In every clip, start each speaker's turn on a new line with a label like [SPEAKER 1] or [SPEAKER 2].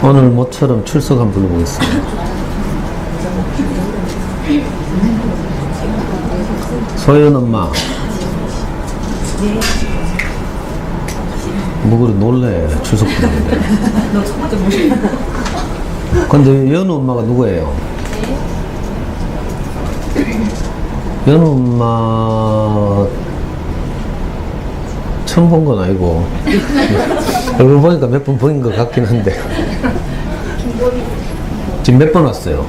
[SPEAKER 1] 오늘 모처럼 출석 한번 불러보겠습니다. 소연 엄마. 뭐 그래 놀래 출석 부르는데. 근데 연우 엄마가 누구예요? 연우 엄마 처음 본 건 아니고 얼굴 보니까 몇 번 보인 것 같긴 한데 지금 몇 번 왔어요?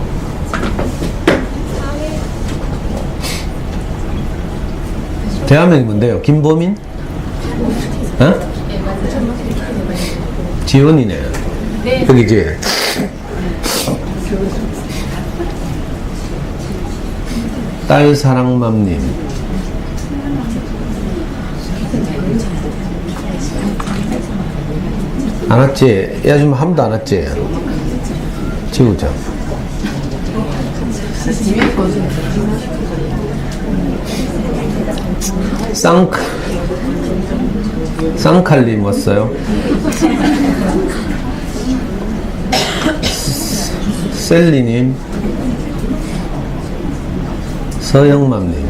[SPEAKER 1] 대화명이 뭔데요? 김보민? 어? 지원이네.
[SPEAKER 2] 네.
[SPEAKER 1] 여기지? 딸 사랑맘님. 안 왔지? 이 아줌마 한 번도 안 왔지? 지우자. 쌍칼님 왔어요? 셀리님, 서영맘님.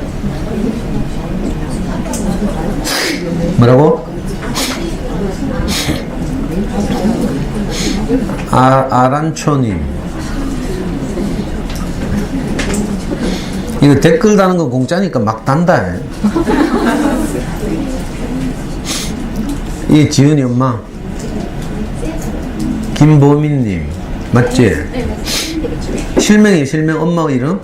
[SPEAKER 1] 뭐라고? 아란초님. 이거 댓글 다는 거 공짜니까 막 단다. 이게 지은이 엄마. 김보민님. 맞지? 실명이에요, 실명. 엄마 이름?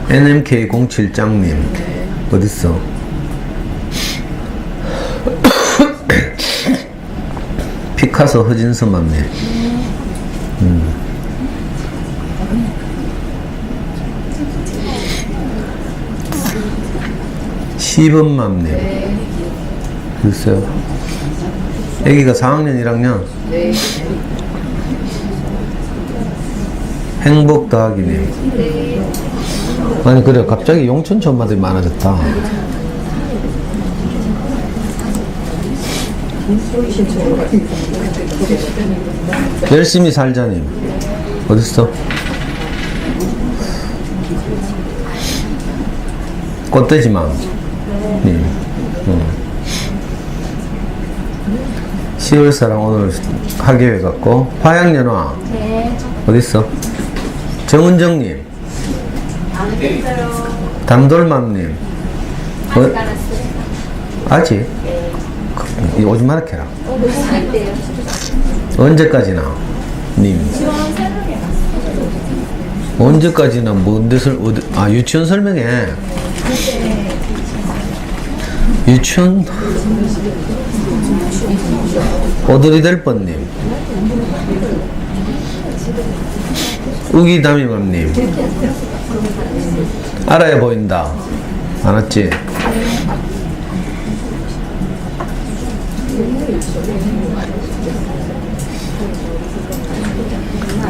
[SPEAKER 1] NMK07짱님. 어딨어? 피카소 허진서맘님. 시범맘님. 글쎄요. 애기가 4학년, 1학년?
[SPEAKER 2] 네.
[SPEAKER 1] 행복 더하기님.
[SPEAKER 2] 네.
[SPEAKER 1] 아니, 그래. 갑자기 용천초 엄마들이 많아졌다. 열심히 살자님. 어딨어? 꽃돼지맘님. 10월사랑 오늘 하기회 갖고. 화양연화.
[SPEAKER 2] 네.
[SPEAKER 1] 어딨어? 정은정님.
[SPEAKER 2] 안 됐어요.
[SPEAKER 1] 담돌맘님.
[SPEAKER 2] 아직 안 왔어요.
[SPEAKER 1] 아직?
[SPEAKER 2] 네.
[SPEAKER 1] 이 오지 마라 캐라.
[SPEAKER 2] 너무 잘돼요.
[SPEAKER 1] 언제까지나? 님. 언제까지나 뭔데 유치원 설명해. 유치원? 오드리 될 뻔님. 우기담이맘님. 알아야 보인다. 안 왔지?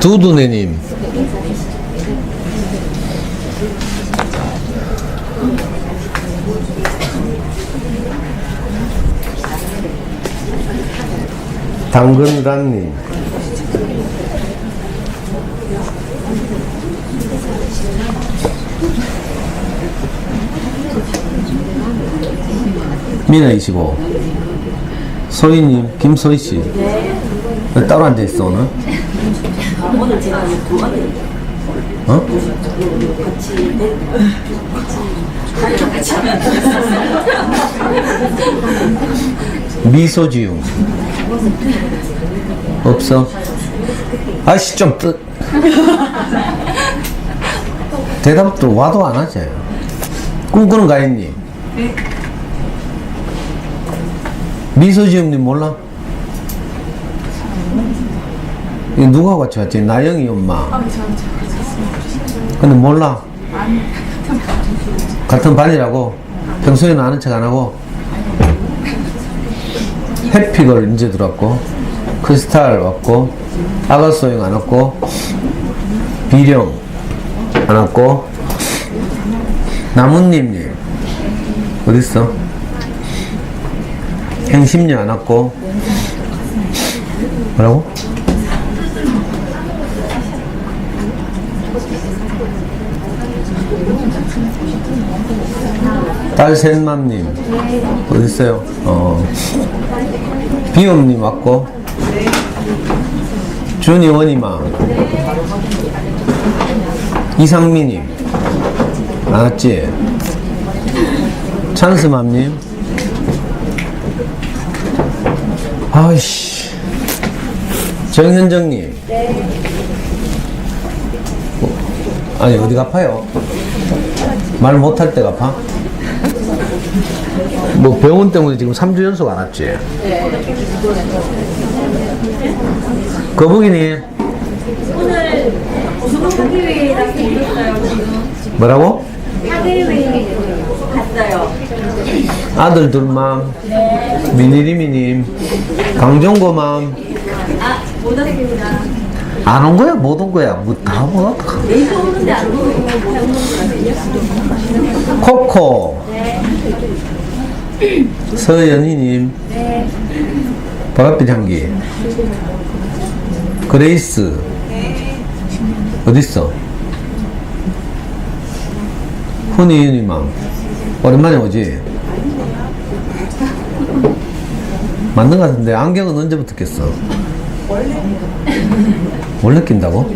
[SPEAKER 1] 두두네님. 당근란님. 미나25. 소희님, 김소희씨.
[SPEAKER 2] 네.
[SPEAKER 1] 왜 따로 앉아있어, 오늘?
[SPEAKER 2] 오늘 제가 도와드릴게요.
[SPEAKER 1] 어?
[SPEAKER 2] 같이 하면
[SPEAKER 1] 미소지움. 없어? 아씨, 좀 대답도 와도 안 하지. 꿈꾸는 가인님. 미소지음님 몰라? 이거 누가 같이 왔지? 나영이 엄마. 근데 몰라? 같은 반이라고? 평소에는 아는 척 안 하고? 해피걸 이제 들어왔고, 크리스탈 왔고, 아가소영 안 왔고, 비령 안 왔고, 나뭇잎님. 어딨어? 행심리 안 왔고. 뭐라고? 딸셋맘님 어딨어요? 비옴님 왔고. 준이원이맘. 이상미님 안 왔지? 찬스맘님. 아이씨. 정현정님. 아니 어디가 아파요? 말 못할 때가 아파? 뭐 병원 때문에 지금 3주 연속 안 왔지? 거북이님.
[SPEAKER 2] 오늘 무슨 사기회의라고 들었어요 지금.
[SPEAKER 1] 뭐라고?
[SPEAKER 2] 사기회의 갔어요.
[SPEAKER 1] 아들 둘맘. 미니리미님. 강정고맘.
[SPEAKER 2] 못 왔습니다.
[SPEAKER 1] 안 온 거야? 못 온 거야? 뭐 다 뭐?
[SPEAKER 2] 내일 오는데 안 오고 못 오는 거같요.
[SPEAKER 1] 코코. 서연희님. 바깥빛 향기. 그레이스. 어딨어? 훈이윤이맘. 오랜만에 오지? 맞는 것 같은데 안경은 언제부터 꼈어? 원래 낀다고?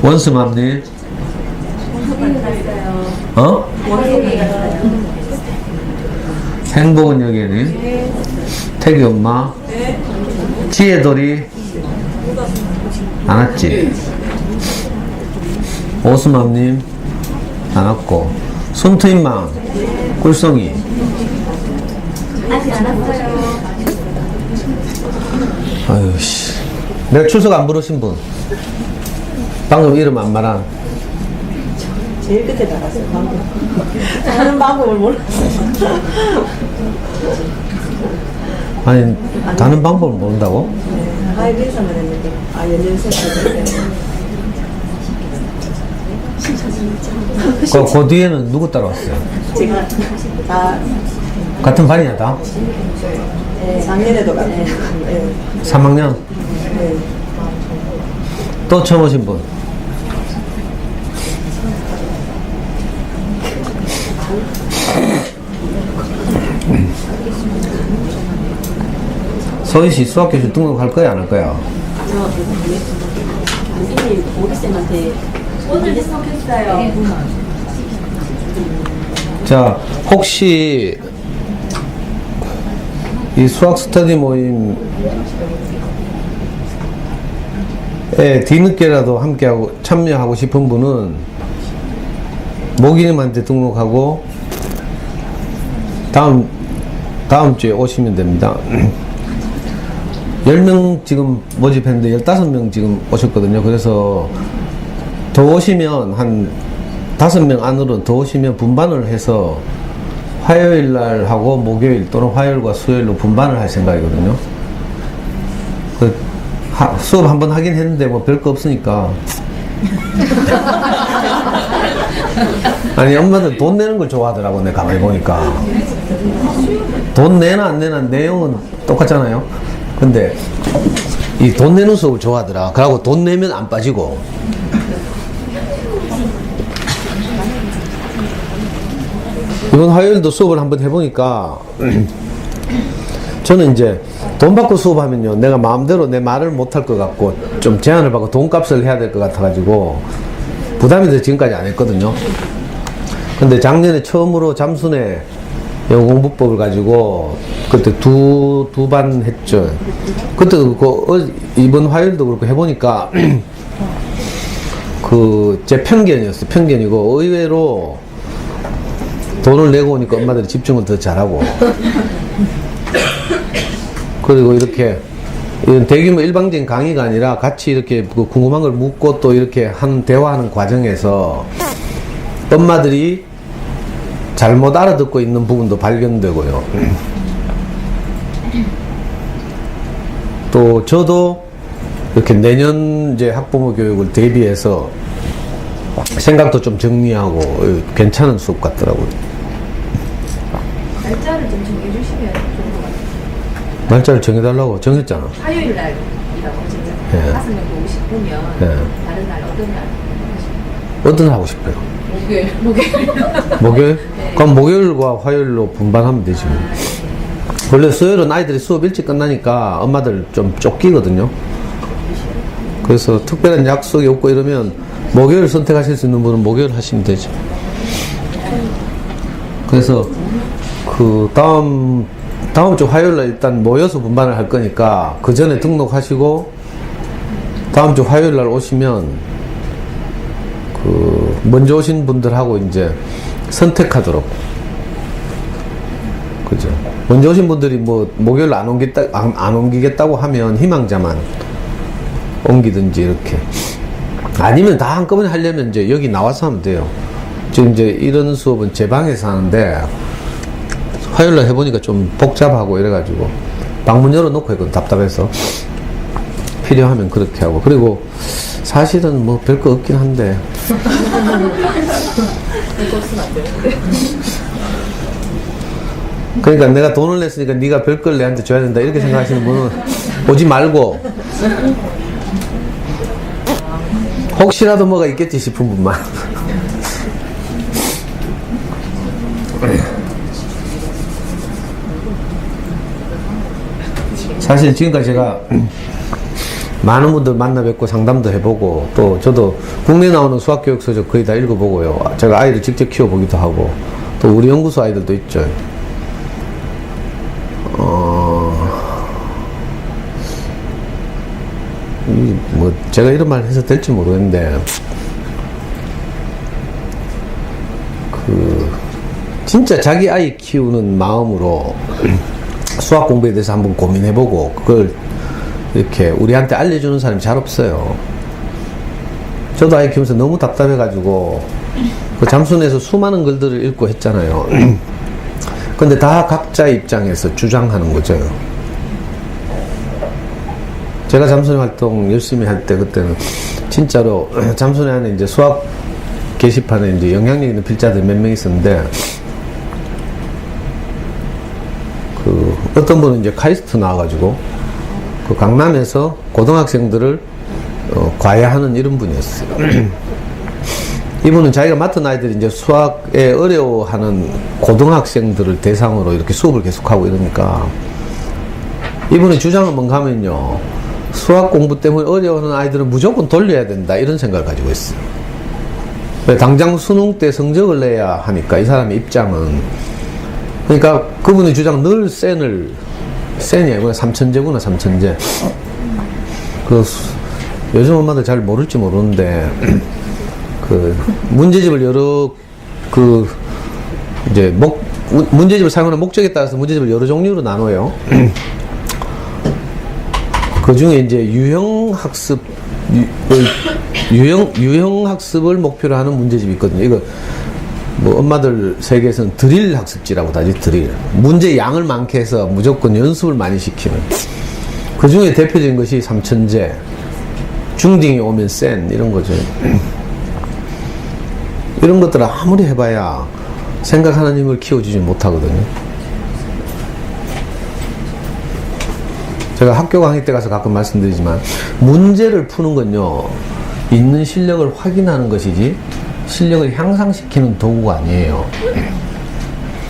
[SPEAKER 1] 원스맘님. 어? 행복은 여기에는 태기 엄마. 지혜돌이 안 왔지? 오스맘님 안 왔고. 손트인맘. 꿀송이
[SPEAKER 2] 아직 안 왔어요.
[SPEAKER 1] 아유 씨. 내가 출석 안 부르신 분 방금 이름 안 말한.
[SPEAKER 3] 제일 끝에 나갔어요, 방금. 하는 방법을 몰랐어요.
[SPEAKER 1] 아니 다른 방법을 모른다고?
[SPEAKER 3] 네, 하이브에서만 했는데, 연연센터.
[SPEAKER 1] 그 뒤에는 누구 따라왔어요?
[SPEAKER 3] 제가 다
[SPEAKER 1] 같은 반이야 다?
[SPEAKER 3] 작년에도 갔고, 네.
[SPEAKER 1] 3학년?
[SPEAKER 3] 네.
[SPEAKER 1] 또 처음 오신 분? 서희씨 수학교실 등록할 거야 안 할 거야?
[SPEAKER 3] 선생님, 오리쌤한테
[SPEAKER 2] 오늘 등록했어요.
[SPEAKER 1] 자, 혹시 이 수학 스터디 모임에 뒤늦게라도 함께하고 참여하고 싶은 분은 모기님한테 등록하고 다음 주에 오시면 됩니다. 10명 지금 모집했는데 15명 지금 오셨거든요. 그래서 더 오시면 한 5명 안으로 더 오시면 분반을 해서 화요일 날 하고 목요일 또는 화요일과 수요일로 분반을 할 생각이거든요. 수업 한번 하긴 했는데 뭐 별거 없으니까. 아니 엄마들 돈 내는 걸 좋아하더라고. 내가 가만히 보니까 돈 내나 안 내나 내용은 똑같잖아요. 근데 이 돈 내는 수업을 좋아하더라. 그러고 돈 내면 안 빠지고. 이번 화요일도 수업을 한번 해보니까 저는 이제 돈 받고 수업하면요 내가 마음대로 내 말을 못할 것 같고 좀 제한을 받고 돈값을 해야 될 것 같아가지고 부담이 돼서 지금까지 안 했거든요. 근데 작년에 처음으로 잠순의 영어공부법을 가지고 그때 두 반 했죠. 그때도 이번 화요일도 그렇고 해보니까 제 편견이었어요. 편견이고 의외로 돈을 내고 오니까 엄마들이 집중을 더 잘하고 그리고 이렇게 이런 대규모 일방적인 강의가 아니라 같이 이렇게 궁금한 걸 묻고 또 이렇게 대화하는 과정에서 엄마들이 잘못 알아듣고 있는 부분도 발견되고요. 또 저도 이렇게 내년 이제 학부모 교육을 대비해서 생각도 좀 정리하고 괜찮은 수업 같더라고요.
[SPEAKER 2] 날짜를 좀 정해주시면 좋을 것 같아요.
[SPEAKER 1] 날짜를 정해달라고 정했잖아.
[SPEAKER 2] 화요일 날이라고 하셨잖아요.
[SPEAKER 1] 예.
[SPEAKER 2] 5명 오시면
[SPEAKER 1] 예.
[SPEAKER 2] 다른 날 어떤 날?
[SPEAKER 1] 어떤 날 하고 싶어요?
[SPEAKER 2] 목요일.
[SPEAKER 1] 목요일?
[SPEAKER 2] 네.
[SPEAKER 1] 그럼 목요일과 화요일로 분반하면 되지. 뭐. 원래 수요일은 아이들이 수업 일찍 끝나니까 엄마들 좀 쫓기거든요. 그래서 특별한 약속이 없고 이러면 목요일 선택하실 수 있는 분은 목요일 하시면 되죠. 그래서 그 다음 주 화요일날 일단 모여서 분반을 할 거니까 그 전에 등록하시고 다음 주 화요일날 오시면 그 먼저 오신 분들하고 이제 선택하도록. 그죠. 먼저 오신 분들이 뭐 목요일 안 옮기겠다고 하면 희망자만 옮기든지 이렇게. 아니면 다 한꺼번에 하려면 이제 여기 나와서 하면 돼요. 지금 이제 이런 수업은 제 방에서 하는데 화요일날 해보니까 좀 복잡하고 이래가지고 방문 열어놓고 했거든. 답답해서. 필요하면 그렇게 하고. 그리고 사실은 뭐 별거 없긴 한데. 그러니까 내가 돈을 냈으니까 네가 별걸 내한테 줘야 된다 이렇게 생각하시는 분은 오지 말고 혹시라도 뭐가 있겠지 싶은 분만. 사실 지금까지 제가 많은 분들 만나 뵙고 상담도 해보고 또 저도 국내 나오는 수학교육서적 거의 다 읽어보고요. 제가 아이를 직접 키워보기도 하고 또 우리 연구소 아이들도 있죠. 뭐 제가 이런 말 해서 될지 모르겠는데 그 진짜 자기 아이 키우는 마음으로 수학 공부에 대해서 한번 고민해보고 그걸 이렇게 우리한테 알려주는 사람이 잘 없어요. 저도 아이 키우면서 너무 답답해가지고 그 잠수내에서 수많은 글들을 읽고 했잖아요. 근데 다 각자 입장에서 주장하는 거죠. 제가 잠수내 활동 열심히 할 때 그때는 진짜로 잠수내 안에 이제 수학 게시판에 이제 영향력 있는 필자들 몇 명 있었는데 그 어떤 분은 이제 카이스트 나와가지고 그 강남에서 고등학생들을 과외하는 이런 분이었어요. 이분은 자기가 맡은 아이들이 이제 수학에 어려워하는 고등학생들을 대상으로 이렇게 수업을 계속하고 이러니까 이분의 주장은 뭔가 하면요. 수학 공부 때문에 어려워하는 아이들은 무조건 돌려야 된다 이런 생각을 가지고 있어요. 당장 수능 때 성적을 내야 하니까 이 사람의 입장은 그러니까 그분의 주장 늘 센이 아니구나 삼천제구나 삼천제. 그 요즘 엄마들 잘 모를지 모르는데 그 문제집을 여러 그 이제 문제집을 사용하는 목적에 따라서 문제집을 여러 종류로 나눠요. 그 중에 이제 유형 학습을 목표로 하는 문제집이 있거든요. 이거 뭐 엄마들 세계에서는 드릴 학습지라고 하지. 드릴 문제 양을 많게 해서 무조건 연습을 많이 시키는. 그 중에 대표적인 것이 삼천제, 중딩이 오면 센 이런 거죠. 이런 것들을 아무리 해봐야 생각하는 힘을 키워주지 못하거든요. 제가 학교 강의 때 가서 가끔 말씀드리지만 문제를 푸는 건요 있는 실력을 확인하는 것이지 실력을 향상시키는 도구가 아니에요.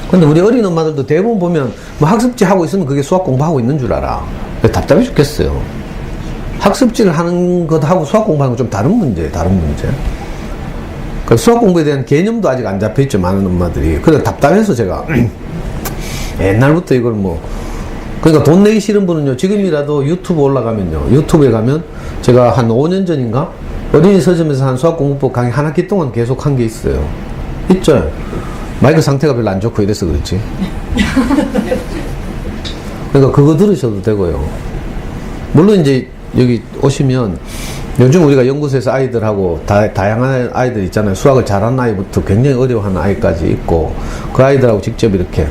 [SPEAKER 1] 근데 우리 어린 엄마들도 대부분 보면 뭐 학습지 하고 있으면 그게 수학 공부하고 있는 줄 알아. 답답해 죽겠어요. 학습지를 하는 것하고 수학 공부하는 건 좀 다른 문제예요. 다른 문제. 그러니까 수학 공부에 대한 개념도 아직 안 잡혀있죠. 많은 엄마들이. 그래서 답답해서 제가 옛날부터 이걸 뭐 그러니까 돈 내기 싫은 분은요 지금이라도 유튜브 올라가면요 유튜브에 가면 제가 한 5년 전인가 어린이 서점에서 한 수학 공부법 강의 한 학기 동안 계속 한 게 있어요. 있죠. 마이크 상태가 별로 안 좋고 이래서 그렇지. 그러니까 그거 들으셔도 되고요. 물론 이제 여기 오시면 요즘 우리가 연구소에서 아이들하고 다양한 아이들 있잖아요. 수학을 잘하는 아이부터 굉장히 어려워하는 아이까지 있고 그 아이들하고 직접 이렇게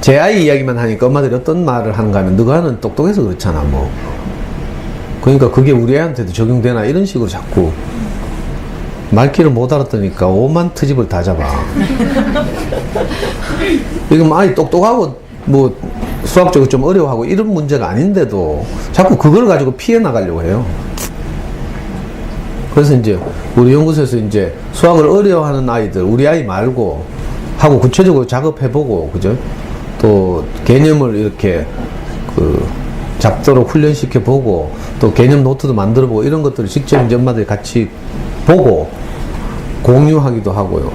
[SPEAKER 1] 제 아이 이야기만 하니까 엄마들이 어떤 말을 하는가 하면 너가는 똑똑해서 그렇잖아 뭐. 그러니까 그게 우리 애한테도 적용되나 이런 식으로 자꾸 말귀를 못 알아듣으니까 오만 트집을 다 잡아. 이거 뭐 아니 똑똑하고 뭐 수학적으로 좀 어려워하고 이런 문제가 아닌데도 자꾸 그걸 가지고 피해 나가려고 해요. 그래서 이제 우리 연구소에서 이제 수학을 어려워하는 아이들, 우리 아이 말고 하고 구체적으로 작업해보고, 그죠? 또 개념을 이렇게 그 잡도록 훈련시켜보고, 또 개념 노트도 만들어보고, 이런 것들을 직접 이제 엄마들이 같이 보고 공유하기도 하고요.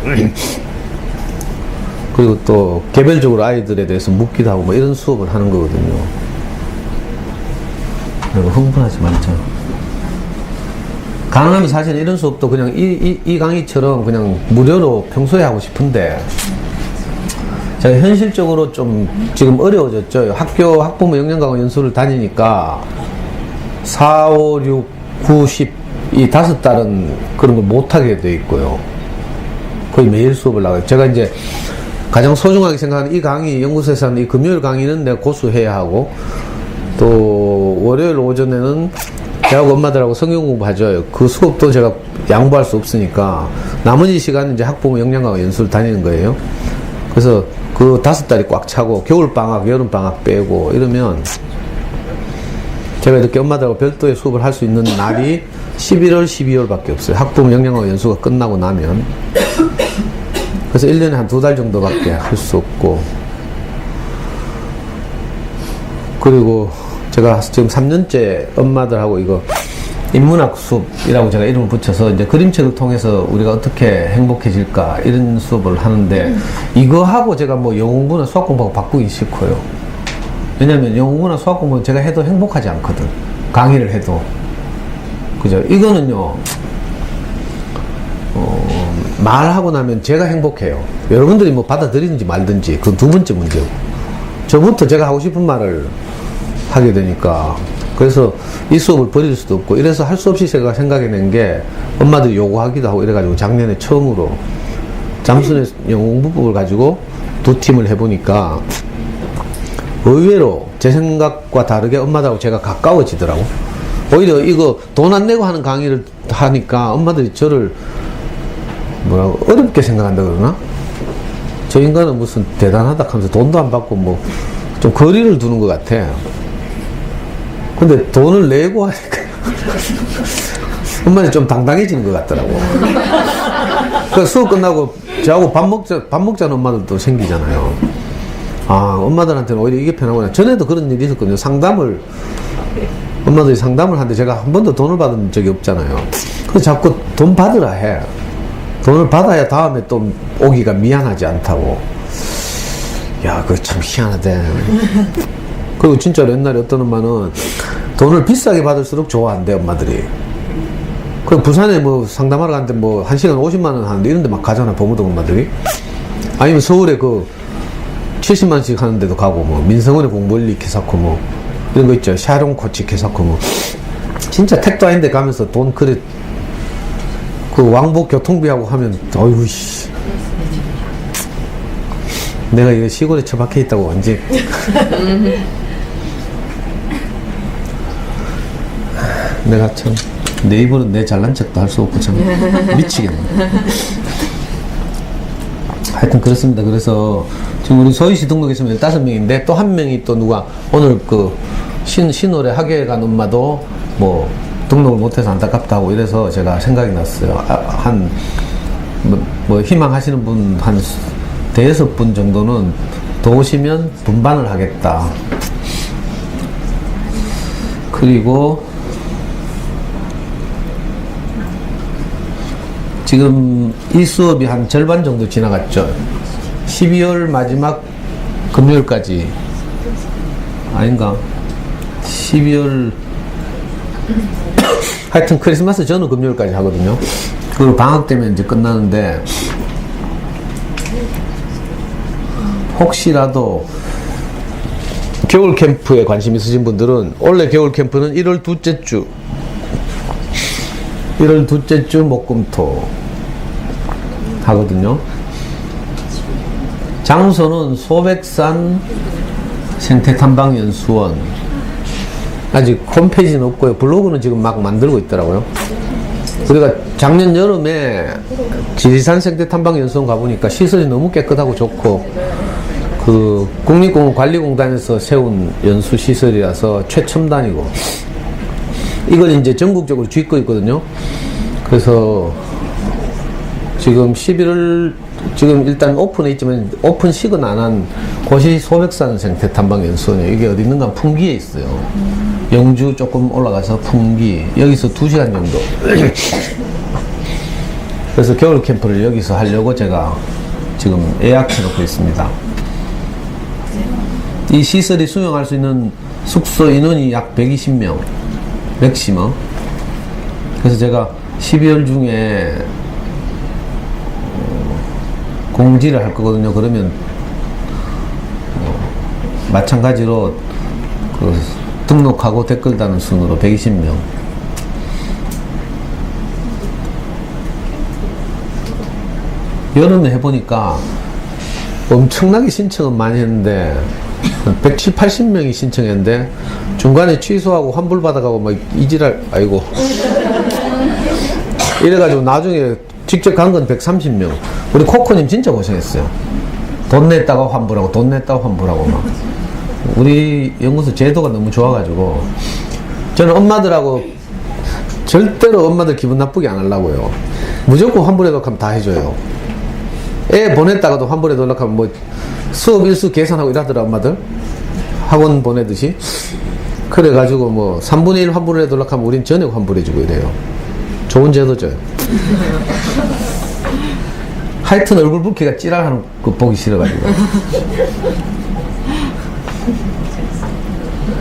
[SPEAKER 1] 그리고 또 개별적으로 아이들에 대해서 묻기도 하고 뭐 이런 수업을 하는 거거든요. 그리고 흥분하지 말자. 가능하면 사실 이런 수업도 그냥 이 강의처럼 그냥 무료로 평소에 하고 싶은데, 제가 현실적으로 좀 지금 어려워졌죠. 학부모 영양강화 연수를 다니니까 4, 5, 6, 9, 10 이 5달은 그런 걸 못하게 돼 있고요. 거의 매일 수업을 나가요. 제가 이제 가장 소중하게 생각하는 이 강의, 연구소에서 하는 이 금요일 강의는 내가 고수해야 하고, 또 월요일 오전에는 저하고 엄마들하고 성경 공부하죠. 그 수업도 제가 양보할 수 없으니까 나머지 시간은 이제 학부모 영양강화 연수를 다니는 거예요. 그래서 그 5달이 꽉 차고 겨울방학, 여름방학 빼고 이러면 제가 이렇게 엄마들하고 별도의 수업을 할 수 있는 날이 11월, 12월 밖에 없어요. 학부모 영양강화 연수가 끝나고 나면. 그래서 1년에 한 2달 정도밖에 할 수 없고, 그리고 제가 지금 3년째 엄마들하고 이거 인문학 수업이라고 제가 이름을 붙여서 이제 그림책을 통해서 우리가 어떻게 행복해질까 이런 수업을 하는데, 이거 하고 제가 뭐 영어 공부나 수학 공부하고 바꾸기 싫고요. 왜냐면 영어 공부나 수학 공부는 제가 해도 행복하지 않거든. 강의를 해도. 그죠? 이거는요, 말하고 나면 제가 행복해요. 여러분들이 뭐 받아들이는지 말든지 그건 두 번째 문제고, 저부터 제가 하고 싶은 말을 하게 되니까. 그래서 이 수업을 버릴 수도 없고, 이래서 할 수 없이 제가 생각해낸 게, 엄마들이 요구하기도 하고 이래가지고 작년에 처음으로 잠수의 영어 공부법을 가지고 2팀을 해보니까 의외로 제 생각과 다르게 엄마들하고 제가 가까워지더라고. 오히려 이거 돈 안 내고 하는 강의를 하니까 엄마들이 저를 뭐라고 어렵게 생각한다 그러나? 저 인간은 무슨 대단하다 하면서 돈도 안 받고 뭐 좀 거리를 두는 것 같아. 근데 돈을 내고 하니까 엄마는 좀 당당해지는 것 같더라고. 그 수업 끝나고 저하고 밥 먹자는 엄마들도 생기잖아요. 아, 엄마들한테는 오히려 이게 편하구나. 전에도 그런 일이 있었거든요. 엄마들이 상담을 하는데 제가 한 번도 돈을 받은 적이 없잖아요. 그래서 자꾸 돈 받으라 해. 돈을 받아야 다음에 또 오기가 미안하지 않다고. 야, 그거 참 희한하대. 그리고 진짜로 옛날에 어떤 엄마는 돈을 비싸게 받을수록 좋아한대, 엄마들이. 그 부산에 뭐 상담하러 갔는데 뭐 1시간 50만원 하는데 이런 데 막 가잖아, 보무동 엄마들이. 아니면 서울에 그 70만원씩 하는데도 가고, 뭐 민성원에 공부원리 개사코 뭐 이런 거 있죠. 샤론 코치 개사코 뭐. 진짜 택도 아닌데 가면서 돈 그래, 그 왕복 교통비하고 하면, 어이구, 씨. 내가 이거 시골에 처박혀 있다고 언제. 내가 참, 내 입으로 내 잘난 척도 할 수 없고 참 미치겠네. 하여튼 그렇습니다. 그래서 지금 우리 서희씨 등록했으면 15명인데 또 한 명이 또 누가 오늘 그 신월에 학예에 간 엄마도 뭐 등록을 못해서 안타깝다고 이래서 제가 생각이 났어요. 뭐 희망하시는 분 한 5분 정도는 더 오시면 분반을 하겠다. 그리고 지금 이 수업이 한 절반 정도 지나갔죠. 12월 마지막 금요일까지 아닌가? 12월 하여튼 크리스마스 전후 금요일까지 하거든요. 그리고 방학 되면 이제 끝나는데, 혹시라도 겨울 캠프에 관심 있으신 분들은 원래 겨울 캠프는 1월 둘째 주 목금토 하거든요. 장소는 소백산 생태탐방연수원. 아직 홈페이지는 없고요. 블로그는 지금 막 만들고 있더라고요. 우리가 작년 여름에 지리산 생태 탐방 연수원 가보니까 시설이 너무 깨끗하고 좋고 그 국립공원관리공단에서 세운 연수 시설이라서 최첨단이고 이걸 이제 전국적으로 쥐고 있거든요. 그래서 지금 11월 지금 일단 오픈해 있지만 오픈식은 안 한 고시 소백산 생태 탐방 연수원이에요. 이게 어디 있는가 풍기에 있어요. 영주 조금 올라가서 풍기 여기서 2시간 정도. 그래서 겨울 캠프를 여기서 하려고 제가 지금 예약해 놓고 있습니다. 이 시설이 수용할 수 있는 숙소 인원이 약 120명 맥시멈. 그래서 제가 12월 중에 공지를 할 거거든요. 그러면 마찬가지로 그 등록하고 댓글 다는 순으로 120명. 여름에 해보니까 엄청나게 신청은 많이 했는데 170, 80명이 신청했는데 중간에 취소하고 환불받아가고 막 이지랄 아이고 이래가지고 나중에 직접 간 건 130명. 우리 코코님 진짜 고생했어요. 돈 냈다가 환불하고 돈 냈다가 환불하고 막. 우리 연구소 제도가 너무 좋아가지고 저는 엄마들하고 절대로 엄마들 기분 나쁘게 안 하려고요. 무조건 환불해도 하면 다 해줘요. 애 보냈다가도 환불해 달라고 하면 뭐 수업 일수 계산하고 일하더라 엄마들 학원 보내듯이. 그래가지고 뭐 3분의 1 환불해 달라고 하면 우린 전액 환불해주고 이래요. 좋은 제도죠. 하여튼 얼굴 붓기가 찌랄하는 거 보기 싫어가지고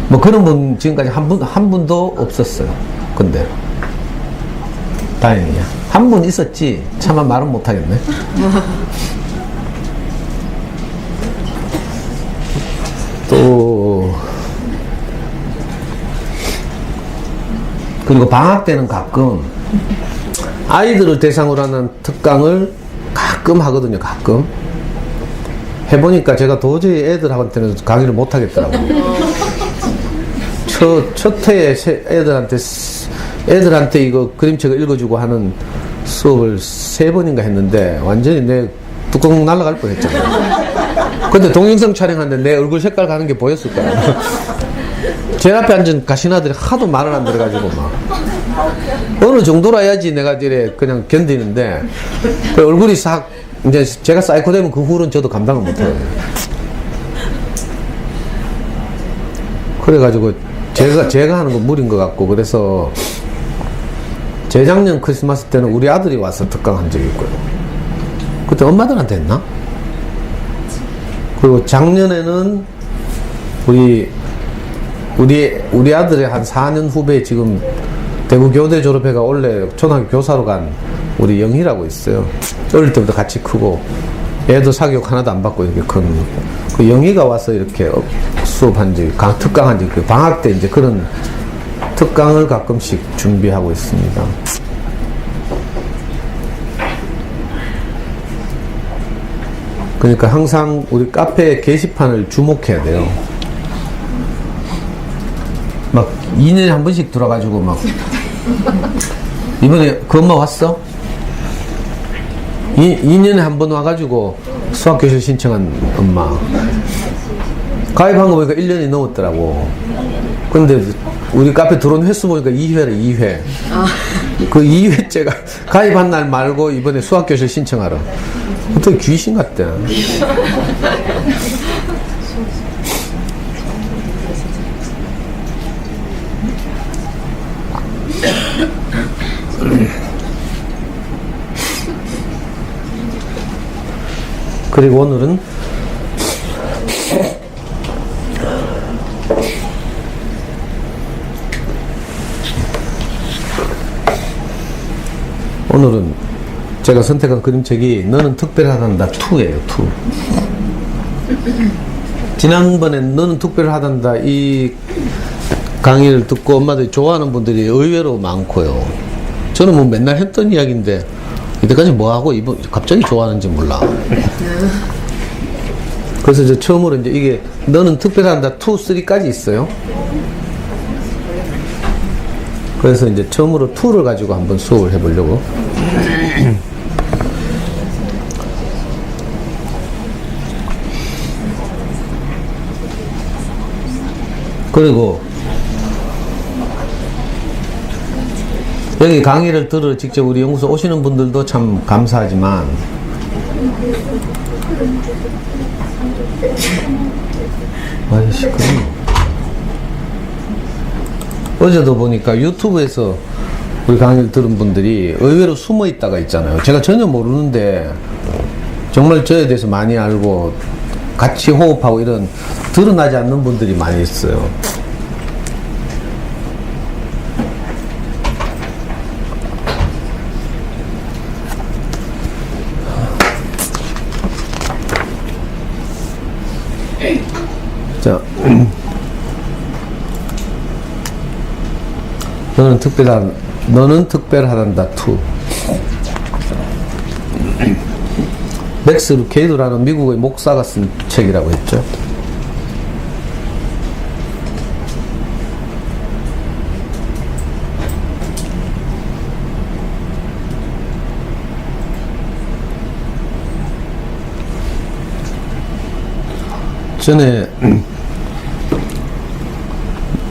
[SPEAKER 1] 뭐 그런 분 지금까지 한 분도 없었어요. 근데 다행이야. 한 분 있었지 차마 말은 못하겠네. 또 그리고 방학 때는 가끔 아이들을 대상으로 하는 특강을 가끔 하거든요. 가끔 해보니까 제가 도저히 애들한테는 강의를 못 하겠더라고요. 첫 해에 애들한테 이거 그림책을 읽어주고 하는 수업을 3번인가 했는데 완전히 내 뚜껑 날아갈 뻔 했잖아요. 근데 동영상 촬영하는데 내 얼굴 색깔 가는 게 보였을 거야. 제 앞에 앉은 가시나들이 하도 말을 안 들어가지고 막 어느 정도로 해야지 내가 이래 그냥 견디는데 그 얼굴이 싹 이제 제가 사이코 되면 그 후로는 저도 감당을 못해요. 그래가지고 제가 하는 거 무리인 것 같고 그래서 재작년 크리스마스 때는 우리 아들이 와서 특강 한 적이 있고요. 그때 엄마들한테 했나? 그리고 작년에는 우리 아들의 한 4년 후배 지금 대구 교대 졸업해가 원래 초등학교 교사로 간 우리 영희라고 있어요. 어릴 때부터 같이 크고 애도 사교육 하나도 안 받고 이렇게 큰 그 영희가 와서 이렇게 수업한 적이 특강한 적이 방학 때 이제 그런 특강을 가끔씩 준비하고 있습니다. 그러니까 항상 우리 카페 게시판을 주목해야 돼요. 막 2년에 한 번씩 들어가지고 막 이번에 그 엄마 왔어? 2년에 한 번 와가지고 수학교실 신청한 엄마 가입한 거 보니까 1년이 넘었더라고. 근데 우리 카페 들어온 횟수 보니까 2회래 2회. 그 2회째가 가입한 날 말고 이번에 수학교실 신청하러. 어떻게 귀신 같대. 그리고 오늘은 제가 선택한 그림책이 너는 특별하단다 2예요. 2. 지난번엔 너는 특별하단다 이 강의를 듣고 엄마들이 좋아하는 분들이 의외로 많고요. 저는 뭐 맨날 했던 이야기인데 이때까지 뭐하고 이번 갑자기 좋아하는지 몰라. 그래서 이제 처음으로 이제 이게 너는 특별하단다 2, 3까지 있어요. 그래서 이제 처음으로 2를 가지고 한번 수업을 해보려고. 그리고 여기 강의를 들으러 직접 우리 연구소 오시는 분들도 참 감사하지만 아이 시끄러워. 어제도 보니까 유튜브에서 우리 강의를 들은 분들이 의외로 숨어 있다가 있잖아요. 제가 전혀 모르는데 정말 저에 대해서 많이 알고 같이 호흡하고 이런 드러나지 않는 분들이 많이 있어요. 자, 너는 특별하단다 2. 맥스 루케이드라는 미국의 목사가 쓴 책이라고 했죠. 전에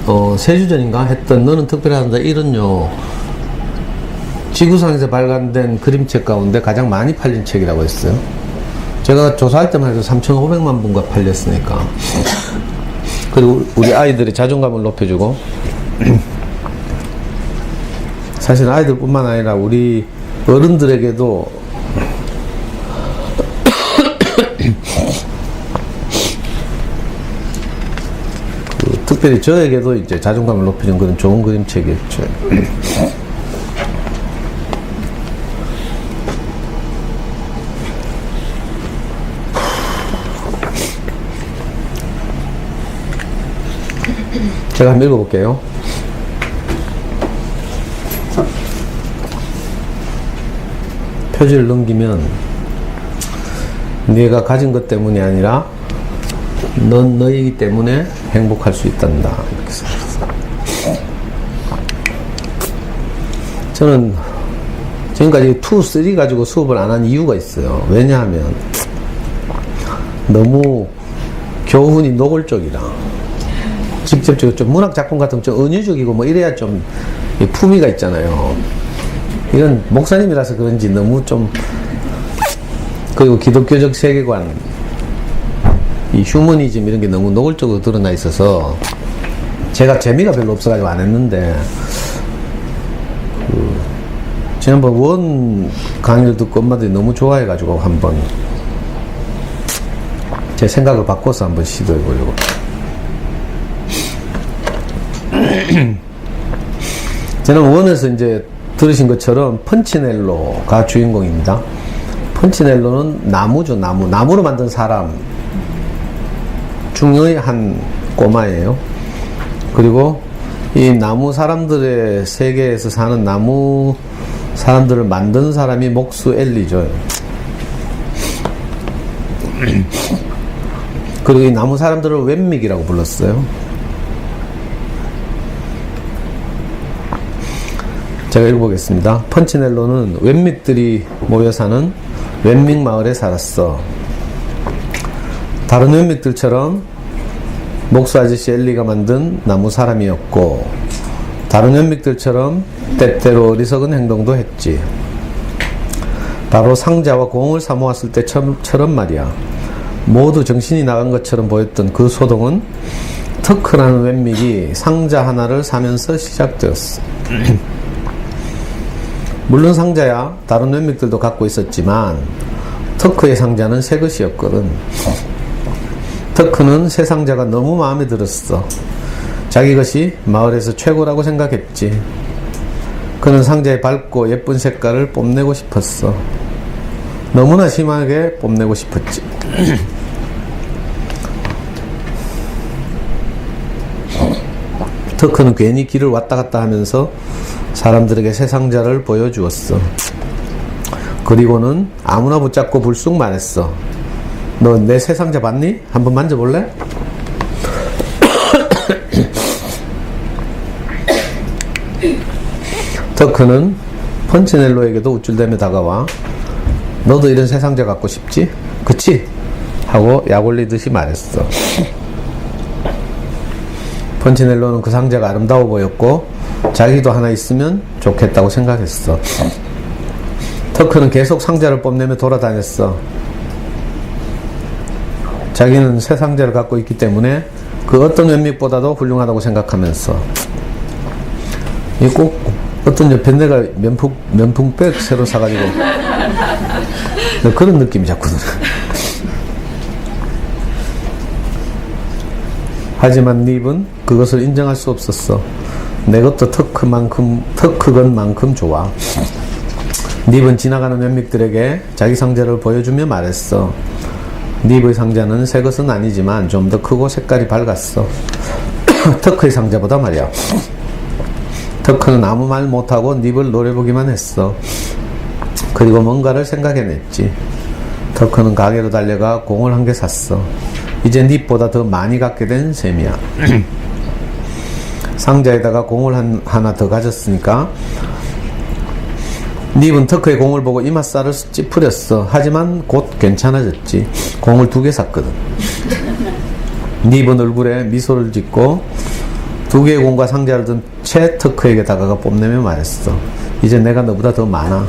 [SPEAKER 1] 3주 전인가 했던 너는 특별하단다 1은요 지구상에서 발간된 그림책 가운데 가장 많이 팔린 책이라고 했어요. 제가 조사할 때만 해도 3,500만 부가 팔렸으니까. 그리고 우리 아이들의 자존감을 높여주고 사실 아이들뿐만 아니라 우리 어른들에게도 특별히 저에게도 이제 자존감을 높이는 그런 좋은 그림책이었죠. 제가 한번 읽어볼게요. 표지를 넘기면 네가 가진 것 때문이 아니라 넌 너이기 때문에 행복할 수 있단다. 이렇게 써있어요. 저는 지금까지 2, 3 가지고 수업을 안 한 이유가 있어요. 왜냐하면 너무 교훈이 노골적이라. 직접적으로 좀 문학작품 같으면 좀 은유적이고 뭐 이래야 좀 품위가 있잖아요. 이건 목사님이라서 그런지 너무 좀, 그리고 기독교적 세계관, 이 휴머니즘 이런 게 너무 노골적으로 드러나 있어서 제가 재미가 별로 없어가지고 안 했는데, 지난번 원 강의를 듣고 엄마들이 너무 좋아해가지고 한번 제 생각을 바꿔서 한번 시도해 보려고. 저는 원에서 이제 들으신 것처럼 펀치넬로가 주인공입니다. 펀치넬로는 나무죠, 나무. 나무로 만든 사람 중의 한 꼬마예요. 그리고 이 나무 사람들의 세계에서 사는 나무 사람들을 만든 사람이 목수 엘리죠. 그리고 이 나무 사람들을 웬믹이라고 불렀어요. 제가 읽어보겠습니다. 펀치넬로는 웬믹들이 모여 사는 웬믹 마을에 살았어. 다른 웬믹들처럼 목수 아저씨 엘리가 만든 나무 사람이었고, 다른 웬믹들처럼 때때로 어리석은 행동도 했지. 바로 상자와 공을 사모았을 때처럼 말이야. 모두 정신이 나간 것처럼 보였던 그 소동은 터크라는 웬믹이 상자 하나를 사면서 시작되었어. 물론 상자야 다른 웬믹들도 갖고 있었지만 터크의 상자는 새 것이었거든. 터크는 새 상자가 너무 마음에 들었어. 자기 것이 마을에서 최고라고 생각했지. 그는 상자의 밝고 예쁜 색깔을 뽐내고 싶었어. 너무나 심하게 뽐내고 싶었지. 터크는 괜히 길을 왔다 갔다 하면서 사람들에게 새 상자를 보여주었어. 그리고는 아무나 붙잡고 불쑥 말했어. 너 내 새 상자 봤니? 한번 만져볼래? 터크는 펀치넬로에게도 우쭐대며 다가와 너도 이런 새 상자 갖고 싶지? 그치? 하고 약 올리듯이 말했어. 펀치넬로는 그 상자가 아름다워 보였고 자기도 하나 있으면 좋겠다고 생각했어. 터크는 계속 상자를 뽐내며 돌아다녔어. 자기는 새 상자를 갖고 있기 때문에 그 어떤 웬믹보다도 훌륭하다고 생각하면서 이 꼭 어떤 옆에 내가 면풍백 새로 사가지고 그런 느낌이 자꾸 들어. 하지만 닙은 그것을 인정할 수 없었어. 내 것도 터크건만큼 좋아. 닙은 지나가는 웬믹들에게 자기 상자를 보여주며 말했어. 닙의 상자는 새 것은 아니지만 좀 더 크고 색깔이 밝았어. 터크의 상자보다 말이야. 터크는 아무 말 못하고 닙을 노려보기만 했어. 그리고 뭔가를 생각해냈지. 터크는 가게로 달려가 공을 한 개 샀어. 이제 닙보다 더 많이 갖게 된 셈이야. 상자에다가 공을 하나 더 가졌으니까 닙은 터크의 공을 보고 이맛살을 찌푸렸어. 하지만 곧 괜찮아졌지. 공을 2개 샀거든. 닙은 얼굴에 미소를 짓고 2개의 공과 상자를 든 채 터크에게 다가가 뽐내며 말했어. 이제 내가 너보다 더 많아.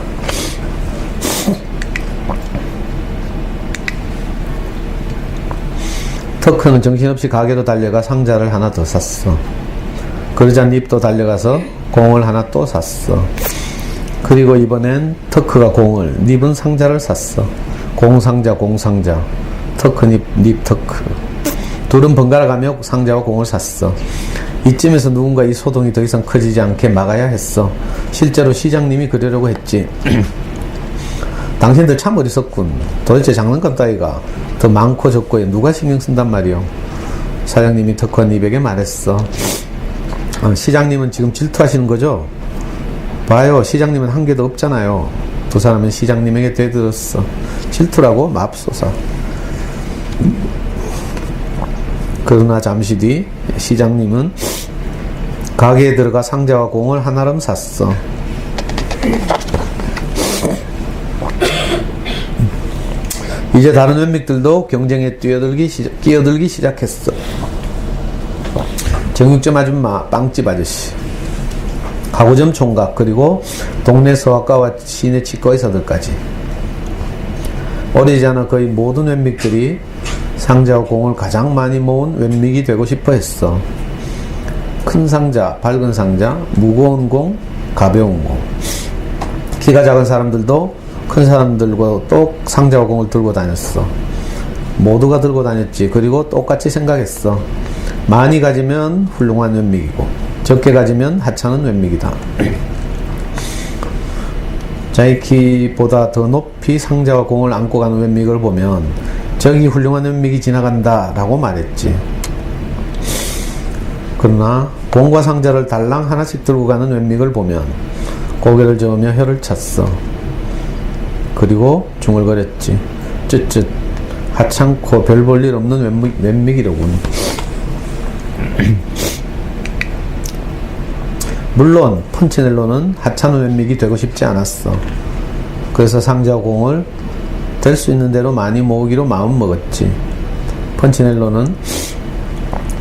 [SPEAKER 1] 터크는 정신없이 가게로 달려가 상자를 하나 더 샀어. 그러자 닙도 달려가서 공을 하나 또 샀어. 그리고 이번엔 터크가 공을, 닙은 상자를 샀어. 공상자, 터크, 닙, 터크. 둘은 번갈아 가며 상자와 공을 샀어. 이쯤에서 누군가 이 소동이 더 이상 커지지 않게 막아야 했어. 실제로 시장님이 그러려고 했지. 당신들 참 어리석군. 도대체 장난감 따위가 더 많고 적고에 누가 신경 쓴단 말이오. 사장님이 터크와 닙에게 말했어. 시장님은 지금 질투하시는 거죠? 봐요, 시장님은 한 개도 없잖아요. 두 사람은 시장님에게 되들었어. 질투라고? 맙소사. 그러나 잠시 뒤 시장님은 가게에 들어가 상자와 공을 한아름 샀어. 이제 다른 웬믹들도 경쟁에 끼어들기 시작했어. 정육점 아줌마, 빵집 아저씨, 가구점 총각, 그리고 동네 서학가와 시내 치과 의사들까지. 오래지 않아 거의 모든 웬믹들이 상자와 공을 가장 많이 모은 웬믹이 되고 싶어 했어. 큰 상자, 밝은 상자, 무거운 공, 가벼운 공. 키가 작은 사람들도 큰 사람들과 또 상자와 공을 들고 다녔어. 모두가 들고 다녔지. 그리고 똑같이 생각했어. 많이 가지면 훌륭한 웬믹이고 적게 가지면 하찮은 웬믹이다. 자기 키보다 더 높이 상자와 공을 안고 가는 웬믹을 보면 저기 훌륭한 웬믹이 지나간다 라고 말했지. 그러나 공과 상자를 달랑 하나씩 들고 가는 웬믹을 보면 고개를 저으며 혀를 찼어. 그리고 중얼거렸지. 쯧쯧, 하찮고 별 볼 일 없는 웬믹이로군. 물론 펀치넬로는 하찮은 웬믹이 되고 싶지 않았어. 그래서 상자와 공을 될 수 있는 대로 많이 모으기로 마음먹었지. 펀치넬로는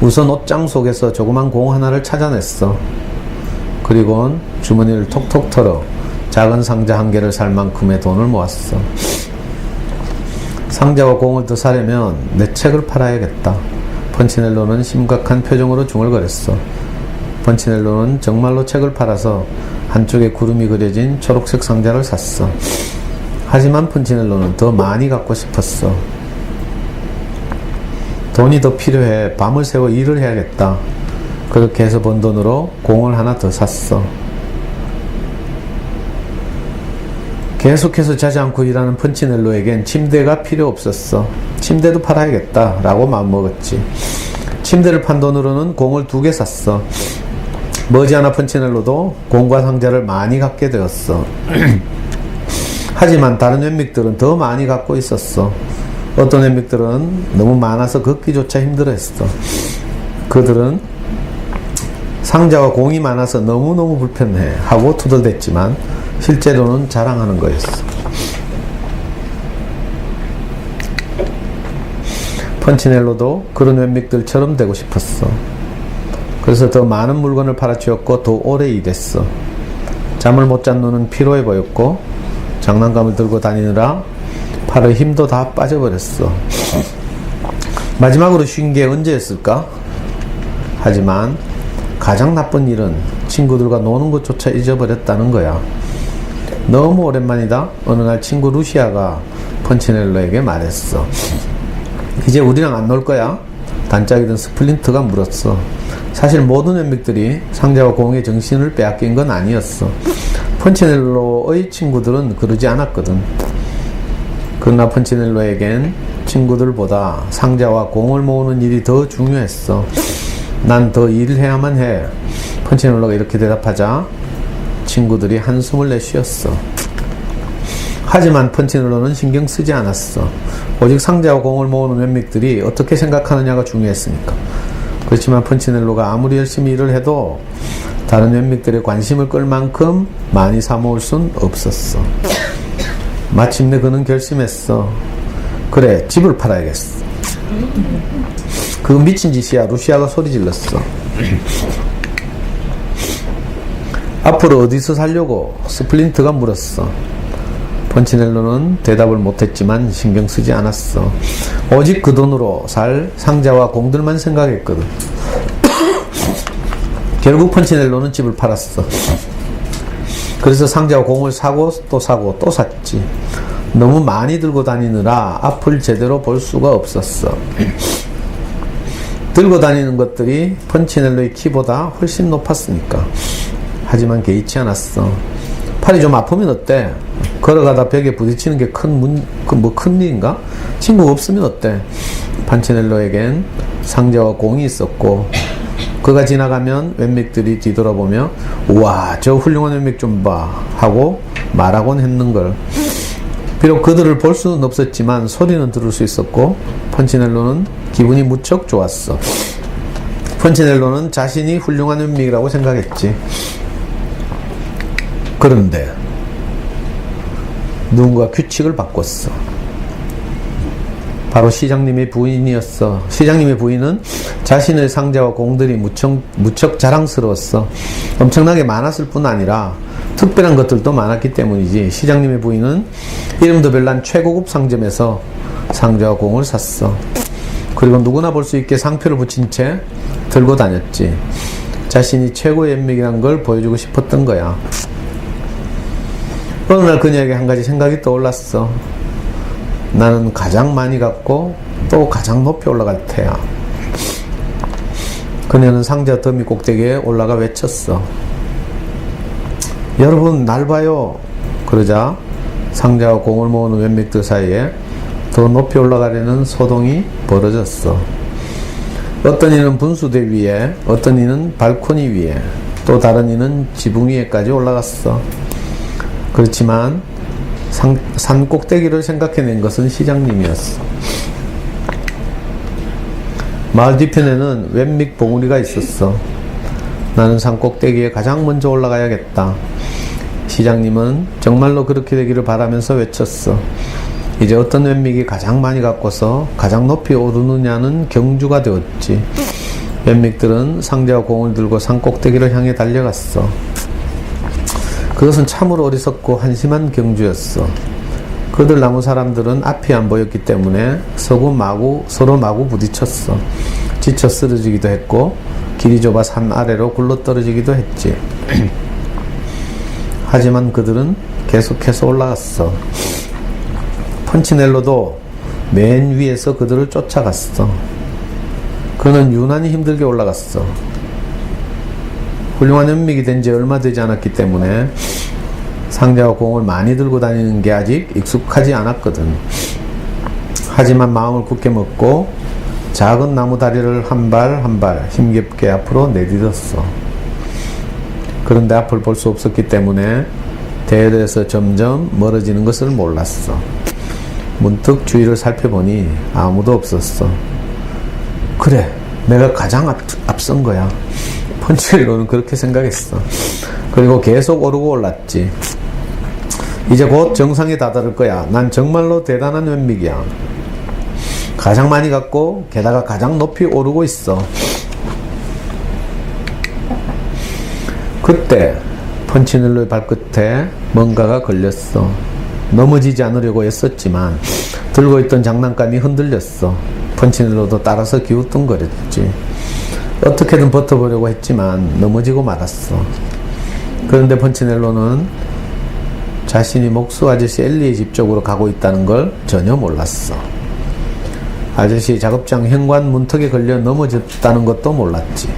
[SPEAKER 1] 우선 옷장 속에서 조그만 공 하나를 찾아냈어. 그리고는 주머니를 톡톡 털어 작은 상자 1개를 살 만큼의 돈을 모았어. 상자와 공을 더 사려면 내 책을 팔아야겠다. 펀치넬로는 심각한 표정으로 중얼거렸어. 펀치넬로는 정말로 책을 팔아서 한쪽에 구름이 그려진 초록색 상자를 샀어. 하지만 펀치넬로는 더 많이 갖고 싶었어. 돈이 더 필요해. 밤을 새워 일을 해야겠다. 그렇게 해서 번 돈으로 공을 하나 더 샀어. 계속해서 자지 않고 일하는 펀치넬로에겐 침대가 필요 없었어. 침대도 팔아야겠다 라고 마음먹었지. 침대를 판 돈으로는 공을 2개 샀어. 머지않아 펀치넬로도 공과 상자를 많이 갖게 되었어. 하지만 다른 웬믹들은 더 많이 갖고 있었어. 어떤 웬믹들은 너무 많아서 걷기조차 힘들어했어. 그들은 상자와 공이 많아서 너무너무 불편해 하고 투덜댔지만 실제로는 자랑하는 거였어. 펀치넬로도 그런 웬믹들처럼 되고 싶었어. 그래서 더 많은 물건을 팔아치웠고 더 오래 일했어. 잠을 못 잔 눈은 피로해 보였고 장난감을 들고 다니느라 팔의 힘도 다 빠져버렸어. 마지막으로 쉰 게 언제였을까? 하지만 가장 나쁜 일은 친구들과 노는 것조차 잊어버렸다는 거야. 너무 오랜만이다. 어느 날 친구 루시아가 펀치넬로에게 말했어. 이제 우리랑 안 놀 거야? 단짝이던 스플린트가 물었어. 사실 모든 웬믹들이 상자와 공의 정신을 빼앗긴 건 아니었어. 펀치넬로의 친구들은 그러지 않았거든. 그러나 펀치넬로에겐 친구들보다 상자와 공을 모으는 일이 더 중요했어. 난 더 일을 해야만 해. 펀치넬로가 이렇게 대답하자 친구들이 한숨을 내쉬었어. 하지만 펀치넬로는 신경 쓰지 않았어. 오직 상자와 공을 모으는 웬믹들이 어떻게 생각하느냐가 중요했으니까. 그렇지만 펀치넬로가 아무리 열심히 일을 해도 다른 웬믹들의 관심을 끌 만큼 많이 사모을 순 없었어. 마침내 그는 결심했어. 그래, 집을 팔아야겠어. 그거 미친 짓이야. 루시아가 소리 질렀어. 앞으로 어디서 살려고? 스플린트가 물었어. 펀치넬로는 대답을 못했지만 신경 쓰지 않았어. 오직 그 돈으로 살 상자와 공들만 생각했거든. 결국 펀치넬로는 집을 팔았어. 그래서 상자와 공을 사고 또 사고 또 샀지. 너무 많이 들고 다니느라 앞을 제대로 볼 수가 없었어. 들고 다니는 것들이 펀치넬로의 키보다 훨씬 높았으니까. 하지만 개의치 않았어. 팔이 좀 아프면 어때? 걸어가다 벽에 부딪히는 게 큰 일인가? 친구가 없으면 어때? 펀치넬로에겐 상자와 공이 있었고 그가 지나가면 웬믹들이 뒤돌아보며 우와 저 훌륭한 웬믹 좀 봐 하고 말하곤 했는걸. 비록 그들을 볼 수는 없었지만 소리는 들을 수 있었고 펀치넬로는 기분이 무척 좋았어. 펀치넬로는 자신이 훌륭한 웬믹이라고 생각했지. 그런데 누군가 규칙을 바꿨어. 바로 시장님의 부인이었어. 시장님의 부인은 자신의 상자와 공들이 무척 자랑스러웠어. 엄청나게 많았을 뿐 아니라 특별한 것들도 많았기 때문이지. 시장님의 부인은 이름도 별난 최고급 상점에서 상자와 공을 샀어. 그리고 누구나 볼 수 있게 상표를 붙인 채 들고 다녔지. 자신이 최고의 웬믹이란 걸 보여주고 싶었던 거야. 어느 날 그녀에게 한 가지 생각이 떠올랐어. 나는 가장 많이 갖고 또 가장 높이 올라갈 테야. 그녀는 상자 더미 꼭대기에 올라가 외쳤어. 여러분 날 봐요. 그러자 상자와 공을 모으는 웬믹들 사이에 더 높이 올라가려는 소동이 벌어졌어. 어떤 이는 분수대 위에, 어떤 이는 발코니 위에, 또 다른 이는 지붕 위에까지 올라갔어. 그렇지만 산 꼭대기를 생각해낸 것은 시장님이었어. 마을 뒤편에는 웬믹 봉우리가 있었어. 나는 산 꼭대기에 가장 먼저 올라가야겠다. 시장님은 정말로 그렇게 되기를 바라면서 외쳤어. 이제 어떤 웬믹이 가장 많이 갖고서 가장 높이 오르느냐는 경주가 되었지. 웬믹들은 상자와 공을 들고 산 꼭대기를 향해 달려갔어. 그것은 참으로 어리석고 한심한 경주였어. 그들 나무 사람들은 앞이 안 보였기 때문에 서로 마구 부딪혔어. 지쳐 쓰러지기도 했고 길이 좁아 산 아래로 굴러떨어지기도 했지. 하지만 그들은 계속해서 올라갔어. 펀치넬로도 맨 위에서 그들을 쫓아갔어. 그는 유난히 힘들게 올라갔어. 훌륭한 웬믹이 된 지 얼마 되지 않았기 때문에 상자와 공을 많이 들고 다니는 게 아직 익숙하지 않았거든. 하지만 마음을 굳게 먹고 작은 나무 다리를 한 발 한 발 힘겹게 앞으로 내딛었어. 그런데 앞을 볼 수 없었기 때문에 대열에서 점점 멀어지는 것을 몰랐어. 문득 주위를 살펴보니 아무도 없었어. 그래, 내가 가장 앞선 거야. 펀치넬로는 그렇게 생각했어. 그리고 계속 오르고 올랐지. 이제 곧 정상에 다다를 거야. 난 정말로 대단한 웬믹이야. 가장 많이 갖고 게다가 가장 높이 오르고 있어. 그때 펀치넬로의 발끝에 뭔가가 걸렸어. 넘어지지 않으려고 애썼지만 들고 있던 장난감이 흔들렸어. 펀치넬로도 따라서 기우뚱거렸지. 어떻게든 버텨보려고 했지만 넘어지고 말았어. 그런데 펀치넬로는 자신이 목수 아저씨 엘리의 집 쪽으로 가고 있다는 걸 전혀 몰랐어. 아저씨 작업장 현관 문턱에 걸려 넘어졌다는 것도 몰랐지.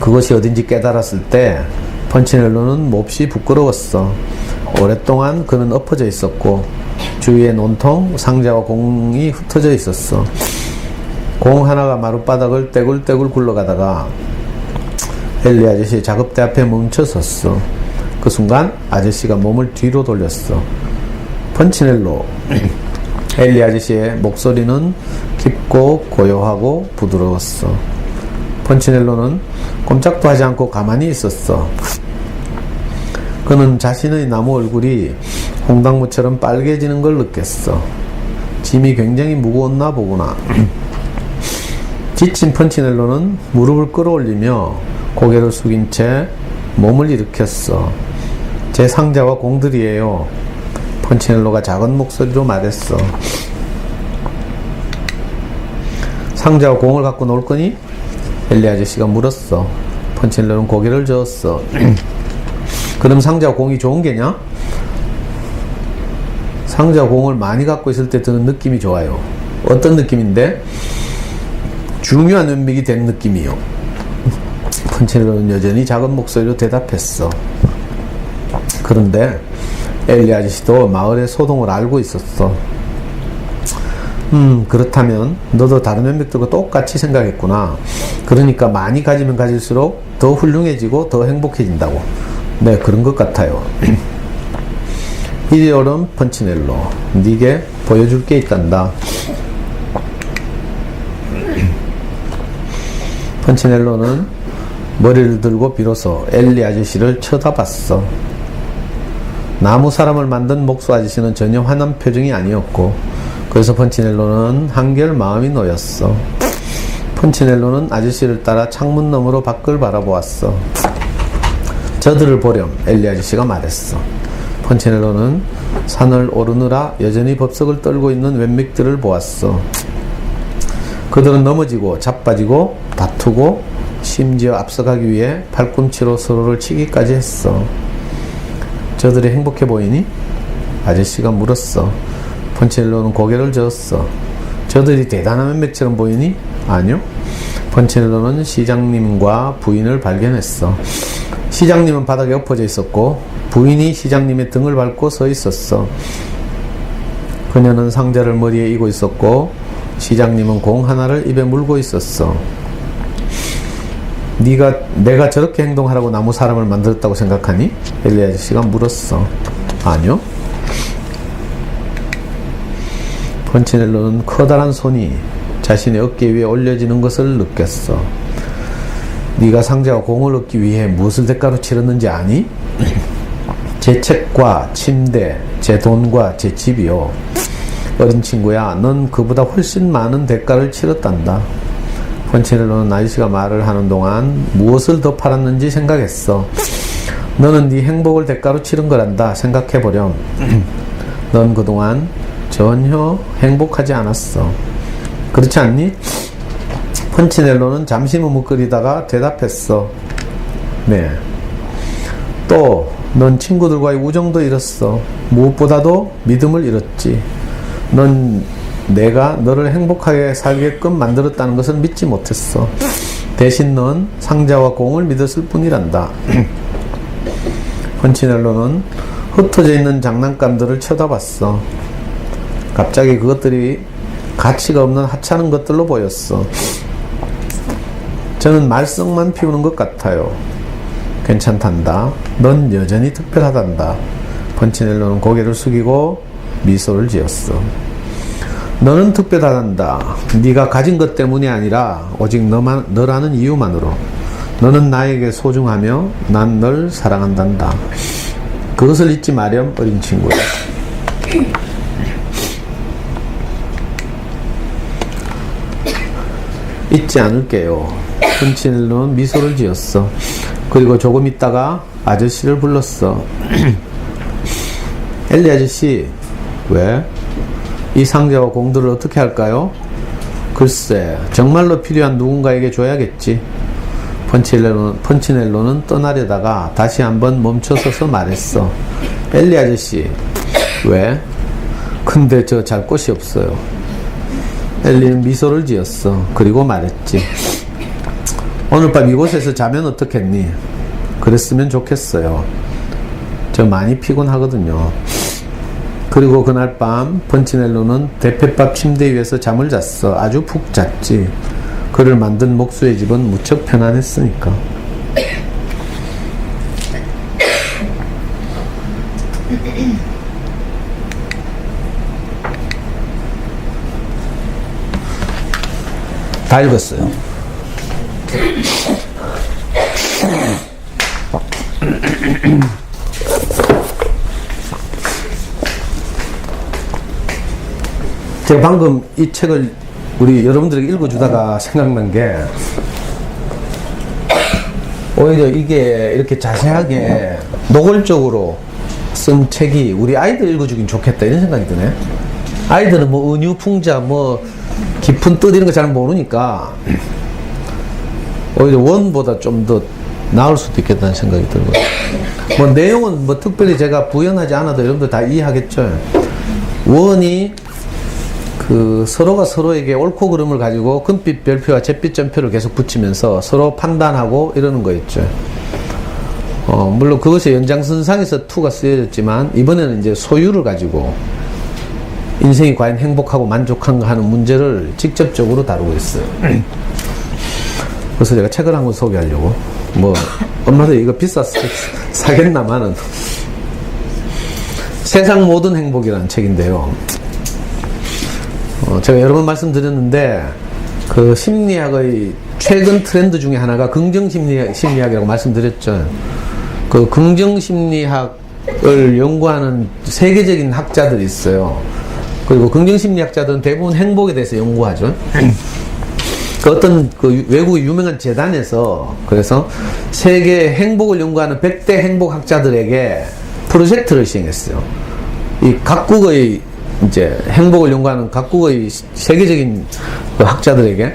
[SPEAKER 1] 그것이 어딘지 깨달았을 때 펀치넬로는 몹시 부끄러웠어. 오랫동안 그는 엎어져 있었고 주위에 논통, 상자와 공이 흩어져 있었어. 공 하나가 마룻바닥을 떼굴떼굴 굴러가다가 엘리 아저씨 작업대 앞에 멈춰섰어. 그 순간 아저씨가 몸을 뒤로 돌렸어. 펀치넬로. 엘리 아저씨의 목소리는 깊고 고요하고 부드러웠어. 펀치넬로는 꼼짝도 하지 않고 가만히 있었어. 그는 자신의 나무 얼굴이 홍당무처럼 빨개지는 걸 느꼈어. 짐이 굉장히 무거웠나 보구나. 지친 펀치넬로는 무릎을 끌어올리며 고개를 숙인 채 몸을 일으켰어. 제 상자와 공들이에요. 펀치넬로가 작은 목소리로 말했어. 상자와 공을 갖고 놀 거니? 엘리 아저씨가 물었어. 펀치넬로는 고개를 저었어. 그럼 상자와 공이 좋은 게냐? 상자와 공을 많이 갖고 있을 때 드는 느낌이 좋아요. 어떤 느낌인데? 중요한 웬믹이 된 느낌이요. 펀치넬로는 여전히 작은 목소리로 대답했어. 그런데 엘리 아저씨도 마을의 소동을 알고 있었어. 그렇다면 너도 다른 웬믹들과 똑같이 생각했구나. 그러니까 많이 가지면 가질수록 더 훌륭해지고 더 행복해진다고. 네, 그런 것 같아요. 이리 오렴 펀치넬로. 네게 보여줄 게 있단다. 펀치넬로는 머리를 들고 비로소 엘리 아저씨를 쳐다봤어. 나무 사람을 만든 목수 아저씨는 전혀 화난 표정이 아니었고, 그래서 펀치넬로는 한결 마음이 놓였어. 펀치넬로는 아저씨를 따라 창문 너머로 밖을 바라보았어. 저들을 보렴, 엘리 아저씨가 말했어. 펀치넬로는 산을 오르느라 여전히 법석을 떨고 있는 웬믹들을 보았어. 그들은 넘어지고 자빠지고 다투고 심지어 앞서가기 위해 팔꿈치로 서로를 치기까지 했어. 저들이 행복해 보이니? 아저씨가 물었어. 펀치넬로는 고개를 저었어. 저들이 대단한 웬맥처럼 보이니? 아니요. 펀치넬로는 시장님과 부인을 발견했어. 시장님은 바닥에 엎어져 있었고 부인이 시장님의 등을 밟고 서 있었어. 그녀는 상자를 머리에 이고 있었고 시장님은 공 하나를 입에 물고 있었어. 내가 저렇게 행동하라고 나무 사람을 만들었다고 생각하니? 엘리 아저씨가 물었어. 아니요. 펀치넬로는 커다란 손이 자신의 어깨 위에 올려지는 것을 느꼈어. 네가 상자와 공을 얻기 위해 무엇을 대가로 치렀는지 아니? 제 책과 침대, 제 돈과 제 집이요. 어린 친구야, 넌 그보다 훨씬 많은 대가를 치렀단다. 펀치넬로는 아저씨가 말을 하는 동안 무엇을 더 팔았는지 생각했어. 너는 네 행복을 대가로 치른 거란다. 생각해보렴. 넌 그동안 전혀 행복하지 않았어. 그렇지 않니? 펀치넬로는 잠시 머뭇거리다가 대답했어. 네. 또 넌 친구들과의 우정도 잃었어. 무엇보다도 믿음을 잃었지. 넌 내가 너를 행복하게 살게끔 만들었다는 것을 믿지 못했어. 대신 넌 상자와 공을 믿었을 뿐이란다. 펀치넬로는 흩어져 있는 장난감들을 쳐다봤어. 갑자기 그것들이 가치가 없는 하찮은 것들로 보였어. 저는 말썽만 피우는 것 같아요. 괜찮단다. 넌 여전히 특별하단다. 펀치넬로는 고개를 숙이고 미소를 지었어. 너는 특별하단다. 네가 가진 것 때문이 아니라 오직 너라는 이유만으로. 너는 나에게 소중하며 난 널 사랑한단다. 그것을 잊지 마렴 어린 친구야. 잊지 않을게요. 펀치넬로는 미소를 지었어. 그리고 조금 있다가 아저씨를 불렀어. 엘리 아저씨, 왜? 이 상자와 공들을 어떻게 할까요? 글쎄, 정말로 필요한 누군가에게 줘야겠지. 펀치넬로는 떠나려다가 다시 한번 멈춰서서 말했어. 엘리 아저씨, 왜? 근데 저 잘 곳이 없어요. 엘리는 미소를 지었어. 그리고 말했지. 오늘 밤 이곳에서 자면 어떻겠니? 그랬으면 좋겠어요. 저 많이 피곤하거든요. 그리고 그날 밤 펀치넬로는 대패밥 침대 위에서 잠을 잤어. 아주 푹 잤지. 그를 만든 목수의 집은 무척 편안했으니까. 다 읽었어요. 제가 방금 이 책을 우리 여러분들에게 읽어주다가 생각난 게, 오히려 이게 이렇게 자세하게 노골적으로 쓴 책이 우리 아이들 읽어주긴 좋겠다 이런 생각이 드네. 아이들은 뭐 은유, 풍자, 뭐 깊은 뜻 이런 거 잘 모르니까 오히려 원보다 좀 더 나을 수도 있겠다는 생각이 들고요. 뭐 내용은 뭐 특별히 제가 부연하지 않아도 여러분들 다 이해하겠죠. 원이 그 서로가 서로에게 옳고 그름을 가지고 금빛 별표와 잿빛 점표를 계속 붙이면서 서로 판단하고 이러는 거였죠. 물론 그것이 연장선상에서 투가 쓰여졌지만 이번에는 이제 소유를 가지고 인생이 과연 행복하고 만족한가 하는 문제를 직접적으로 다루고 있어요. 그래서 제가 책을 한 권 소개하려고. 뭐 엄마들 이거 비싸서 사겠나마는. 세상 모든 행복이라는 책인데요. 제가 여러 번 말씀드렸는데 그 심리학의 최근 트렌드 중에 하나가 긍정심리학이라고 말씀드렸죠. 그 긍정심리학을 연구하는 세계적인 학자들이 있어요. 그리고 긍정심리학자들은 대부분 행복에 대해서 연구하죠. 그 어떤 그 외국의 유명한 재단에서 그래서 세계 행복을 연구하는 100대 행복학자들에게 프로젝트를 시행했어요. 이 각국의 이제 행복을 연구하는 각국의 세계적인 그 학자들에게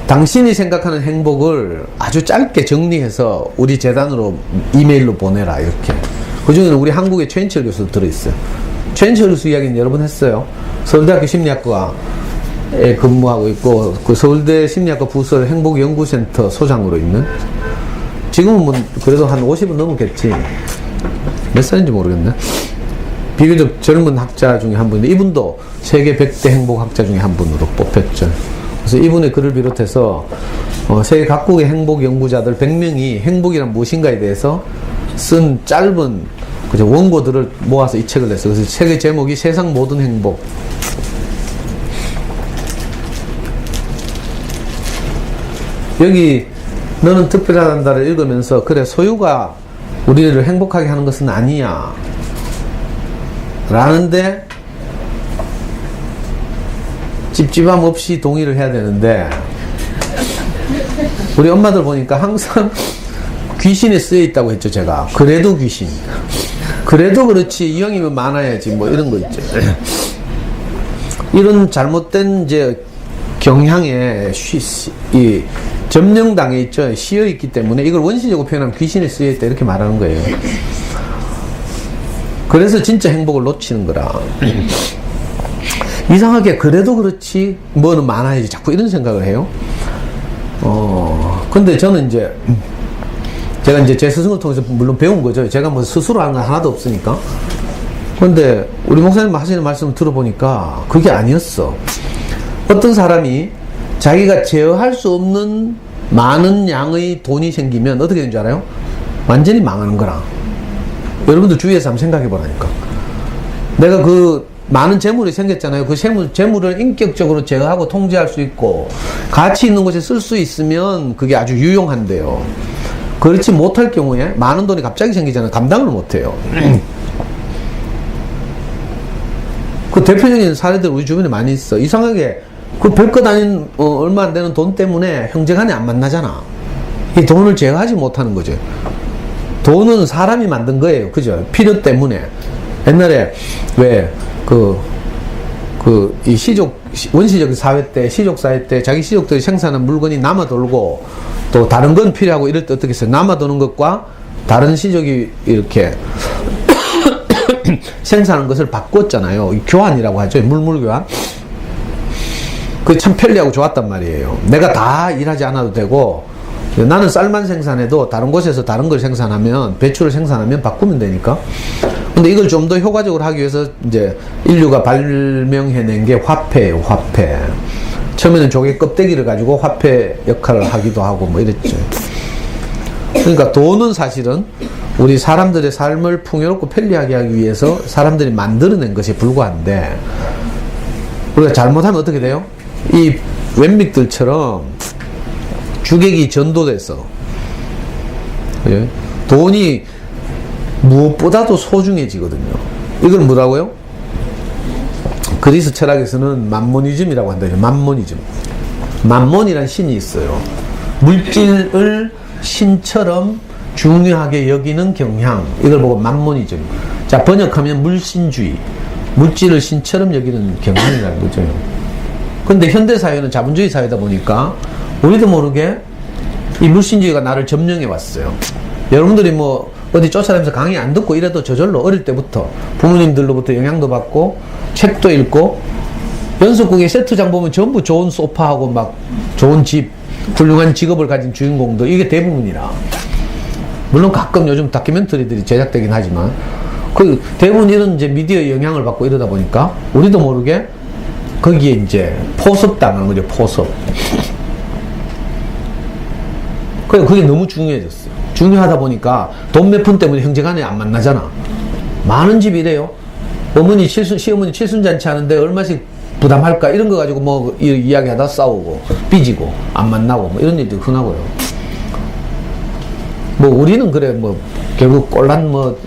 [SPEAKER 1] 당신이 생각하는 행복을 아주 짧게 정리해서 우리 재단으로 이메일로 보내라 이렇게. 그 중에는 우리 한국의 최인철 교수도 들어있어요. 최인철 교수 이야기는 여러 번 했어요. 서울대학교 심리학과에 근무하고 있고 그 서울대 심리학과 부서 행복연구센터 소장으로 있는, 지금은 뭐 그래도 한 50은 넘었겠지. 몇 살인지 모르겠네. 비교적 젊은 학자 중에 한 분인데 이분도 세계 100대 행복학자 중에 한 분으로 뽑혔죠. 그래서 이분의 글을 비롯해서 세계 각국의 행복 연구자들 100명이 행복이란 무엇인가에 대해서 쓴 짧은 원고들을 모아서 이 책을 냈어요. 그래서 책의 제목이 세상 모든 행복. 여기 너는 특별하단다를 읽으면서 그래 소유가 우리를 행복하게 하는 것은 아니야 라는데 찝찝함 없이 동의를 해야 되는데, 우리 엄마들 보니까 항상 귀신에 쓰여 있다고 했죠. 제가 그래도 귀신, 그래도 그렇지 이왕이면 많아야지 뭐 이런 거 있죠. 이런 잘못된 이제 경향에 이 점령당해 있죠. 씌여 있기 때문에 이걸 원시적으로 표현하면 귀신에 쓰여 있다 이렇게 말하는 거예요. 그래서 진짜 행복을 놓치는 거라. 이상하게 그래도 그렇지 뭐는 많아야지 자꾸 이런 생각을 해요. 근데 저는 이제 제가 이제 제 스승을 통해서 물론 배운 거죠. 제가 뭐 스스로 하는 건 하나도 없으니까. 근데 우리 목사님 하시는 말씀을 들어보니까 그게 아니었어. 어떤 사람이 자기가 제어할 수 없는 많은 양의 돈이 생기면 어떻게 되는 줄 알아요? 완전히 망하는 거라. 여러분들 주위에서 한번 생각해 보라니까. 내가 그 많은 재물이 생겼잖아요. 그 재물을 인격적으로 제어하고 통제할 수 있고 가치 있는 곳에 쓸 수 있으면 그게 아주 유용한데요. 그렇지 못할 경우에 많은 돈이 갑자기 생기잖아요. 감당을 못해요. 그 대표적인 사례들 우리 주변에 많이 있어. 이상하게 그 별것 아닌 얼마 안 되는 돈 때문에 형제간에 안 만나잖아. 이 돈을 제어하지 못하는 거죠. 돈은 사람이 만든 거예요. 그죠? 필요 때문에. 옛날에 왜 이 원시적 사회 때, 시족 사회 때 자기 시족들이 생산한 물건이 남아 돌고 또 다른 건 필요하고 이럴 때 어떻게 했어요? 남아 도는 것과 다른 시족이 이렇게 생산한 것을 바꿨잖아요. 이 교환이라고 하죠. 물물교환. 그게 참 편리하고 좋았단 말이에요. 내가 다 일하지 않아도 되고, 나는 쌀만 생산해도 다른 곳에서 다른 걸 생산하면, 배추를 생산하면 바꾸면 되니까. 근데 이걸 좀 더 효과적으로 하기 위해서 이제 인류가 발명해낸 게 화폐예요, 화폐. 처음에는 조개 껍데기를 가지고 화폐 역할을 하기도 하고 뭐 이랬죠. 그러니까 돈은 사실은 우리 사람들의 삶을 풍요롭고 편리하게 하기 위해서 사람들이 만들어낸 것에 불과한데, 우리가 잘못하면 어떻게 돼요? 이 웬믹들처럼 주객이 전도돼서, 예? 돈이 무엇보다도 소중해지거든요. 이걸 뭐라고요? 그리스 철학에서는 만모니즘이라고 한다죠. 만모니즘. 만몬이라는 신이 있어요. 물질을 신처럼 중요하게 여기는 경향. 이걸 보고 만모니즘. 자, 번역하면 물신주의. 물질을 신처럼 여기는 경향이라는 거죠. 근데 현대사회는 자본주의 사회다 보니까 우리도 모르게 이 물신주의가 나를 점령해 왔어요. 여러분들이 뭐 어디 쫓아다니면서 강의 안 듣고 이래도 저절로 어릴 때부터 부모님들로부터 영향도 받고 책도 읽고, 연속극의 세트장 보면 전부 좋은 소파하고 막 좋은 집, 훌륭한 직업을 가진 주인공들, 이게 대부분이라. 물론 가끔 요즘 다큐멘터리들이 제작되긴 하지만 그 대부분 이런 이제 미디어의 영향을 받고 이러다 보니까 우리도 모르게 거기에 이제 포섭당한 거죠. 포섭. 그게 너무 중요해졌어요. 중요하다 보니까 돈 몇 푼 때문에 형제간에 안 만나잖아. 많은 집이 이래요. 어머니 시어머니 칠순잔치 하는데 얼마씩 부담할까 이런 거 가지고 뭐 이야기하다 싸우고 삐지고 안 만나고 뭐 이런 일도 흔하고요. 뭐 우리는 그래 뭐 결국 꼴난 뭐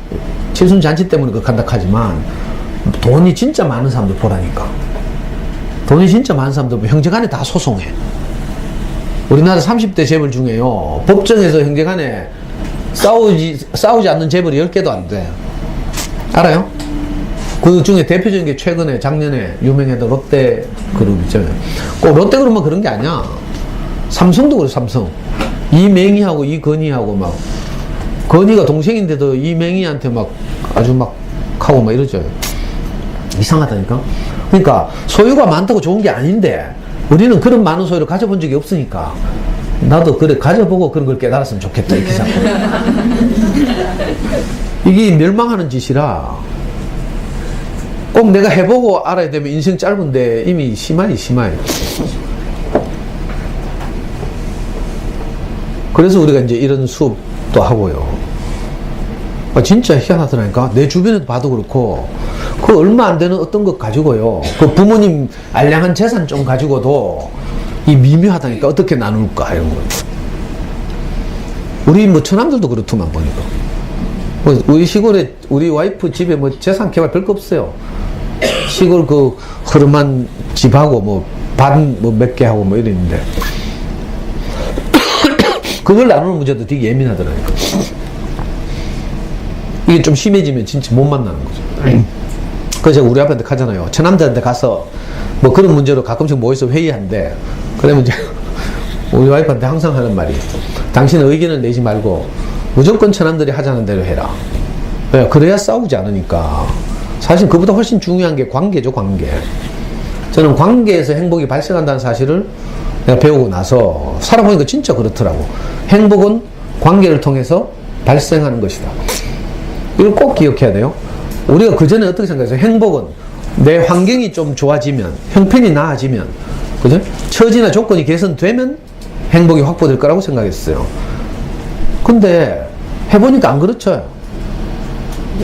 [SPEAKER 1] 칠순잔치 때문에 그렇다 하지만 돈이 진짜 많은 사람들 보라니까. 돈이 진짜 많은 사람들 형제간에 다 소송해. 우리나라 30대 재벌 중에요, 법정에서 형제간에 싸우지 않는 재벌이 10개도 안 돼. 알아요? 그 중에 대표적인 게 최근에 작년에 유명했던 롯데 그룹 있잖아요. 꼭 롯데 그룹만 그런 게 아니야. 삼성도 그래. 삼성 이맹희하고 이건희하고 막, 건희가 동생인데도 이맹희한테 막 아주 막 하고 막 이러죠. 이상하다니까. 그러니까 소유가 많다고 좋은 게 아닌데 우리는 그런 많은 소유를 가져본 적이 없으니까 나도 그래 가져보고 그런 걸 깨달았으면 좋겠다 이렇게 생각해요. 이게 멸망하는 짓이라 꼭 내가 해보고 알아야 되면 인생 짧은데 이미 심하니. 그래서 우리가 이제 이런 수업도 하고요. 진짜 희한하더라니까. 내 주변에도 봐도 그렇고, 그 얼마 안 되는 어떤 것 가지고요, 그 부모님 알량한 재산 좀 가지고도 이 미묘하다니까. 어떻게 나눌까 이런 거. 우리 뭐 처남들도 그렇더만 보니까. 우리 시골에 우리 와이프 집에 뭐 재산 개발 별거 없어요. 시골 그 허름한 집하고 뭐 반 뭐 몇 개 하고 뭐 이랬는데 그걸 나누는 문제도 되게 예민하더라니까. 이게 좀 심해지면 진짜 못 만나는 거죠. 그래서 제가 우리 아빠한테 가잖아요. 처남들한테 가서 뭐 그런 문제로 가끔씩 모여서 회의한대. 그러면 이제 우리 와이프한테 항상 하는 말이, 당신은 의견을 내지 말고 무조건 처남들이 하자는 대로 해라. 왜? 그래야 싸우지 않으니까. 사실 그보다 훨씬 중요한 게 관계죠, 관계. 저는 관계에서 행복이 발생한다는 사실을 내가 배우고 나서 살아보니까 진짜 그렇더라고. 행복은 관계를 통해서 발생하는 것이다. 이걸 꼭 기억해야 돼요. 우리가 그전에 어떻게 생각했어요? 행복은 내 환경이 좀 좋아지면, 형편이 나아지면, 그죠? 처지나 조건이 개선되면 행복이 확보될 거라고 생각했어요. 근데 해보니까 안 그렇죠.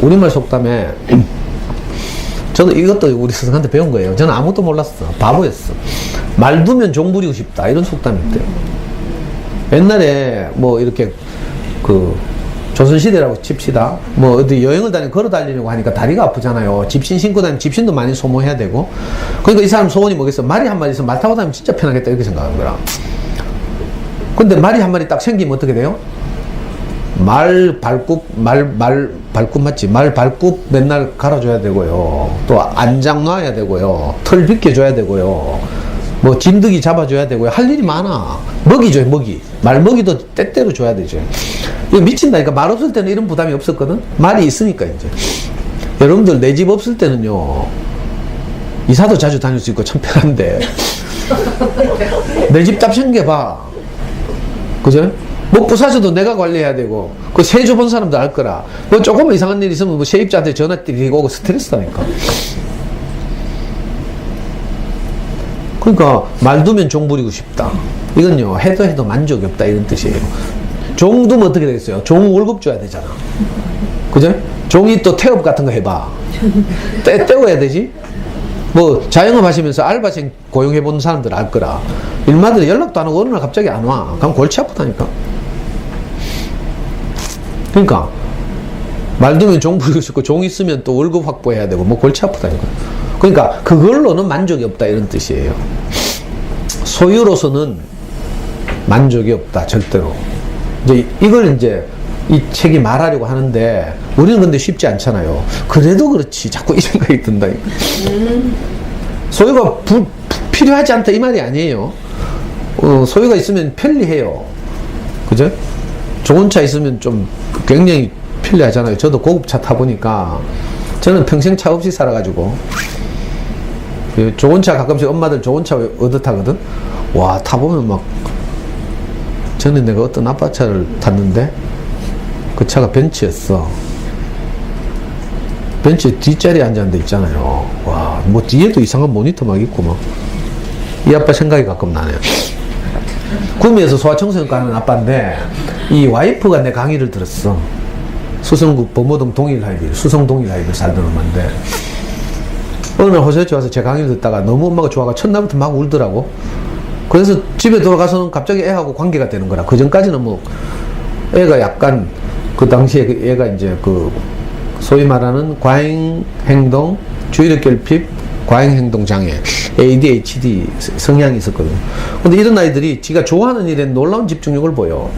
[SPEAKER 1] 우리말 속담에, 저도 이것도 우리 스승한테 배운 거예요. 저는 아무것도 몰랐어. 바보였어. 말 두면 종 부리고 싶다. 이런 속담이 있대요. 옛날에 뭐 이렇게 그 조선시대라고 칩시다. 뭐 어디 여행을 걸어 다니려고 하니까 다리가 아프잖아요. 집신 신고 다니면 집신도 많이 소모해야 되고. 그러니까 이 사람 소원이 뭐겠어? 말이 한 마리 있으면 말 타고 다니면 진짜 편하겠다 이렇게 생각하는 거라. 근데 말이 한 마리 딱 생기면 어떻게 돼요? 말 발굽 맞지? 말 발굽 맨날 갈아줘야 되고요. 또 안장 놔야 되고요. 털 벗겨줘야 되고요. 뭐 진드기 잡아줘야 되고요. 할 일이 많아. 먹이 줘요, 먹이. 말 먹이도 때때로 줘야 되죠. 이거 미친다니까. 말 없을 때는 이런 부담이 없었거든. 말이 있으니까 이제. 여러분들 내 집 없을 때는요, 이사도 자주 다닐 수 있고 참 편한데 내 집 딱 생겨봐. 그죠? 뭐 부사져도 내가 관리해야 되고, 그 세조 본 사람도 알 거라. 뭐 조금만 이상한 일 있으면 뭐 세입자한테 전화 드리고 오고 스트레스다니까. 그러니까 말 두면 종 부리고 싶다. 이건요, 해도 만족이 없다 이런 뜻이에요. 종 두면 어떻게 되겠어요? 종 월급 줘야 되잖아. 그죠? 종이 또 태업 같은 거 해봐. 떼워야 되지? 뭐 자영업 하시면서 알바생 고용해 본 사람들 알 거라. 일마들이 연락도 안 하고 어느 날 갑자기 안 와. 그럼 골치 아프다니까. 그러니까 말 두면 종 부리고 싶고 종 있으면 또 월급 확보해야 되고 뭐 골치 아프다니까. 그러니까 그걸로는 만족이 없다 이런 뜻이에요. 소유로서는 만족이 없다 절대로. 이제 이걸 이제 이 책이 말하려고 하는데 우리는 근데 쉽지 않잖아요. 그래도 그렇지 자꾸 이 생각이 든다니까. 소유가 필요하지 않다 이 말이 아니에요. 소유가 있으면 편리해요. 그죠? 좋은 차 있으면 좀 굉장히 편리하잖아요. 저도 고급차 타보니까 저는 평생 차 없이 살아가지고 좋은 차 가끔씩 엄마들 좋은 차 얻어 타거든. 와, 타보면 막 전에 내가 어떤 아빠차를 탔는데 그 차가 벤츠였어. 벤츠 뒷자리에 앉은 데 있잖아요. 와, 뭐 뒤에도 이상한 모니터 막 있고 막. 이 아빠 생각이 가끔 나네요. 구미에서 소아청소년과 하는 아빠인데 이 와이프가 내 강의를 들었어. 수성구 범호동 동일하이빌, 수성 동일하이빌 살던 엄마인데 어느 날 호수에서 와서 제 강의를 듣다가 너무 엄마가 좋아가 첫날부터 막 울더라고. 그래서 집에 돌아가서는 갑자기 애하고 관계가 되는 거라. 그 전까지는 뭐 애가 약간 그 당시에 애가 이제 그 소위 말하는 과잉행동, 주의력 결핍, 과잉행동 장애, ADHD 성향이 있었거든요. 근데 이런 아이들이 지가 좋아하는 일에 놀라운 집중력을 보여.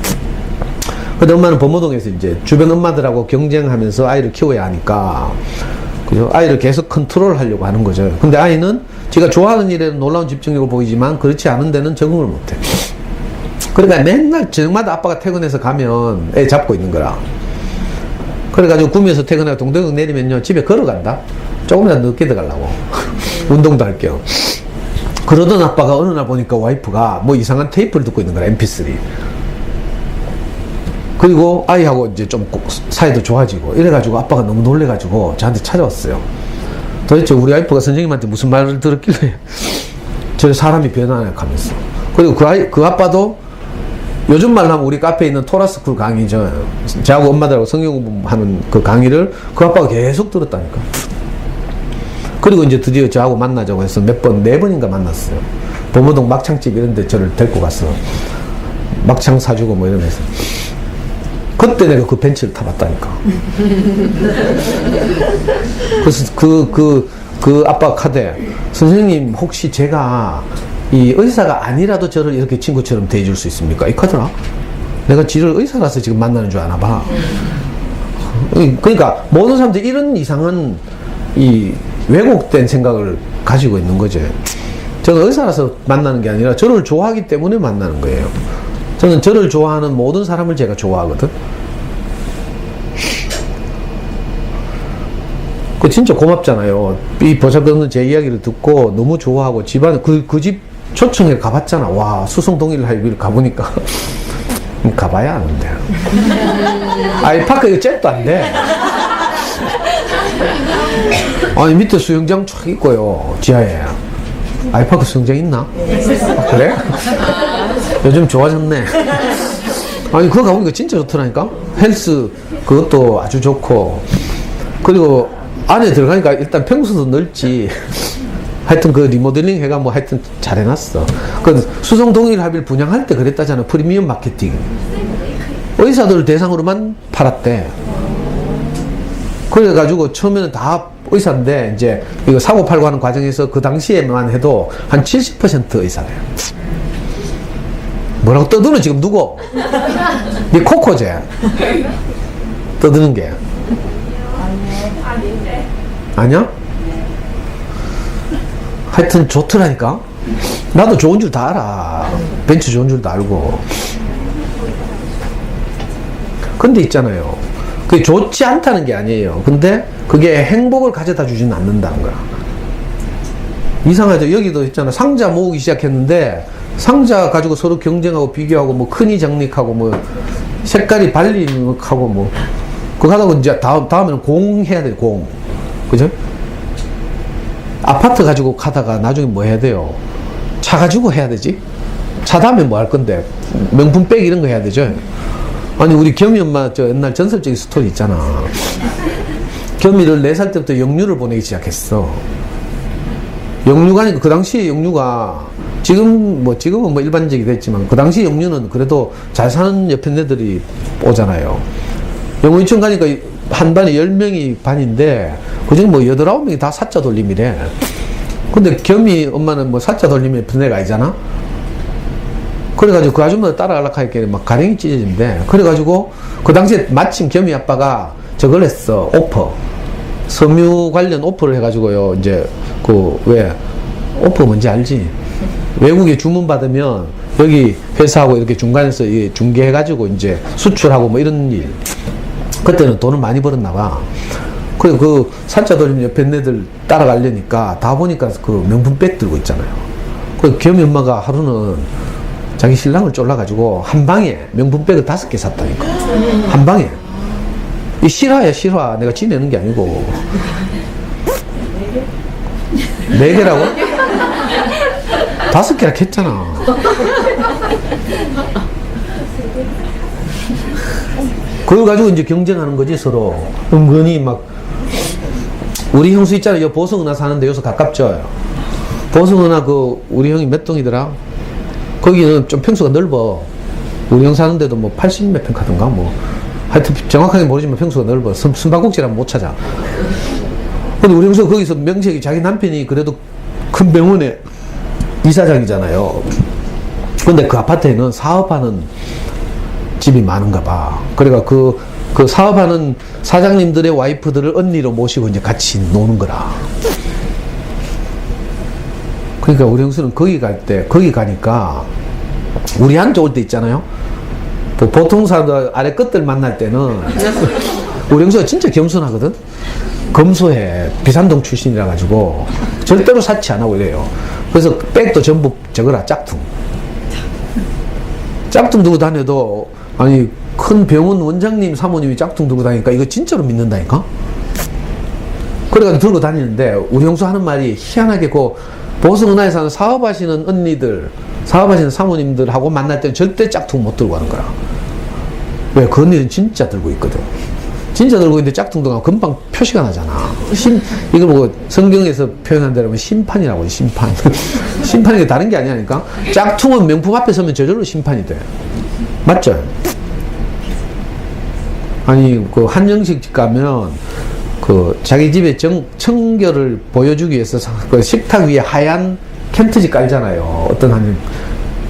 [SPEAKER 1] 근데 엄마는 범호동에서 이제 주변 엄마들하고 경쟁하면서 아이를 키워야 하니까 그죠? 아이를 계속 컨트롤 하려고 하는 거죠. 근데 아이는 지가 좋아하는 일에 놀라운 집중력을 보이지만 그렇지 않은 데는 적응을 못해. 그러니까 맨날 저녁마다 아빠가 퇴근해서 가면 애 잡고 있는 거라. 그래가지고 구미에서 퇴근하고 동대구 내리면요 집에 걸어간다. 조금이라도 늦게 들어가려고. 운동도 할 겸. 그러던 아빠가 어느 날 보니까 와이프가 뭐 이상한 테이프를 듣고 있는 거야. MP3. 그리고 아이하고 이제 좀 사이도 좋아지고 이래가지고 아빠가 너무 놀래가지고 저한테 찾아왔어요. 도대체 우리 와이프가 선생님한테 무슨 말을 들었길래 저 사람이 변하네 하면서. 그리고 그 아빠도 요즘 말로 하면 우리 카페에 있는 토라스쿨 강의죠. 저하고 엄마들하고 성경 공부하는 그 강의를 그 아빠가 계속 들었다니까. 그리고 이제 드디어 저하고 만나자고 해서 몇 번, 4번인가 만났어요. 범호동 막창집 이런 데 저를 데리고 갔어. 막창 사주고 뭐 이러면서. 그때 내가 그 벤츠를 타봤다니까. 그래서 그 아빠 카드에 선생님 혹시 제가 이 의사가 아니라도 저를 이렇게 친구처럼 대해줄 수 있습니까? 이 카드라? 내가 지를 의사라서 지금 만나는 줄 아나 봐. 그러니까 모든 사람들이 이런 이상한 이 왜곡된 생각을 가지고 있는 거죠. 저는 의사라서 만나는 게 아니라 저를 좋아하기 때문에 만나는 거예요. 저는 저를 좋아하는 모든 사람을 제가 좋아하거든. 그 진짜 고맙잖아요. 이 보살없는 제 이야기를 듣고 너무 좋아하고 집안에 그 집 초청에 가봤잖아. 와, 수성 동일하이빌 가보니까 가봐야 아는데. 아이파크 이거 잽도 안 돼. 아니 밑에 수영장 쫙 있고요. 지하에. 아이파크 수영장 있나? 아, 그래? 요즘 좋아졌네. 아니 그거 가보니까 진짜 좋더라니까. 헬스 그것도 아주 좋고, 그리고 안에 들어가니까 일단 평수도 넓지. 하여튼 그 리모델링 해가 뭐 하여튼 잘 해놨어. 그 수성 동일하빌 분양할 때 그랬다잖아. 프리미엄 마케팅. 의사들 대상으로만 팔았대. 그래가지고 처음에는 다 의사인데 이제 이거 사고 팔고 하는 과정에서 그 당시에만 해도 한 70% 의사래요. 뭐라고 떠드는 지금 누구? 네 코코제. 떠드는 게. 아니야? 하여튼 좋더라니까. 나도 좋은 줄 다 알아. 벤츠 좋은 줄도 알고. 근데 있잖아요. 그게 좋지 않다는 게 아니에요. 근데 그게 행복을 가져다 주지는 않는다는 거야. 이상하죠. 여기도 있잖아. 상자 모으기 시작했는데 상자 가지고 서로 경쟁하고 비교하고 뭐 큰이 장식하고 뭐 색깔이 발림하고 뭐 그거 하다가 이제 다음에는 공 해야 돼. 공. 그죠? 아파트 가지고 가다가 나중에 뭐 해야 돼요? 차 가지고 해야 되지? 차 다음에 뭐 할 건데? 명품백 이런 거 해야 되죠? 아니, 우리 겸이 엄마 저 옛날 전설적인 스토리 있잖아. 겸이를 4살 때부터 영유를 보내기 시작했어. 영유가 아니고 그 당시에 영유가 지금은 뭐 일반적이 됐지만 그 당시 영유는 그래도 잘 사는 옆에 애들이 오잖아요. 영어 유치원 가니까 한 반에 10명이 반인데 그중에 뭐 8, 9명이 다 사자 돌림이래. 근데 겸이 엄마는 뭐 사자 돌림의 분해가 아니잖아. 그래가지고 그 아줌마도 따라가려고 하니까 막 가랭이 찢어진대. 그래가지고 그 당시에 마침 겸이 아빠가 저걸 했어. 오퍼. 섬유 관련 오퍼를 해가지고요. 이제 그 왜 오퍼 뭔지 알지? 외국에 주문 받으면 여기 회사하고 이렇게 중간에서 중개해가지고 이제 수출하고 뭐 이런 일. 그때는 돈을 많이 벌었나 봐. 그리고 그 사자 돌림 옆에 애들 따라가려니까 다 보니까 그 명품백 들고 있잖아요. 그 겸이 엄마가 하루는 자기 신랑을 쫄라가지고 한 방에 명품백을 5개 샀다니까. 한 방에. 이 실화야, 실화. 내가 지내는 게 아니고. 4개라고? 5개라 했잖아. 그걸 가지고 이제 경쟁하는 거지, 서로. 은근히 막. 우리 형수 있잖아요. 보성은하 사는데 여기서 가깝죠. 보성은하 우리 형이 몇 동이더라? 거기는 좀 평수가 넓어. 우리 형 사는데도 뭐 80 몇 평 카던가 뭐. 하여튼 정확하게 모르지만 평수가 넓어. 숨바꼭질하면 못 찾아. 근데 우리 형수가 거기서 명색이 자기 남편이 그래도 큰 병원의 이사장이잖아요. 근데 그 아파트에는 사업하는 집이 많은가 봐. 그러니까 그 사업하는 사장님들의 와이프들을 언니로 모시고 이제 같이 노는 거라. 그러니까 우리 형수는 거기 가니까 우리한테 올 때 있잖아요. 보통 사람들 아래 끝들 만날 때는 우리 형수가 진짜 겸손하거든. 검소해. 비산동 출신이라 가지고 절대로 사치 안 하고 이래요. 그래서 백도 전부 저거라. 짝퉁 들고 다녀도 아니 큰 병원 원장님 사모님이 짝퉁 들고 다니니까 이거 진짜로 믿는다니까. 그래가지고 들고 다니는데 우리 형수 하는 말이 희한하게 보성은하에 사는 사업하시는 언니들, 사업하시는 사모님들하고 만날 때는 절대 짝퉁 못 들고 가는 거야. 왜? 그 언니는 진짜 들고 있거든. 진짜 들고 있는데 짝퉁 들고 가면 금방 표시가 나잖아. 이걸 보고 성경에서 표현한 대로 하면 심판이라고 해, 심판. 심판이 다른 게 아니라니까. 짝퉁은 명품 앞에 서면 저절로 심판이 돼. 맞죠? 아니, 한정식 집 가면 자기 집의 청결을 보여주기 위해서 그 식탁 위에 하얀 켄트지 깔잖아요. 어떤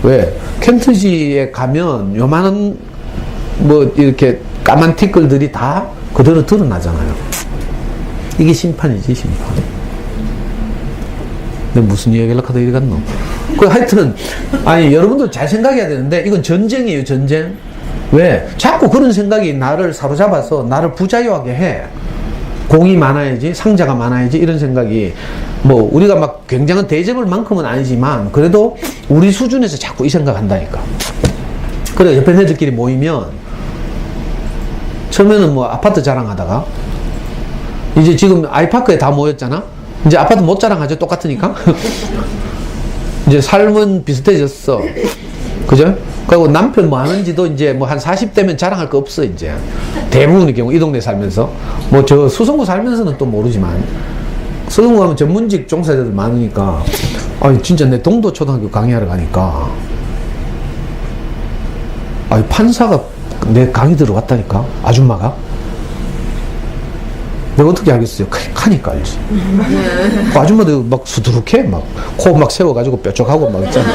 [SPEAKER 1] 왜? 켄트지에 가면 요만한 뭐 이렇게 까만 티끌들이 다 그대로 드러나잖아요. 이게 심판이지, 심판. 내가 무슨 이야기를 하다 이리 갔노? 하여튼, 아니, 여러분들 잘 생각해야 되는데, 이건 전쟁이에요, 전쟁. 왜? 자꾸 그런 생각이 나를 사로잡아서 나를 부자유하게 해. 공이 많아야지, 상자가 많아야지, 이런 생각이. 뭐, 우리가 막 굉장한 대접을 만큼은 아니지만, 그래도 우리 수준에서 자꾸 이 생각 한다니까. 그래, 옆에 애들끼리 모이면, 처음에는 뭐 아파트 자랑하다가, 이제 지금 아이파크에 다 모였잖아? 이제 아파트 못 자랑하죠? 똑같으니까? 이제 삶은 비슷해졌어. 그죠? 그리고 남편 뭐 하는지도 이제 뭐 한 40대면 자랑할 거 없어, 이제. 대부분의 경우, 이 동네 살면서. 뭐 저 수성구 살면서는 또 모르지만. 수성구 가면 전문직 종사자들 많으니까. 아니, 진짜 내 동도 초등학교 강의하러 가니까. 아니, 판사가 내 강의 들어왔다니까, 아줌마가. 내가 어떻게 알겠어요? 가니까 알지. 그 아줌마도 막 수두룩해. 막, 코 막 세워가지고 뾰족하고 막 있잖아.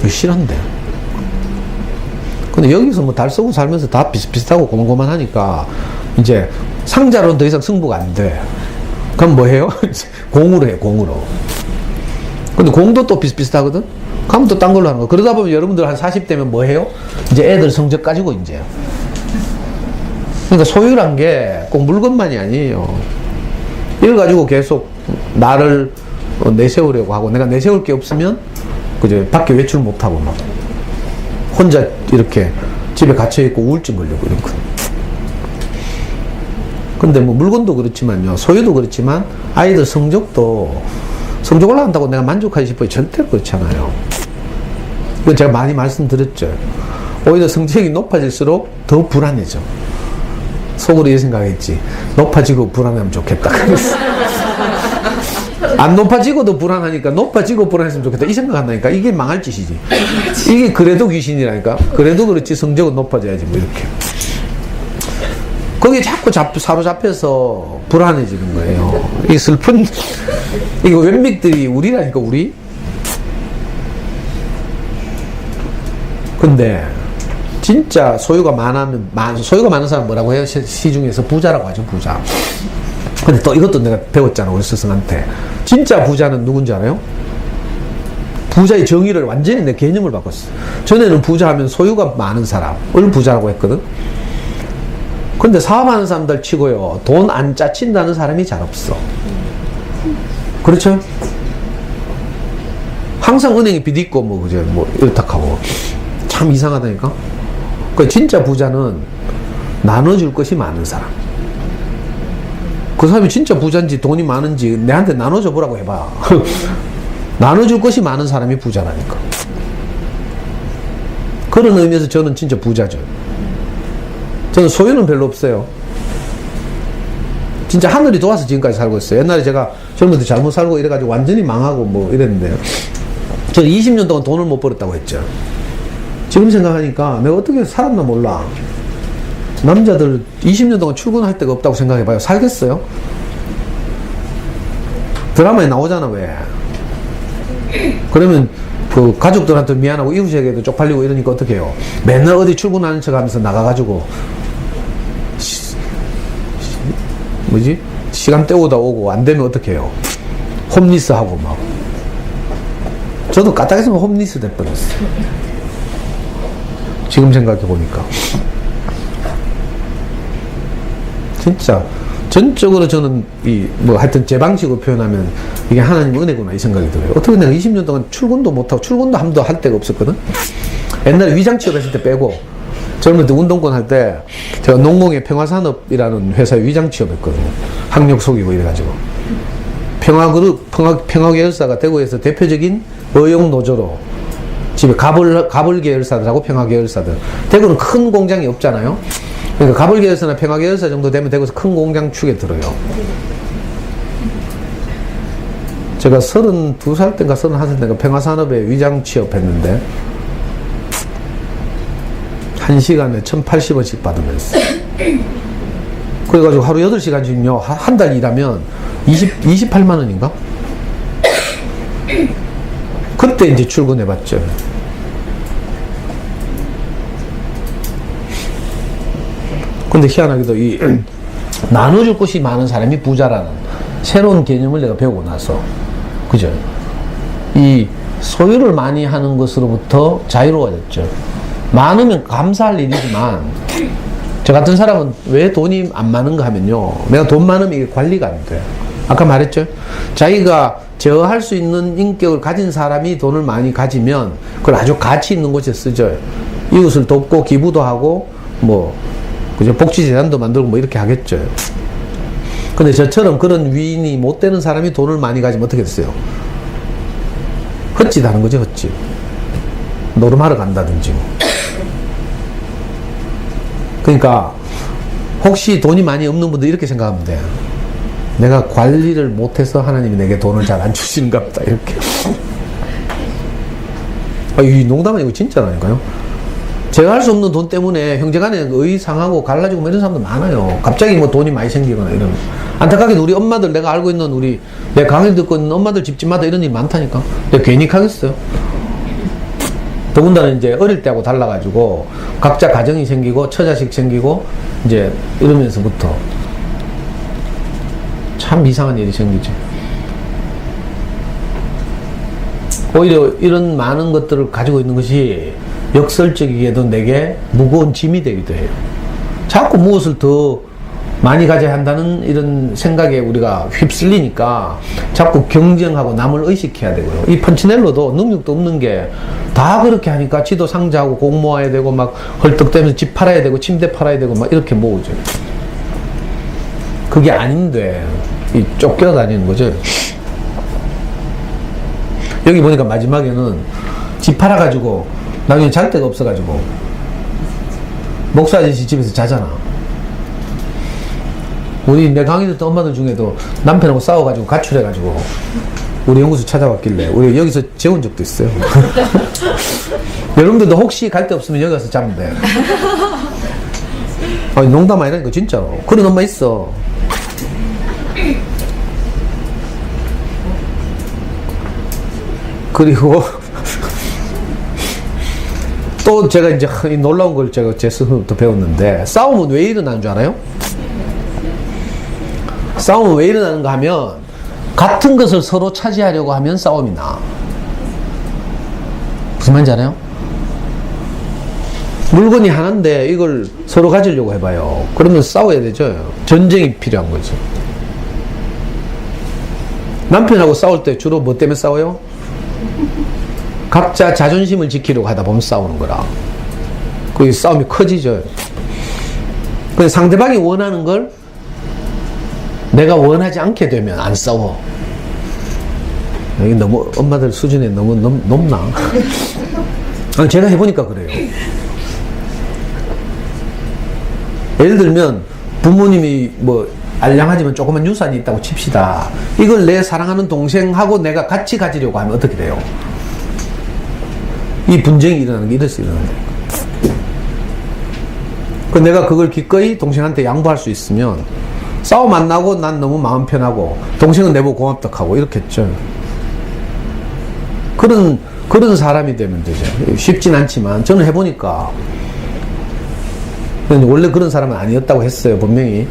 [SPEAKER 1] 실한데. 근데 여기서 뭐 달 쏘고 살면서 다 비슷비슷하고 고만고만하니까, 이제 상자로는 더 이상 승부가 안 돼. 그럼 뭐 해요? 공으로 해, 공으로. 근데 공도 또 비슷비슷하거든? 그럼 또 딴 걸로 하는 거. 그러다 보면 여러분들 한 40대면 뭐 해요? 이제 애들 성적 가지고 이제. 그러니까 소유란 게 꼭 물건만이 아니에요. 이걸 가지고 계속 나를 내세우려고 하고, 내가 내세울 게 없으면, 그죠? 밖에 외출 못하고 막. 혼자 이렇게 집에 갇혀있고 우울증 걸리고 이렇거든. 근데 뭐 물건도 그렇지만요. 소유도 그렇지만 아이들 성적도 성적 올라간다고 내가 만족하지 싶어요? 절대로 그렇지 않아요. 이건 제가 많이 말씀드렸죠. 오히려 성적이 높아질수록 더 불안해져. 속으로 이 생각했지. 높아지고 불안하면 좋겠다. 안 높아지고도 불안하니까 높아지고 불안했으면 좋겠다. 이 생각한다니까. 이게 망할 짓이지. 이게 그래도 귀신이라니까. 그래도 그렇지 성적은 높아져야지 뭐 이렇게. 거기에 자꾸 사로잡혀서 불안해지는 거예요. 이 슬픈, 이거 웬믹들이 우리라니까, 우리. 근데, 진짜 소유가 소유가 많은 사람 뭐라고 해요? 시중에서 부자라고 하죠, 부자. 근데 또 이것도 내가 배웠잖아, 우리 스승한테. 진짜 부자는 누군지 알아요? 부자의 정의를 완전히 내 개념을 바꿨어. 전에는 부자 하면 소유가 많은 사람을 부자라고 했거든? 근데 사업하는 사람들 치고요, 돈 안 짜친다는 사람이 잘 없어. 그렇죠? 항상 은행에 빚 있고, 뭐, 그제, 뭐, 이렇다 하고. 참 이상하다니까? 그 진짜 부자는 나눠줄 것이 많은 사람. 그 사람이 진짜 부자인지 돈이 많은지 내한테 나눠줘 보라고 해봐. 나눠줄 것이 많은 사람이 부자라니까. 그런 의미에서 저는 진짜 부자죠. 저는 소유는 별로 없어요. 진짜 하늘이 도와서 지금까지 살고 있어요. 옛날에 제가 젊을 때 잘못 살고 이래가지고 완전히 망하고 뭐 이랬는데요. 저는 20년 동안 돈을 못 벌었다고 했죠. 지금 생각하니까 내가 어떻게 살았나 몰라. 남자들 20년 동안 출근할 데가 없다고 생각해봐요. 살겠어요? 드라마에 나오잖아, 왜. 그러면 그 가족들한테 미안하고 이웃에게도 쪽팔리고 이러니까 어떻게 해요? 맨날 어디 출근하는 척 하면서 나가가지고 뭐지? 시간 때우다 오고 안 되면 어떻게 해요? 홈리스 하고 막. 저도 까딱했으면 홈리스 될 뻔했어요. 지금 생각해 보니까. 진짜 전적으로 저는 뭐 하여튼 제 방식으로 표현하면 이게 하나님 은혜구나 이 생각이 들어요. 어떻게 내가 20년 동안 출근도 못하고 출근도 한도 할 데가 없었거든. 옛날에 위장 취업했을 때 빼고 젊을 때 운동권 할 때 제가 농공의 평화산업이라는 회사에 위장 취업했거든요. 학력 속이고 이래가지고 평화그룹 평화계열사가 대구에서 대표적인 의용 노조로 집에 가벌 계열사들하고 평화 계열사들. 대구는 큰 공장이 없잖아요. 그러니까 가벌 계열사나 평화 계열사 정도 되면 대구에서 큰 공장 축에 들어요. 제가 32살 때인가 31살 때인가 평화산업에 위장 취업했는데 1시간에 1,080원씩 받으면서 그래가지고 하루 8시간씩요 한 달 일하면 28만 원인가? 그때 이제 출근해봤죠. 근데 희한하게도 이 나눠줄 것이 많은 사람이 부자라는 새로운 개념을 내가 배우고 나서, 그죠? 이 소유를 많이 하는 것으로부터 자유로워졌죠. 많으면 감사할 일이지만, 저 같은 사람은 왜 돈이 안 많은가 하면요. 내가 돈 많으면 이게 관리가 안 돼. 아까 말했죠? 자기가 제어할 수 있는 인격을 가진 사람이 돈을 많이 가지면 그걸 아주 가치 있는 곳에 쓰죠. 이웃을 돕고 기부도 하고 뭐 그죠? 복지재단도 만들고 뭐 이렇게 하겠죠. 근데 저처럼 그런 위인이 못 되는 사람이 돈을 많이 가지면 어떻게 됐어요? 헛짓하는 거죠, 헛짓. 노름하러 간다든지 뭐. 그러니까 혹시 돈이 많이 없는 분들 이렇게 생각하면 돼요. 내가 관리를 못해서 하나님이 내게 돈을 잘 안 주시는가 보다 이렇게. 이 농담 아니고 진짜라니까요. 제가 할 수 없는 돈 때문에 형제간에 의 상하고 갈라지고 뭐 이런 사람도 많아요. 갑자기 뭐 돈이 많이 생기거나 이러면. 안타깝게도 우리 엄마들, 내가 알고 있는 내 강의 듣고 있는 엄마들 집집마다 이런 일이 많다니까. 내가 괜히 하겠어요. 더군다나 이제 어릴 때하고 달라가지고 각자 가정이 생기고 처자식 생기고 이제 이러면서부터 참 이상한 일이 생기죠. 오히려 이런 많은 것들을 가지고 있는 것이 역설적이게도 내게 무거운 짐이 되기도 해요. 자꾸 무엇을 더 많이 가져야 한다는 이런 생각에 우리가 휩쓸리니까 자꾸 경쟁하고 남을 의식해야 되고요. 이 펀치넬로도 능력도 없는 게 다 그렇게 하니까 지도 상자하고 공 모아야 되고 막 헐떡대면서 집 팔아야 되고 침대 팔아야 되고 막 이렇게 모으죠. 그게 아닌데 이 쫓겨다니는 거죠. 여기 보니까 마지막에는 집 팔아가지고 나중에 잘 데가 없어가지고 목사 아저씨 집에서 자잖아. 우리 내 강의 듣던 엄마들 중에도 남편하고 싸워가지고 가출해가지고 우리 연구소 찾아왔길래 우리 여기서 재운 적도 있어요. 여러분들도 혹시 갈 데 없으면 여기 가서 자면 돼. 아니, 농담 아니라니까 진짜로. 그런 엄마 있어. 그리고 또 제가 이제 이 놀라운 걸 제가 제 스스로부터 배웠는데, 싸움은 왜 일어나는 줄 알아요? 싸움은 왜 일어나는가 하면 같은 것을 서로 차지하려고 하면 싸움이 나. 무슨 말인지 알아요? 물건이 하나인데 이걸 서로 가지려고 해봐요. 그러면 싸워야 되죠. 전쟁이 필요한 거죠. 남편하고 싸울 때 주로 뭐 때문에 싸워요? 각자 자존심을 지키려고 하다 보면 싸우는 거라. 그 싸움이 커지죠. 근데 상대방이 원하는 걸 내가 원하지 않게 되면 안 싸워. 여기 너무 엄마들 수준에 너무 높나? 아니, 제가 해보니까 그래요. 예를 들면 부모님이 뭐 알량하지만 조그만 유산이 있다고 칩시다. 이걸 내 사랑하는 동생하고 내가 같이 가지려고 하면 어떻게 돼요? 이 분쟁이 일어나는 게 이래서 일어나는 거예요. 그 내가 그걸 기꺼이 동생한테 양보할 수 있으면 싸움 안 나고 난 너무 마음 편하고 동생은 내보고 고맙다 하고 이렇게 했죠. 그런 사람이 되면 되죠. 쉽진 않지만 저는 해보니까 원래 그런 사람은 아니었다고 했어요, 분명히.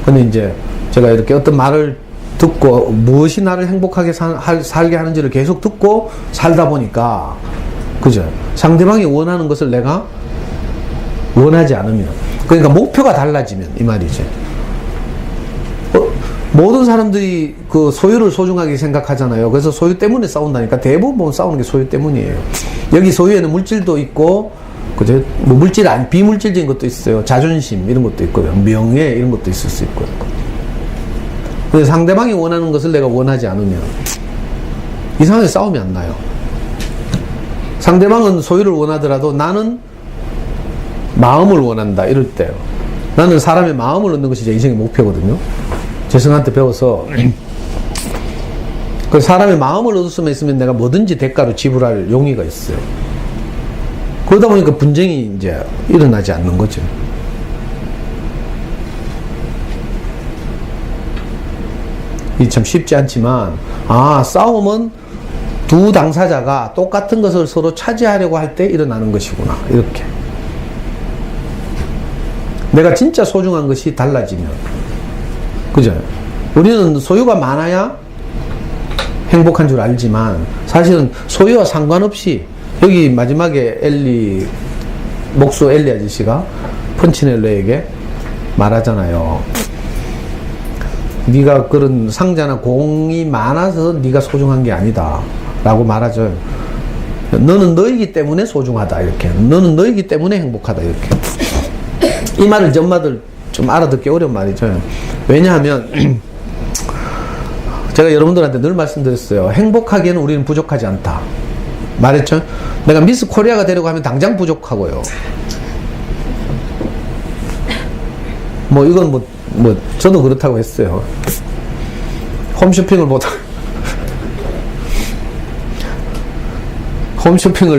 [SPEAKER 1] 근데 이제 제가 이렇게 어떤 말을 듣고 무엇이 나를 행복하게 살게 하는지를 계속 듣고 살다 보니까, 그죠? 상대방이 원하는 것을 내가 원하지 않으면, 그러니까 목표가 달라지면 이 말이죠. 모든 사람들이 그 소유를 소중하게 생각하잖아요. 그래서 소유 때문에 싸운다니까. 대부분 싸우는 게 소유 때문이에요. 여기 소유에는 물질도 있고, 그죠? 뭐 물질 비물질적인 것도 있어요. 자존심 이런 것도 있고요. 명예 이런 것도 있을 수 있고요. 근데 상대방이 원하는 것을 내가 원하지 않으면 이상하게 싸움이 안 나요. 상대방은 소유를 원하더라도 나는 마음을 원한다 이럴 때요. 나는 사람의 마음을 얻는 것이 제 인생의 목표거든요. 재승한테 배워서 그 사람의 마음을 얻을 수만 있으면 내가 뭐든지 대가로 지불할 용의가 있어요. 그러다 보니까 분쟁이 이제 일어나지 않는 거죠. 이 참 쉽지 않지만, 싸움은 두 당사자가 똑같은 것을 서로 차지하려고 할 때 일어나는 것이구나, 이렇게. 내가 진짜 소중한 것이 달라지면, 그죠? 우리는 소유가 많아야 행복한 줄 알지만 사실은 소유와 상관없이, 여기 마지막에 목수 엘리 아저씨가 펀치넬로에게 말하잖아요. 네가 그런 상자나 공이 많아서 네가 소중한 게 아니다 라고 말하죠. 너는 너이기 때문에 소중하다, 이렇게. 너는 너이기 때문에 행복하다, 이렇게. 이 말을 엄마들 좀 알아듣기 어려운 말이죠. 왜냐하면 제가 여러분들한테 늘 말씀드렸어요. 행복하기에는 우리는 부족하지 않다 말했죠. 내가 미스 코리아가 되려고 하면 당장 부족하고요. 뭐 이건 저도 그렇다고 했어요. 홈쇼핑을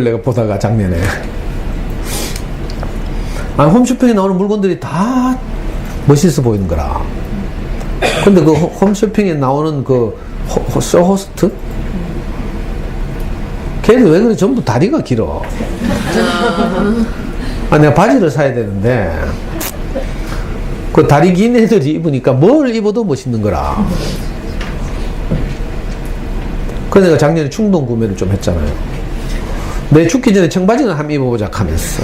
[SPEAKER 1] 내가 보다가 작년에 아니, 홈쇼핑에 나오는 물건들이 다 멋있어 보이는 거라. 근데 그 홈쇼핑에 나오는 그 쇼호스트? 걔는 왜 그래? 전부 다리가 길어. 아, 내가 바지를 사야 되는데, 그 다리 긴 애들이 입으니까 뭘 입어도 멋있는 거라. 그래서 내가 작년에 충동 구매를 좀 했잖아요. 내 죽기 전에 청바지는 한번 입어보자 하면서.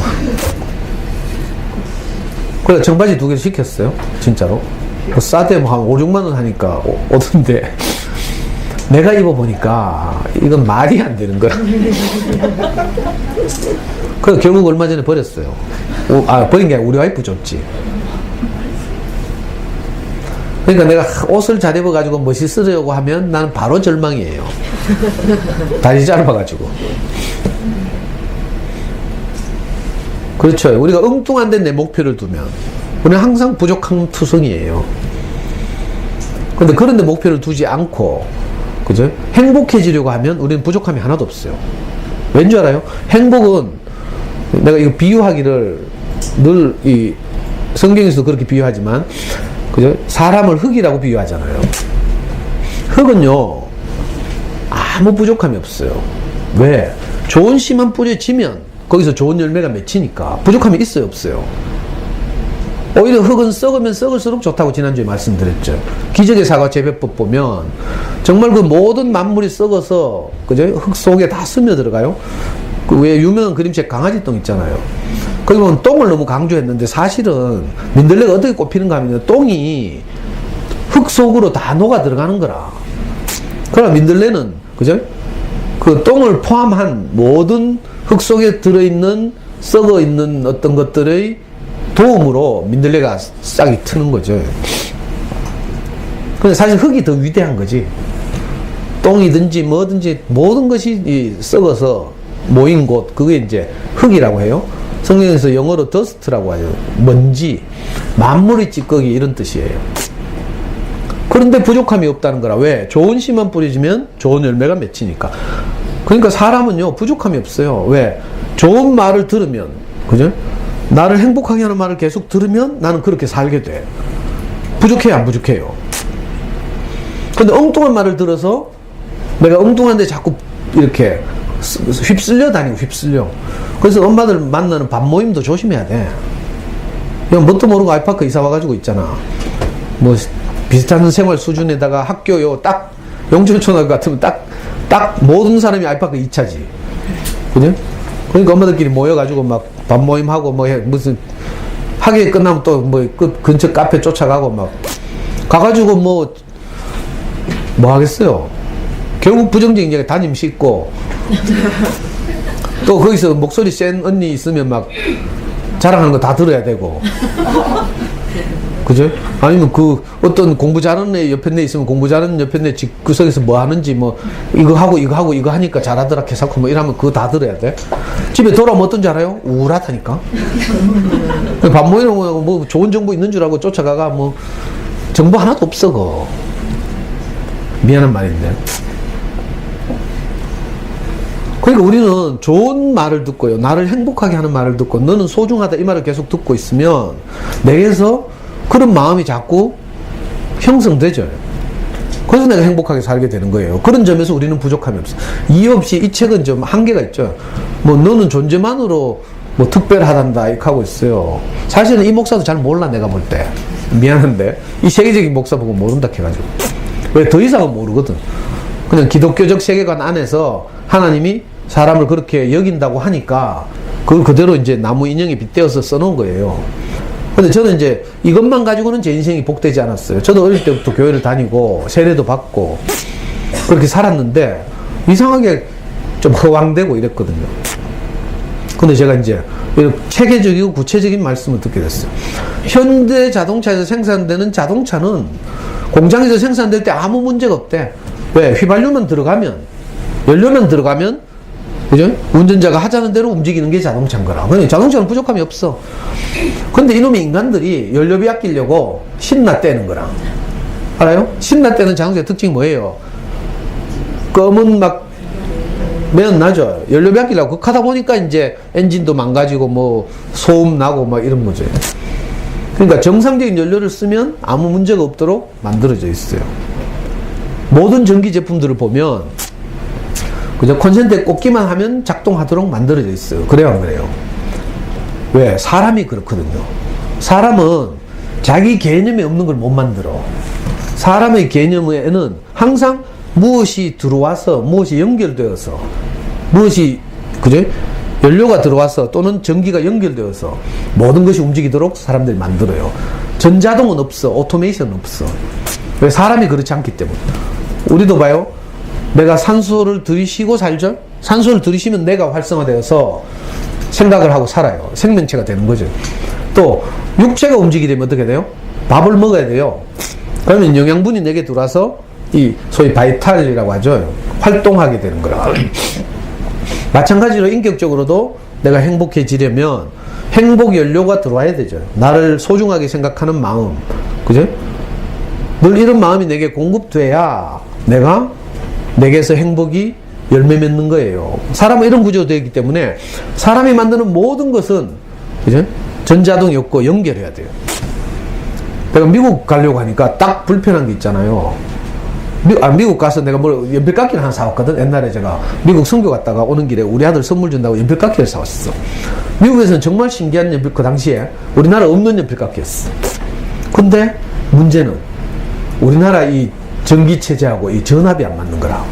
[SPEAKER 1] 그래서 청바지 2개를 시켰어요. 진짜로. 그 싸대 뭐 한 5, 6만 원 하니까 오던데. 내가 입어보니까 이건 말이 안 되는 거라. 그래서 결국 얼마 전에 버렸어요. 버린 게 아니라 우리 와이프 줬지. 그러니까 내가 옷을 잘 입어가지고 멋있으려고 하면 나는 바로 절망이에요. 다리 짧아가지고. 그렇죠. 우리가 엉뚱한 데 내 목표를 두면 우리는 항상 부족한 투성이에요. 근데 그런 데 목표를 두지 않고, 그죠? 행복해지려고 하면 우리는 부족함이 하나도 없어요. 왠지 알아요? 행복은, 내가 이거 비유하기를 늘 이 성경에서도 그렇게 비유하지만, 그죠? 사람을 흙이라고 비유하잖아요. 흙은요, 아무 부족함이 없어요. 왜? 좋은 씨만 뿌려지면 거기서 좋은 열매가 맺히니까 부족함이 있어요, 없어요? 오히려 흙은 썩으면 썩을수록 좋다고 지난주에 말씀드렸죠. 기적의 사과 재배법 보면 정말 그 모든 만물이 썩어서, 그죠? 흙 속에 다 스며들어가요. 그 왜 유명한 그림책 강아지 똥 있잖아요. 거기 보면 똥을 너무 강조했는데 사실은 민들레가 어떻게 꼽히는가 하면 똥이 흙 속으로 다 녹아 들어가는 거라. 그러나 민들레는, 그죠? 그 똥을 포함한 모든 흙 속에 들어있는 썩어 있는 어떤 것들의 도움으로 민들레가 싹이 트는 거죠. 근데 사실 흙이 더 위대한 거지. 똥이든지 뭐든지 모든 것이 썩어서 모인 곳, 그게 이제 흙이라고 해요. 성경에서 영어로 dust라고 하죠. 먼지, 만물의 찌꺼기, 이런 뜻이에요. 그런데 부족함이 없다는 거라. 왜? 좋은 씨만 뿌려지면 좋은 열매가 맺히니까. 그러니까 사람은요, 부족함이 없어요. 왜? 좋은 말을 들으면, 그죠? 나를 행복하게 하는 말을 계속 들으면 나는 그렇게 살게 돼. 부족해요, 안 부족해요? 근데 엉뚱한 말을 들어서 내가 엉뚱한데 자꾸 이렇게 휩쓸려 다니고, 휩쓸려. 그래서 엄마들 만나는 밥 모임도 조심해야 돼. 그냥 뭣도 모르고 아이파크 이사 와가지고 있잖아. 뭐 비슷한 생활 수준에다가 학교요, 딱 영천초등학교 같으면 딱 모든 사람이 아이파크 2차지. 그죠? 그러니까 엄마들끼리 모여가지고 막 밥 모임하고 뭐 무슨 학예 끝나면 또 뭐 근처 카페 쫓아가고 막 가가지고 뭐 하겠어요. 결국 부정적인 얘기 담임 씻고 또 거기서 목소리 센 언니 있으면 막 자랑하는 거 다 들어야 되고. 그죠? 아니면 그 어떤 공부 잘하는 애 옆에 내 있으면 공부 잘하는 옆에 내 구석에서 뭐 하는지 뭐 이거 하고 이거 하니까 잘하더라 개사코 뭐 이러면 그거 다 들어야 돼. 집에 돌아오면 어떤지 알아요? 우울하다니까. 밥 모이는 뭐 좋은 정보 있는 줄 알고 쫓아가가 뭐 정보 하나도 없어. 그거 미안한 말인데. 그러니까 우리는 좋은 말을 듣고요, 나를 행복하게 하는 말을 듣고 너는 소중하다 이 말을 계속 듣고 있으면 내게서 그런 마음이 자꾸 형성되죠. 그래서 내가 행복하게 살게 되는 거예요. 그런 점에서 우리는 부족함이 없어. 이유 없이 이 책은 좀 한계가 있죠. 뭐 너는 존재만으로 뭐 특별하단다 이렇게 하고 있어요. 사실은 이 목사도 잘 몰라. 내가 볼 때 미안한데 이 세계적인 목사 보고 모른다 해가지고. 왜? 더 이상은 모르거든. 그냥 기독교적 세계관 안에서 하나님이 사람을 그렇게 여긴다고 하니까 그걸 그대로 이제 나무 인형에 빗대어서 써놓은 거예요. 근데 저는 이제 이것만 가지고는 제 인생이 복되지 않았어요. 저도 어릴 때부터 교회를 다니고 세례도 받고 그렇게 살았는데 이상하게 좀 허황되고 이랬거든요. 근데 제가 이제 이렇게 체계적이고 구체적인 말씀을 듣게 됐어요. 현대 자동차에서 생산되는 자동차는 공장에서 생산될 때 아무 문제가 없대. 왜? 휘발유만 들어가면, 연료만 들어가면, 그죠? 운전자가 하자는 대로 움직이는 게 자동차인 거라. 근데 자동차는 부족함이 없어. 근데 이놈의 인간들이 연료비 아끼려고 신나 떼는 거라. 알아요? 신나 떼는 자동차의 특징이 뭐예요? 검은 막 매연 나죠. 연료 바뀌려고 하다 보니까 이제 엔진도 망가지고 뭐 소음 나고 막 이런 거죠. 그러니까 정상적인 연료를 쓰면 아무 문제가 없도록 만들어져 있어요. 모든 전기 제품들을 보면 그저 콘센트에 꽂기만 하면 작동하도록 만들어져 있어요. 그래요, 안 그래요? 왜? 사람이 그렇거든요. 사람은 자기 개념이 없는 걸 못 만들어. 사람의 개념에는 항상 무엇이 들어와서, 무엇이 연결되어서, 무엇이, 그죠? 연료가 들어와서 또는 전기가 연결되어서 모든 것이 움직이도록 사람들이 만들어요. 전자동은 없어. 오토메이션은 없어. 왜? 사람이 그렇지 않기 때문에. 우리도 봐요. 내가 산소를 들이쉬고 살죠? 산소를 들이쉬면 뇌가 활성화되어서 생각을 하고 살아요. 생명체가 되는 거죠. 또 육체가 움직이게 되면 어떻게 돼요? 밥을 먹어야 돼요. 그러면 영양분이 내게 들어와서 이 소위 바이탈이라고 하죠. 활동하게 되는 거라. 마찬가지로 인격적으로도 내가 행복해지려면 행복 연료가 들어와야 되죠. 나를 소중하게 생각하는 마음. 그죠? 늘 이런 마음이 내게 공급돼야 내가 내게서 행복이 열매 맺는 거예요. 사람은 이런 구조가 되어 있기 때문에 사람이 만드는 모든 것은 그죠? 전자동이 없고 연결해야 돼요. 내가 미국 가려고 하니까 딱 불편한 게 있잖아요. 미국 가서 내가 뭘 연필깎이를 하나 사왔거든. 옛날에 제가 미국 선교 갔다가 오는 길에 우리 아들 선물 준다고 연필깎이를 사왔어. 미국에서는 정말 신기한 연필, 그 당시에 우리나라 없는 연필깎이였어. 근데 문제는 우리나라 이 전기체제하고 이 전압이 안 맞는 거라.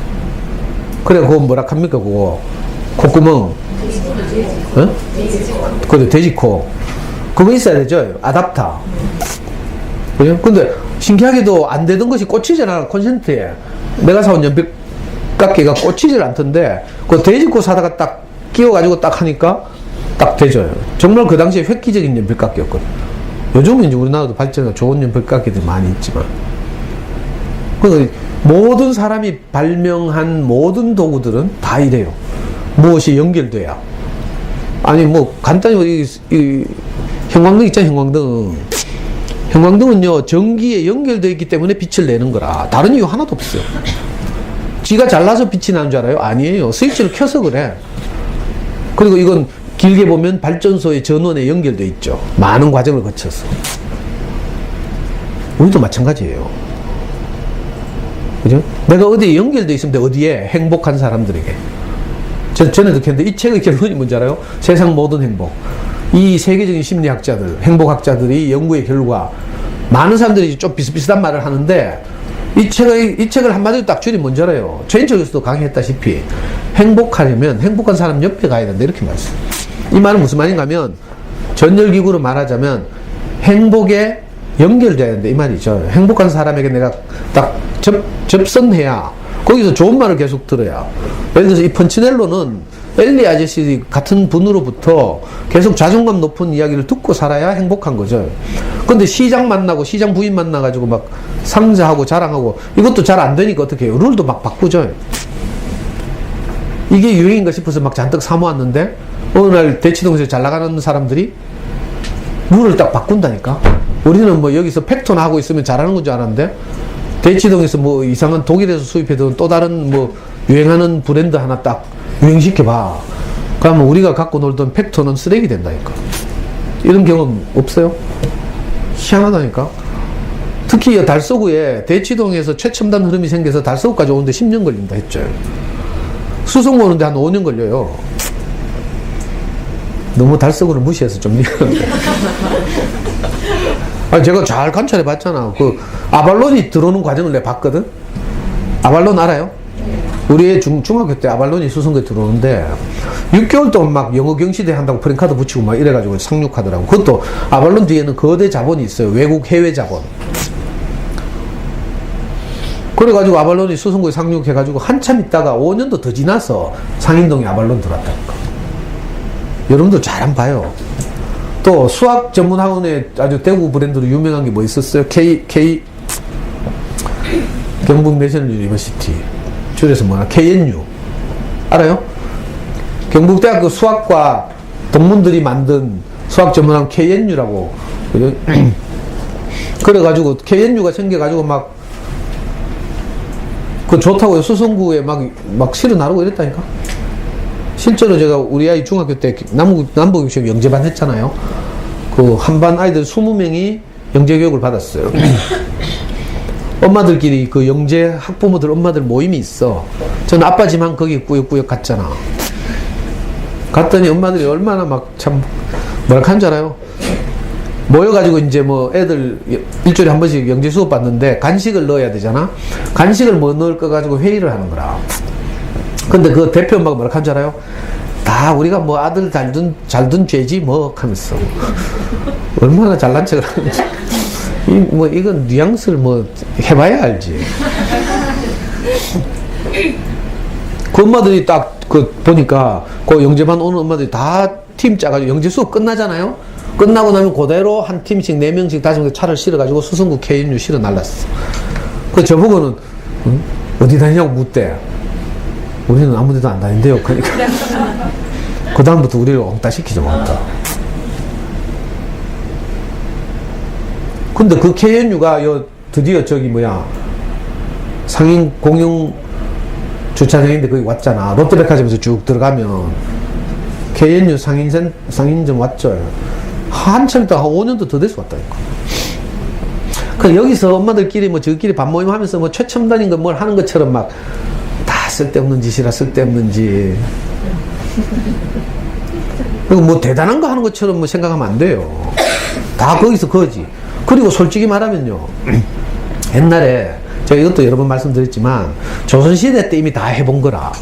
[SPEAKER 1] 그래, 그거 뭐라 합니까, 그거? 콧구멍. 어? 그래, 돼지코. 그거 있어야 되죠? 아답터. 그죠? 근데 신기하게도 안 되던 것이 꽂히잖아, 콘센트에. 내가 사온 연필깎이가 꽂히질 않던데, 그 돼지코 사다가 딱 끼워가지고 딱 하니까 딱 되죠. 정말 그 당시에 획기적인 연필깎이였거든. 요즘은 이제 우리나라도 발전해서 좋은 연필깎이들이 많이 있지만. 그 모든 사람이 발명한 모든 도구들은 다 이래요. 무엇이 연결돼야. 아니 뭐 간단히 이 형광등 있잖아요. 형광등. 형광등은요 전기에 연결되어 있기 때문에 빛을 내는 거라. 다른 이유 하나도 없어요. 지가 잘나서 빛이 나는 줄 알아요? 아니에요. 스위치를 켜서 그래. 그리고 이건 길게 보면 발전소의 전원에 연결되어 있죠. 많은 과정을 거쳐서. 우리도 마찬가지예요. 그죠? 내가 어디에 연결되어 있으면 돼. 어디에? 행복한 사람들에게. 전에도 했는데 이 책의 결론이 뭔지 알아요? 세상 모든 행복. 이 세계적인 심리학자들, 행복학자들이 연구의 결과 많은 사람들이 좀 비슷비슷한 말을 하는데 이 책을 한마디로 딱 줄이면 뭔지 알아요? 최인철 교수도 강의했다시피 행복하려면 행복한 사람 옆에 가야 된다 이렇게 말했어요. 이 말은 무슨 말인가 하면 전열기구로 말하자면 행복에 연결돼야 된다 이 말이죠. 행복한 사람에게 내가 딱 접선해야 거기서 좋은 말을 계속 들어야. 예를 들어서 이 펀치넬로는 엘리 아저씨 같은 분으로부터 계속 자존감 높은 이야기를 듣고 살아야 행복한 거죠. 근데 시장 만나고 시장 부인 만나가지고 막 상자하고 자랑하고 이것도 잘 안 되니까 어떻게 해요? 룰도 막 바꾸죠. 이게 유행인가 싶어서 막 잔뜩 사모았는데 어느 날 대치동에서 잘 나가는 사람들이 룰을 딱 바꾼다니까. 우리는 뭐 여기서 팩토나 하고 있으면 잘하는 건 줄 알았는데 대치동에서 뭐 이상한 독일에서 수입해둔 또 다른 뭐 유행하는 브랜드 하나 딱 유행시켜봐. 그러면 우리가 갖고 놀던 팩토는 쓰레기 된다니까. 이런 경험 없어요? 희한하다니까. 특히 달서구에 대치동에서 최첨단 흐름이 생겨서 달서구까지 오는데 10년 걸린다 했죠. 수송 오는데 한 5년 걸려요. 너무 달서구를 무시해서 좀 미안한데. 아니, 제가 잘 관찰해 봤잖아. 그 아발론이 들어오는 과정을 내가 봤거든. 아발론 알아요? 우리 중학교 때 아발론이 수성구에 들어오는데 6개월 동안 막 영어 경시대 한다고 프랭카드 붙이고 막 이래가지고 상륙하더라고. 그것도 아발론 뒤에는 거대 자본이 있어요. 외국 해외 자본. 그래가지고 아발론이 수성구에 상륙해가지고 한참 있다가 5년도 더 지나서 상인동에 아발론 들어왔다니까. 여러분들 잘 한번 봐요. 또 수학 전문 학원에 아주 대구 브랜드로 유명한 게 뭐 있었어요? 경북 내셔널 유니버시티. 줄여서 뭐냐? KNU. 알아요? 경북대학교 수학과 동문들이 만든 수학 전문학원 KNU라고. 그래가지고 KNU가 생겨가지고 막 그 좋다고 수성구에 막 실어 나르고 이랬다니까. 실제로 제가 우리 아이 중학교 때 남북교육 영재반 했잖아요. 그 한반 아이들 20명이 영재교육을 받았어요. 엄마들끼리 그 영재 학부모들 엄마들 모임이 있어. 저는 아빠지만 거기 꾸역꾸역 갔잖아. 갔더니 엄마들이 얼마나 막 참 뭐라 하는 줄 알아요? 모여가지고 이제 뭐 애들 일주일에 한 번씩 영재 수업 받는데 간식을 넣어야 되잖아. 간식을 뭐 넣을 거 가지고 회의를 하는 거라. 근데 그 대표 엄마가 뭐라 하는 줄 알아요? 다 우리가 뭐 아들 잘둔 죄지 뭐 하면서 얼마나 잘난 척을 하는지. 뭐 이건 뉘앙스를 뭐 해봐야 알지. 그 엄마들이 딱 그 보니까 그 영재반 오는 엄마들이 다 팀 짜가지고 영재 수업 끝나잖아요. 끝나고 나면 그대로 한 팀씩 4명씩 5명 차를 실어가지고 수성구 KNU 실어 날랐어. 그 저보고는 응? 어디 다니냐고 묻대. 우리는 아무 데도 안 다닌대요. 그러니까 그 다음부터 우리를 옹따 시키죠. 옹따. 근데 그 KNU가 드디어 저기 뭐야 상인 공영 주차장인데 거기 왔잖아. 롯데백화점에서 쭉 들어가면 KNU 상인점 왔죠. 한참 있다가 한 5년도 더 돼서 왔다니까. 그 여기서 엄마들끼리 뭐 저끼리 밥 모임 하면서 뭐 최첨단인 거 뭘 하는 것처럼 막 다 쓸데없는 짓이라 쓸데없는지. 그리고 뭐 대단한 거 하는 것처럼 뭐 생각하면 안 돼요. 다 거기서 거지. 그리고 솔직히 말하면요. 옛날에 제가 이것도 여러 번 말씀드렸지만 조선시대 때 이미 다 해본 거라.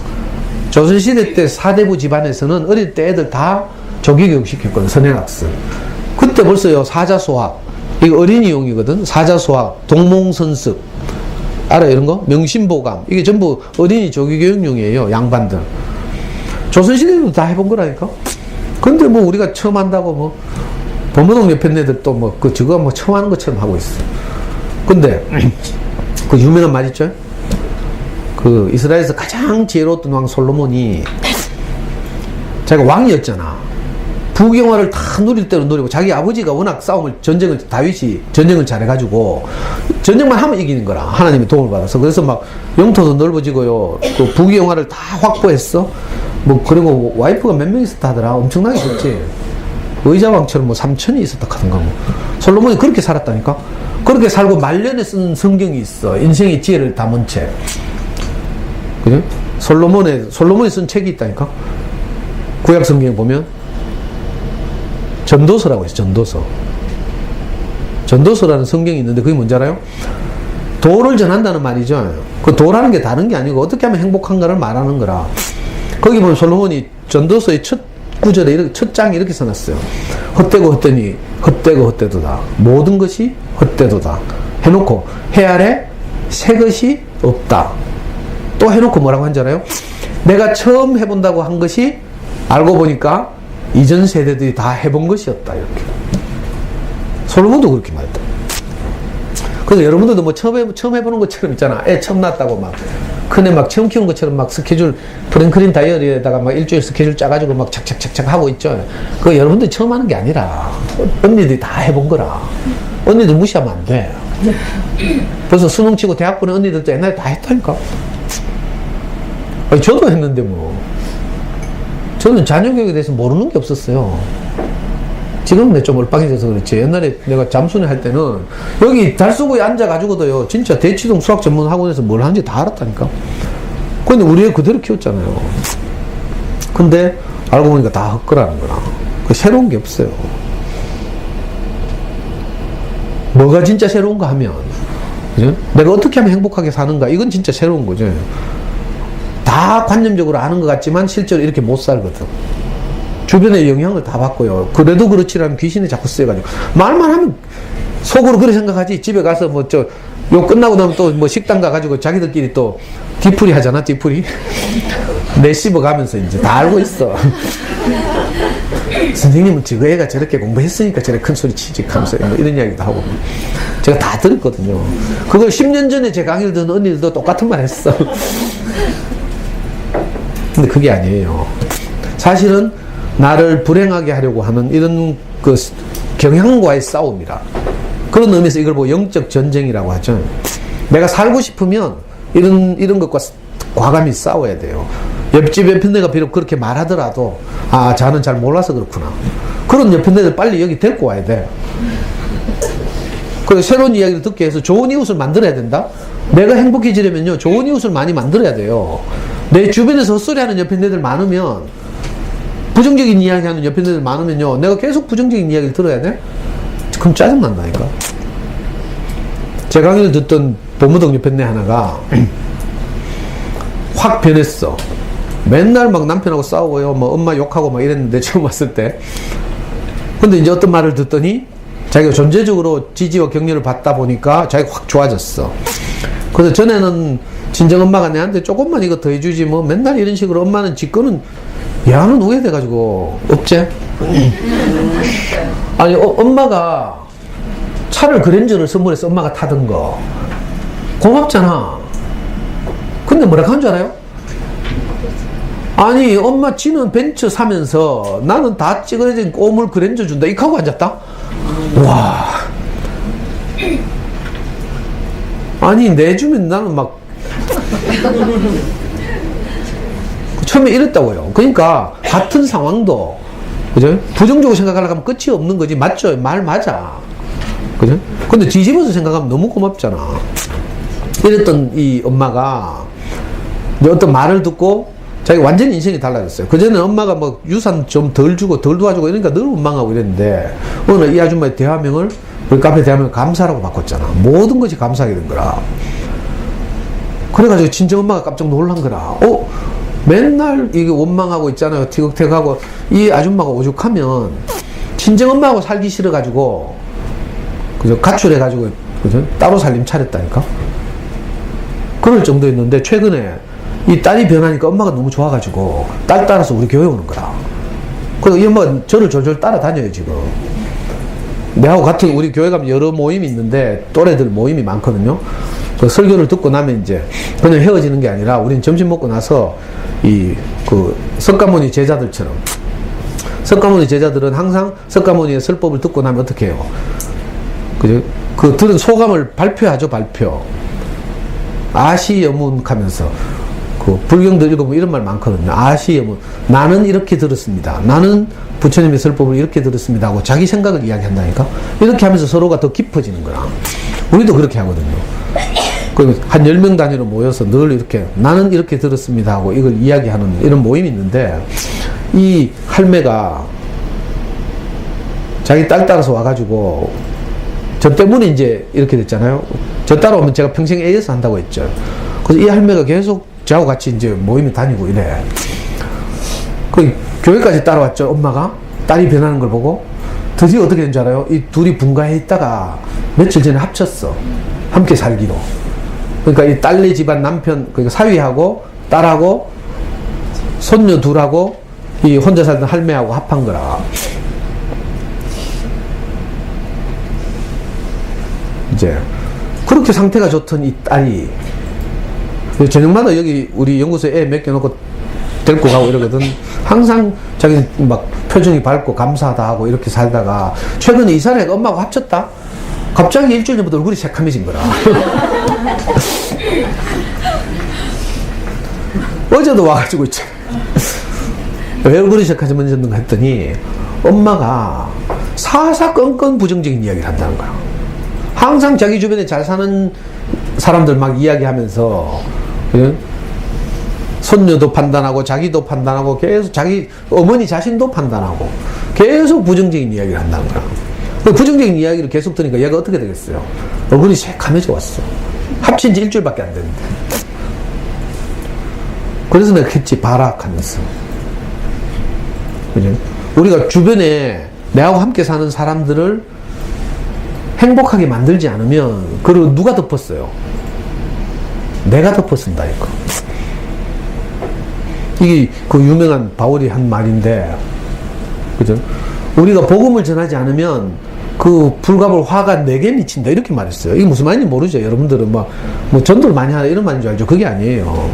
[SPEAKER 1] 조선시대 때 사대부 집안에서는 어릴 때 애들 다 조기교육 시켰거든. 선행학습. 그때 벌써요 사자소학 이거 어린이용이거든. 사자소학 동몽선습 알아 이런 거? 명심보감 이게 전부 어린이 조기교육용이에요. 양반들. 조선시대도 다 해본 거라니까. 근데 뭐 우리가 처음 한다고 뭐 범어동 옆에 애들 또 뭐 그 저거 뭐 처음 하는 것처럼 하고 있어. 근데 그 유명한 말 있죠? 그 이스라엘에서 가장 지혜로웠던 왕 솔로몬이 자기가 왕이었잖아. 부경화를 다 누릴 대로 누리고 자기 아버지가 워낙 다윗이 전쟁을 잘해가지고 전쟁만 하면 이기는 거라. 하나님의 도움을 받아서. 그래서 막 영토도 넓어지고요. 그 부경화를 다 확보했어. 뭐 그리고 와이프가 몇 명 있었다 하더라. 엄청나게 있었지. 의자왕처럼 뭐 3천이 있었다 하던가 뭐. 솔로몬이 그렇게 살았다니까. 그렇게 살고 말년에 쓴 성경이 있어. 인생의 지혜를 담은 책. 그죠? 솔로몬이 쓴 책이 있다니까. 구약 성경에 보면 전도서라고 있어. 전도서라는 성경이 있는데 그게 뭔지 알아요? 도를 전한다는 말이죠. 그 도라는 게 다른 게 아니고 어떻게 하면 행복한가를 말하는 거라. 거기 보면 솔로몬이 전도서의 첫 구절에 첫 장에 이렇게 써놨어요. 헛되고 헛되니 헛되고 헛되도다. 모든 것이 헛되도다. 해놓고 해 아래 새 것이 없다. 또 해놓고 뭐라고 한지 알아요? 내가 처음 해본다고 한 것이 알고 보니까 이전 세대들이 다 해본 것이었다. 이렇게. 솔로몬도 그렇게 말했다. 그래서 여러분들도 뭐 처음 해보는 것처럼 있잖아. 애 처음 낳았다고 막 큰애 막 처음 키운 것처럼 막 스케줄 프랭클린 다이어리에다가 막 일주일 스케줄 짜가지고 막 착착착착 하고 있죠. 그거 여러분들이 처음 하는 게 아니라 언니들이 다 해본 거라. 언니들 무시하면 안 돼. 벌써 수능 치고 대학 보낸 언니들도 옛날에 다 했다니까. 아니, 저도 했는데 뭐. 저는 자녀교육에 대해서 모르는 게 없었어요. 지금은 내 좀 얼빵해져서 그렇지. 옛날에 내가 잠수내 할 때는 여기 달서구에 앉아가지고도요, 진짜 대치동 수학 전문 학원에서 뭘 하는지 다 알았다니까. 근데 우리 애 그대로 키웠잖아요. 근데 알고 보니까 다 헛거라는 거라. 그 새로운 게 없어요. 뭐가 진짜 새로운가 하면, 그죠? 내가 어떻게 하면 행복하게 사는가, 이건 진짜 새로운 거죠. 다 관념적으로 아는 것 같지만 실제로 이렇게 못 살거든. 주변의 영향을 다 받고요. 그래도 그렇지라면 귀신이 자꾸 쓰여가지고 말만 하면 속으로 그렇게 생각하지. 집에 가서 뭐 요 끝나고 나면 또 뭐 식당 가가지고 자기들끼리 또 뒤풀이 하잖아. 뒤풀이 내 씹어 가면서 이제 다 알고 있어. 선생님은 저 애가 저렇게 공부했으니까 저렇게 큰 소리 치지 하면서 뭐 이런 이야기도 하고 제가 다 들었거든요. 그걸 10년 전에 제 강의를 듣는 언니들도 똑같은 말 했어. 근데 그게 아니에요. 사실은 나를 불행하게 하려고 하는 이런 그 경향과의 싸움이라. 그런 의미에서 이걸 뭐 영적 전쟁이라고 하죠. 내가 살고 싶으면 이런 것과 과감히 싸워야 돼요. 옆집 옆편네가 비록 그렇게 말하더라도 아 자는 잘 몰라서 그렇구나. 그런 옆편네들 빨리 여기 데리고 와야 돼. 그리고 새로운 이야기를 듣게 해서 좋은 이웃을 만들어야 된다. 내가 행복해지려면요 좋은 이웃을 많이 만들어야 돼요. 내 주변에서 헛소리하는 옆편네들 많으면, 부정적인 이야기하는 옆편네들 많으면요 내가 계속 부정적인 이야기를 들어야 돼? 그럼 짜증난다니까. 제 강의를 듣던 보무동 옆편네 하나가 확 변했어. 맨날 막 남편하고 싸우고요, 뭐 엄마 욕하고 막 이랬는데 처음 왔을 때. 근데 이제 어떤 말을 듣더니 자기가 존재적으로 지지와 격려를 받다 보니까 자기가 확 좋아졌어. 그래서 전에는 친정 엄마가 내한테 조금만 이거 더 해주지 뭐 맨날 이런 식으로 우리는 지거는 야는 우회돼가지고 없제? 아니 엄마가 차를 그랜저를 선물해서 엄마가 타던 거 고맙잖아. 근데 뭐라 하는 줄 알아요? 아니 엄마 지는 벤츠 사면서 나는 다 찌그러진 꼬물 그랜저 준다 이렇게 하고 앉았다? 와, 아니 내주면 나는 막 처음에 이랬다고요. 그러니까 같은 상황도 그죠? 부정적으로 생각하려고 하면 끝이 없는 거지. 맞죠? 말 맞아. 그죠? 근데 뒤집어서 생각하면 너무 고맙잖아. 이랬던 이 엄마가 어떤 말을 듣고 자기 완전히 인생이 달라졌어요. 그전에는 엄마가 뭐 유산 좀 덜 주고 덜 도와주고 이러니까 늘 원망하고 이랬는데 오늘 이 아줌마의 대화명을 우리 카페 대화명을 감사라고 바꿨잖아. 모든 것이 감사하게 된 거라. 그래가지고 친정 엄마가 깜짝 놀란 거라. 맨날 이게 원망하고 있잖아요. 티격태격하고 이 아줌마가 오죽하면 친정 엄마하고 살기 싫어가지고 그죠? 가출해가지고 그죠? 따로 살림 차렸다니까. 그럴 정도였는데 최근에 이 딸이 변하니까 엄마가 너무 좋아가지고 딸 따라서 우리 교회 오는 거라. 그래서 이 엄마가 저를 졸졸 따라다녀요 지금. 내하고 같은 우리 교회 가면 여러 모임이 있는데 또래들 모임이 많거든요. 그 설교를 듣고 나면 이제 그냥 헤어지는 게 아니라 우리는 점심 먹고 나서 그 석가모니 제자들처럼, 석가모니 제자들은 항상 석가모니의 설법을 듣고 나면 어떻게 해요? 그죠? 그 들은 소감을 발표하죠. 발표. 아시여문하면서 그 불경들 읽어보면 이런 말 많거든요. 아시여문. 나는 이렇게 들었습니다. 나는 부처님의 설법을 이렇게 들었습니다 하고 자기 생각을 이야기한다니까. 이렇게 하면서 서로가 더 깊어지는 거야. 우리도 그렇게 하거든요. 한 10명 단위로 모여서 늘 이렇게 나는 이렇게 들었습니다 하고 이걸 이야기하는 이런 모임이 있는데, 이 할매가 자기 딸 따라서 와가지고 저 때문에 이제 이렇게 됐잖아요. 저 따라오면 제가 평생 AS 한다고 했죠. 그래서 이 할매가 계속 저하고 같이 이제 모임에 다니고 이래. 그 교회까지 따라왔죠. 엄마가 딸이 변하는 걸 보고 드디어 어떻게 된 줄 알아요? 이 둘이 분가해 있다가 며칠 전에 합쳤어. 함께 살기로. 그러니까 이 딸네 집안 남편, 그러니까 사위하고 딸하고 손녀 둘하고 이 혼자 살던 할매하고 합한 거라. 이제 그렇게 상태가 좋던 이 딸이 저녁마다 여기 우리 연구소에 애 맡겨놓고 데리고 가고 이러거든. 항상 자기는 막 표정이 밝고 감사하다 하고 이렇게 살다가 최근에 이사를 해가 엄마하고 합쳤다. 갑자기 일주일 전부터 얼굴이 새카매진 거라. 어제도 와가지고 있지. 왜 얼굴이 새카매졌는가 했더니 엄마가 사사건건 부정적인 이야기를 한다는 거야. 항상 자기 주변에 잘 사는 사람들 막 이야기하면서 손녀도 판단하고 자기도 판단하고 계속 자기 어머니 자신도 판단하고 계속 부정적인 이야기를 한다는 거야. 그 부정적인 이야기를 계속 들으니까 얘가 어떻게 되겠어요? 얼굴이 새카매져 왔어. 합친 지 일주일밖에 안 됐는데. 그래서 내가 했지, 발악하면서. 그죠? 우리가 주변에 내하고 함께 사는 사람들을 행복하게 만들지 않으면 그걸 누가 덮었어요? 내가 덮었습니다. 이거. 이게 그 유명한 바울이 한 말인데, 그죠? 우리가 복음을 전하지 않으면 그 불가불 화가 내게 미친다 이렇게 말했어요. 이게 무슨 말인지 모르죠. 여러분들은 뭐 전도를 많이 하다 이런 말인 줄 알죠. 그게 아니에요.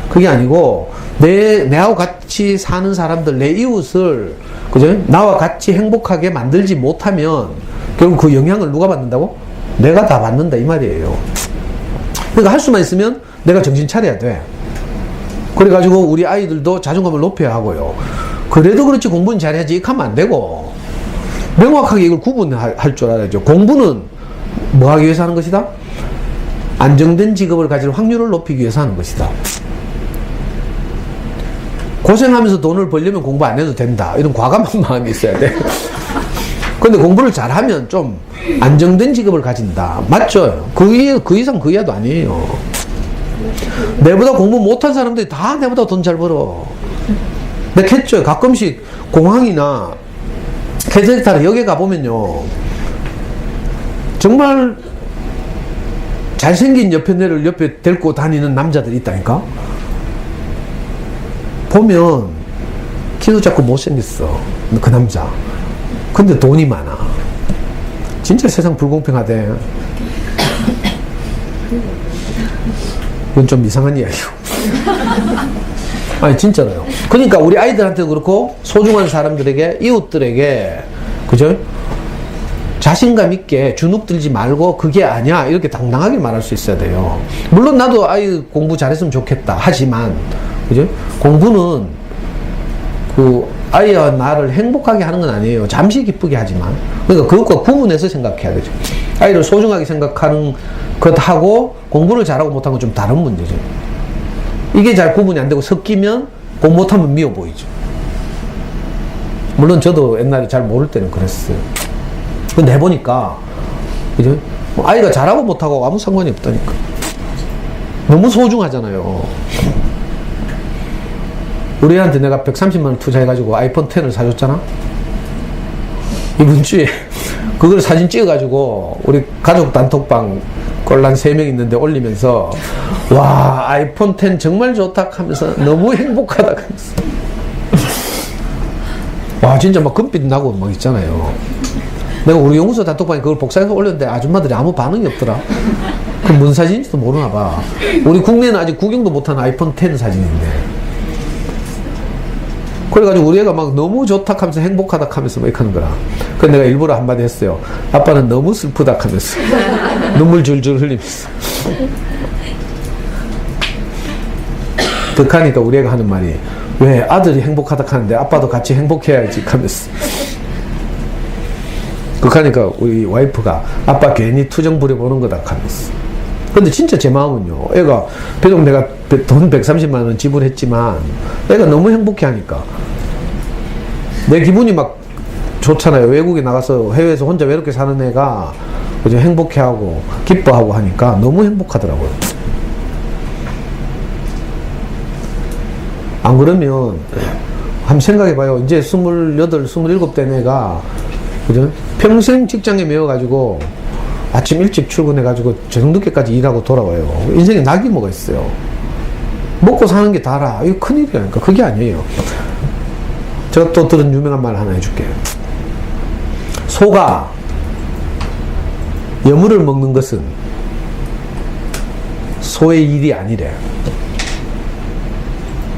[SPEAKER 1] 그게 아니고 내하고 같이 사는 사람들, 내 이웃을, 그죠? 나와 같이 행복하게 만들지 못하면 결국 그 영향을 누가 받는다고? 내가 다 받는다 이 말이에요. 그러니까 할 수만 있으면 내가 정신 차려야 돼. 그래가지고 우리 아이들도 자존감을 높여야 하고요. 그래도 그렇지 공부는 잘해야지 이렇게 하면 안 되고 명확하게 이걸 구분할 줄 알아야죠. 공부는 뭐 하기 위해서 하는 것이다? 안정된 직업을 가질 확률을 높이기 위해서 하는 것이다. 고생하면서 돈을 벌려면 공부 안 해도 된다. 이런 과감한 마음이 있어야 돼. 근데 공부를 잘하면 좀 안정된 직업을 가진다. 맞죠? 그 이상 그 이하도 아니에요. 내보다 공부 못한 사람들이 다 내보다 돈 잘 벌어. 내가 했죠. 가끔씩 공항이나 캐세타르 여기 가보면요. 정말 잘생긴 여편네를 옆에 데리고 다니는 남자들이 있다니까? 보면 키도 작고 못생겼어. 그 남자. 근데 돈이 많아. 진짜 세상 불공평하대. 이건 좀 이상한 이야기고. 아니 진짜로요. 그러니까 우리 아이들한테도 그렇고 소중한 사람들에게 이웃들에게 그죠? 자신감 있게 주눅 들지 말고 그게 아니야 이렇게 당당하게 말할 수 있어야 돼요. 물론 나도 아이 공부 잘했으면 좋겠다 하지만 그죠? 공부는 그 아이와 나를 행복하게 하는 건 아니에요. 잠시 기쁘게 하지만 그러니까 그것과 구분해서 생각해야 되죠. 아이를 소중하게 생각하는 것하고 공부를 잘하고 못하는 건 좀 다른 문제죠. 이게 잘 구분이 안 되고 섞이면 공부 못하면 미워 보이죠. 물론 저도 옛날에 잘 모를 때는 그랬어요. 근데 해보니까 그죠? 아이가 잘하고 못하고 아무 상관이 없다니까. 너무 소중하잖아요. 우리 애한테 내가 130만 원 투자해가지고 아이폰 10을 사줬잖아. 이번 주에 그걸 사진 찍어가지고 우리 가족 단톡방 꼴랑 3명 있는데 올리면서 와 아이폰 10 정말 좋다 하면서 너무 행복하다 하면서 와 진짜 막 금빛 나고 막 있잖아요. 내가 우리 연구소 단톡방에 그걸 복사해서 올렸는데 아줌마들이 아무 반응이 없더라. 그 뭔 사진인지도 모르나 봐. 우리 국내는 아직 구경도 못한 아이폰 10 사진인데. 그래가지고 우리 애가 막 너무 좋다 하면서 행복하다 하면서 막 이렇게 하는 거라. 그래서 내가 일부러 한마디 했어요. 아빠는 너무 슬프다 하면서. 눈물 줄줄 흘리면서. 득하니까 우리 애가 하는 말이 왜 아들이 행복하다 하는데 아빠도 같이 행복해야지 하면서. 득하니까 우리 와이프가 아빠 괜히 투정 부려보는 거다 하면서. 근데 진짜 제 마음은요. 애가 비록 내가 돈 130만 원 지불했지만 애가 너무 행복해 하니까 내 기분이 막 좋잖아요. 외국에 나가서 해외에서 혼자 외롭게 사는 애가 그죠? 행복해하고 기뻐하고 하니까 너무 행복하더라고요. 안 그러면 한번 생각해봐요. 이제 28, 27 된 애가 그죠? 평생 직장에 매여가지고 아침 일찍 출근해가지고 저녁 늦게까지 일하고 돌아와요. 인생에 낙이 뭐가 있어요? 먹고 사는 게 다라. 이거 큰일이라니까. 그게 아니에요. 제가 또 들은 유명한 말 하나 해줄게요. 소가 여물을 먹는 것은 소의 일이 아니래.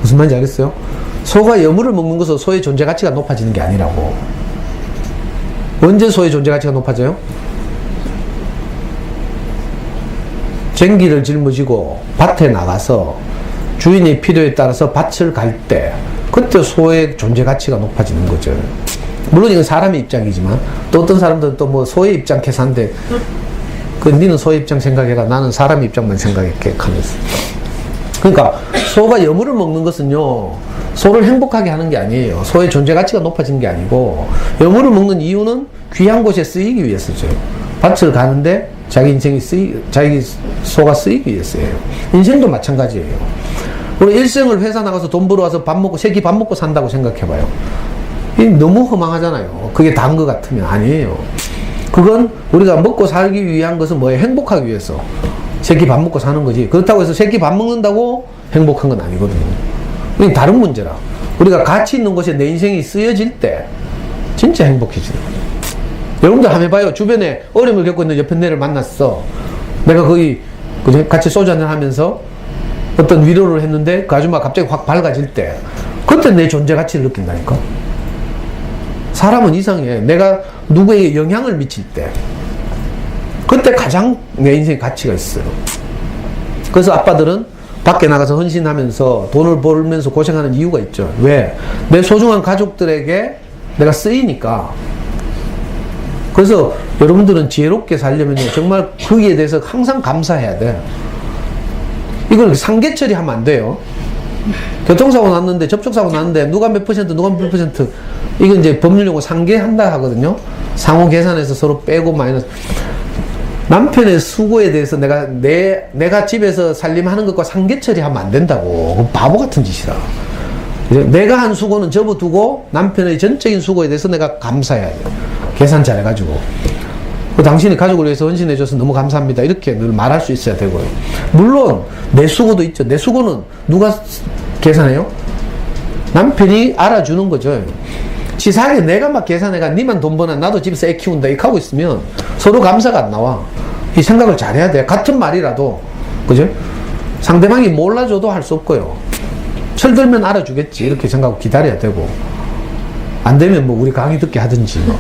[SPEAKER 1] 무슨 말인지 알겠어요? 소가 여물을 먹는 것은 소의 존재 가치가 높아지는 게 아니라고. 언제 소의 존재 가치가 높아져요? 쟁기를 짊어지고 밭에 나가서 주인의 필요에 따라서 밭을 갈 때 그때 소의 존재 가치가 높아지는 거죠. 물론 이건 사람의 입장이지만 또 어떤 사람들은 또 뭐 소의 입장 계산데 그 니는 소의 입장 생각해라 나는 사람의 입장만 생각할게 하면서. 그러니까 소가 여물을 먹는 것은요 소를 행복하게 하는 게 아니에요. 소의 존재 가치가 높아진 게 아니고 여물을 먹는 이유는 귀한 곳에 쓰이기 위해서죠. 밭을 가는데 자기 인생이 자기 소가 쓰이기 위해서예요. 인생도 마찬가지예요. 우리 일생을 회사 나가서 돈 벌어와서 밥 먹고, 새끼 밥 먹고 산다고 생각해봐요. 이 너무 허망하잖아요. 그게 다인 것 같으면 아니에요. 그건 우리가 먹고 살기 위한 것은 뭐예요? 행복하기 위해서. 새끼 밥 먹고 사는 거지. 그렇다고 해서 새끼 밥 먹는다고 행복한 건 아니거든요. 이게 다른 문제라. 우리가 가치 있는 곳에 내 인생이 쓰여질 때 진짜 행복해지는 거예요. 여러분들 한번 해봐요. 주변에 어려움을 겪고 있는 옆에 애를 만났어. 내가 거의 같이 소주 한잔 하면서 어떤 위로를 했는데 그 아줌마가 갑자기 확 밝아질 때 그때 내 존재 가치를 느낀다니까. 사람은 이상해. 내가 누구에게 영향을 미칠 때 그때 가장 내 인생에 가치가 있어요. 그래서 아빠들은 밖에 나가서 헌신하면서 돈을 벌면서 고생하는 이유가 있죠. 왜? 내 소중한 가족들에게 내가 쓰이니까. 그래서 여러분들은 지혜롭게 살려면요, 정말 거기에 대해서 항상 감사해야 돼. 이걸 상계 처리하면 안 돼요. 교통사고 났는데, 접촉사고 났는데, 누가 몇 퍼센트, 누가 몇 퍼센트, 이건 이제 법률용어 상계한다 하거든요. 상호 계산해서 서로 빼고 마이너스. 남편의 수고에 대해서 내가 집에서 살림하는 것과 상계 처리하면 안 된다고. 그건 바보 같은 짓이다. 내가 한 수고는 접어두고 남편의 전적인 수고에 대해서 내가 감사해야 돼. 계산 잘해가지고. 당신이 가족을 위해서 헌신해줘서 너무 감사합니다. 이렇게 늘 말할 수 있어야 되고요. 물론 내 수고도 있죠. 내 수고는 누가 계산해요? 남편이 알아주는 거죠. 치사하게 내가 막 계산해가 니만 돈 버나 나도 집에서 애 키운다 이렇게 하고 있으면 서로 감사가 안 나와. 이 생각을 잘해야 돼. 같은 말이라도, 그죠? 상대방이 몰라줘도 할 수 없고요. 철들면 알아주겠지 이렇게 생각하고 기다려야 되고, 안 되면 뭐 우리 강의 듣게 하든지 뭐.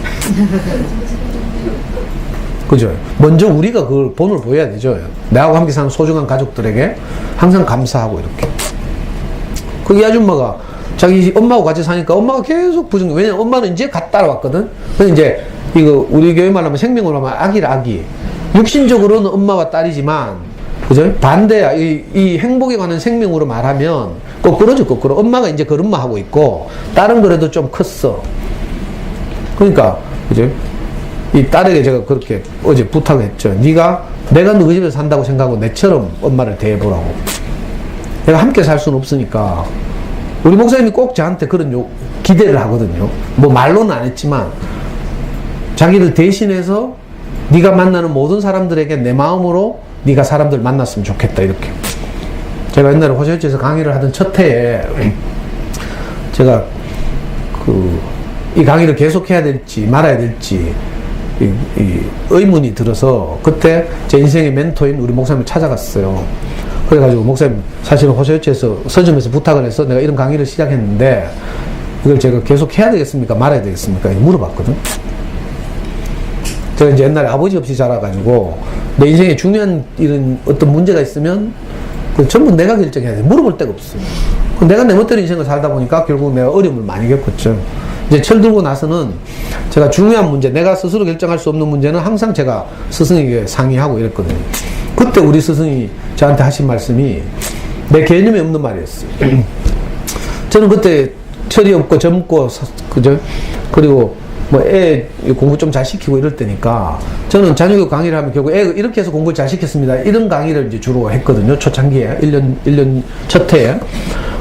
[SPEAKER 1] 그죠? 먼저 우리가 그걸 본을 보여야 되죠. 나하고 함께 사는 소중한 가족들에게 항상 감사하고 이렇게. 그 이 아줌마가 자기 엄마하고 같이 사니까 엄마가 계속 부정해. 왜냐면 엄마는 이제 갓 따라왔거든. 근데 이제 이거 우리 교회 말로 하면 생명으로 하면 아기라 아기. 육신적으로는 엄마와 딸이지만, 그죠? 반대야. 이 행복에 관한 생명으로 말하면 거꾸로죠, 거꾸로. 엄마가 이제 그런 말 하고 있고, 딸은 그래도 좀 컸어. 그러니까, 그죠? 이 딸에게 제가 그렇게 어제 부탁을 했죠. 내가 너 그 집에서 산다고 생각하고 내처럼 엄마를 대해보라고. 내가 함께 살 수는 없으니까. 우리 목사님이 꼭 저한테 그런 기대를 하거든요. 뭐 말로는 안 했지만, 자기를 대신해서 네가 만나는 모든 사람들에게 내 마음으로 네가 사람들 만났으면 좋겠다, 이렇게. 제가 옛날에 호시오치에서 강의를 하던 첫 해에 제가 이 강의를 계속해야 될지 말아야 될지 이 의문이 들어서 그때 제 인생의 멘토인 우리 목사님을 찾아갔어요. 그래가지고 목사님, 사실은 호시오치에서 서점에서 부탁을 해서 내가 이런 강의를 시작했는데 이걸 제가 계속 해야 되겠습니까? 말아야 되겠습니까? 물어봤거든. 제가 이제 옛날에 아버지 없이 자라가지고 내 인생에 중요한 이런 어떤 문제가 있으면 전부 내가 결정해야 돼. 물어볼 데가 없어. 내가 내 멋대로 인생을 살다 보니까 결국 내가 어려움을 많이 겪었죠. 이제 철들고 나서는 제가 중요한 문제, 내가 스스로 결정할 수 없는 문제는 항상 제가 스승에게 상의하고 이랬거든요. 그때 우리 스승이 저한테 하신 말씀이 내 개념에 없는 말이었어요. 저는 그때 철이 없고 젊고, 그죠? 그리고 뭐 애 공부 좀 잘 시키고 이럴 때니까 저는 자녀교육 강의를 하면 결국 애 이렇게 해서 공부를 잘 시켰습니다. 이런 강의를 이제 주로 했거든요. 초창기에. 1년 첫 해에.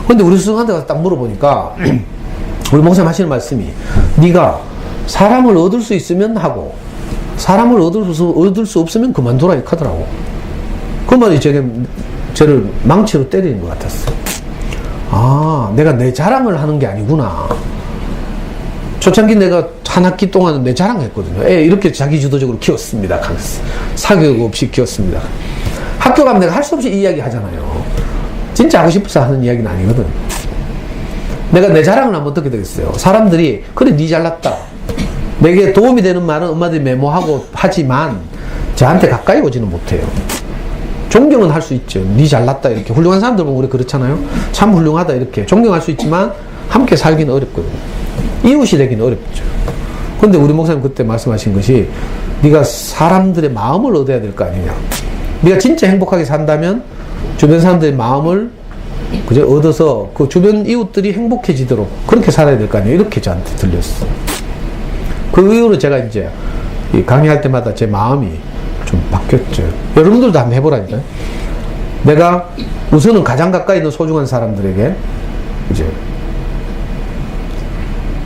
[SPEAKER 1] 근데 우리 스승한테 가서 딱 물어보니까 우리 목사님 하시는 말씀이 네가 사람을 얻을 수 있으면 하고 사람을 얻을 수 없으면 그만둬라 이렇게 하더라고. 그 말이 저를 망치로 때리는 것 같았어. 아, 내가 내 자랑을 하는 게 아니구나. 초창기 내가 한 학기 동안은 내 자랑했거든요. 애 이렇게 자기주도적으로 키웠습니다. 사교육 없이 키웠습니다. 학교 가면 내가 할 수 없이 이 이야기 하잖아요. 진짜 하고 싶어서 하는 이야기는 아니거든. 내가 내 자랑을 하면 어떻게 되겠어요? 사람들이 그래 니 잘났다. 내게 도움이 되는 말은 엄마들이 메모하고 하지만 저한테 가까이 오지는 못해요. 존경은 할 수 있죠. 니 잘났다 이렇게. 훌륭한 사람들 보면 우리 그렇잖아요. 참 훌륭하다 이렇게 존경할 수 있지만 함께 살기는 어렵거든요. 이웃이 되기는 어렵죠. 근데 우리 목사님 그때 말씀하신 것이 네가 사람들의 마음을 얻어야 될 거 아니냐. 네가 진짜 행복하게 산다면 주변 사람들의 마음을 그저 얻어서 그 주변 이웃들이 행복해지도록 그렇게 살아야 될 거 아니에요. 이렇게 저한테 들렸어. 그 이후로 제가 이제 강의할 때마다 제 마음이 좀 바뀌었죠. 여러분들도 한번 해보라니까요. 내가 우선은 가장 가까이 있는 소중한 사람들에게 이제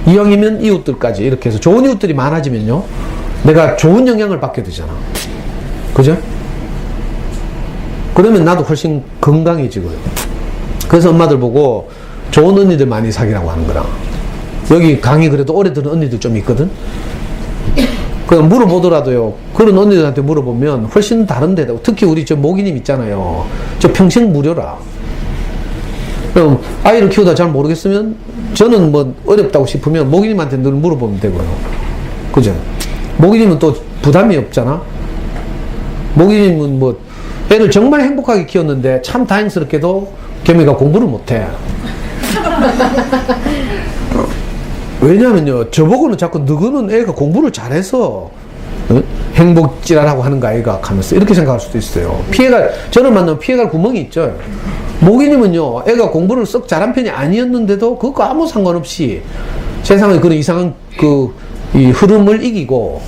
[SPEAKER 1] 이왕이면 이웃들까지 이렇게 해서 좋은 이웃들이 많아지면요 내가 좋은 영향을 받게 되잖아. 그죠? 그러면 나도 훨씬 건강해지고요. 그래서 엄마들 보고 좋은 언니들 많이 사귀라고 하는 거라. 여기 강의 그래도 오래 들은 언니들 좀 있거든. 그냥 물어보더라도요, 그런 언니들한테 물어보면 훨씬 다른 데다. 특히 우리 저 모기님 있잖아요. 저 평생 무료라. 그럼 아이를 키우다 잘 모르겠으면 저는 뭐 어렵다고 싶으면 모기님한테 늘 물어보면 되고요. 그죠? 모기님은 또 부담이 없잖아. 모기님은 뭐 애를 정말 행복하게 키웠는데 참 다행스럽게도 겸이가 공부를 못해. 왜냐면요, 저보고는 자꾸 너는 애가 공부를 잘해서 행복지랄하고 하는 거 아이가 하면서 이렇게 생각할 수도 있어요. 저를 만나면 피해갈 구멍이 있죠. 모기님은요, 애가 공부를 썩 잘한 편이 아니었는데도 그거 아무 상관없이 세상의 그런 이상한 이 흐름을 이기고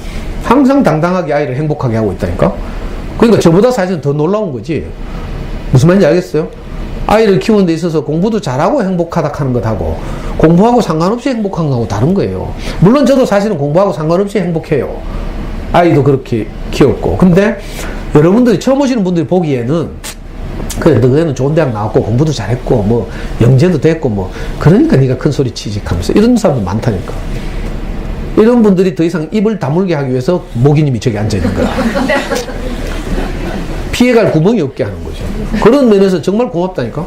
[SPEAKER 1] 항상 당당하게 아이를 행복하게 하고 있다니까. 그러니까 저보다 사실은 더 놀라운 거지. 무슨 말인지 알겠어요? 아이를 키우는 데 있어서 공부도 잘하고 행복하다 하는 것하고 공부하고 상관없이 행복한 거하고 다른 거예요. 물론 저도 사실은 공부하고 상관없이 행복해요. 아이도 그렇게 키웠고. 근데 여러분들이 처음 오시는 분들이 보기에는 그래, 너는 좋은 대학 나왔고 공부도 잘했고 뭐 영재도 됐고 뭐 그러니까 네가 큰 소리 치지 하면서 이런 사람도 많다니까. 이런 분들이 더 이상 입을 다물게 하기 위해서 모기님이 저기 앉아 있는 거야. 피해갈 구멍이 없게 하는 거죠. 그런 면에서 정말 고맙다니까.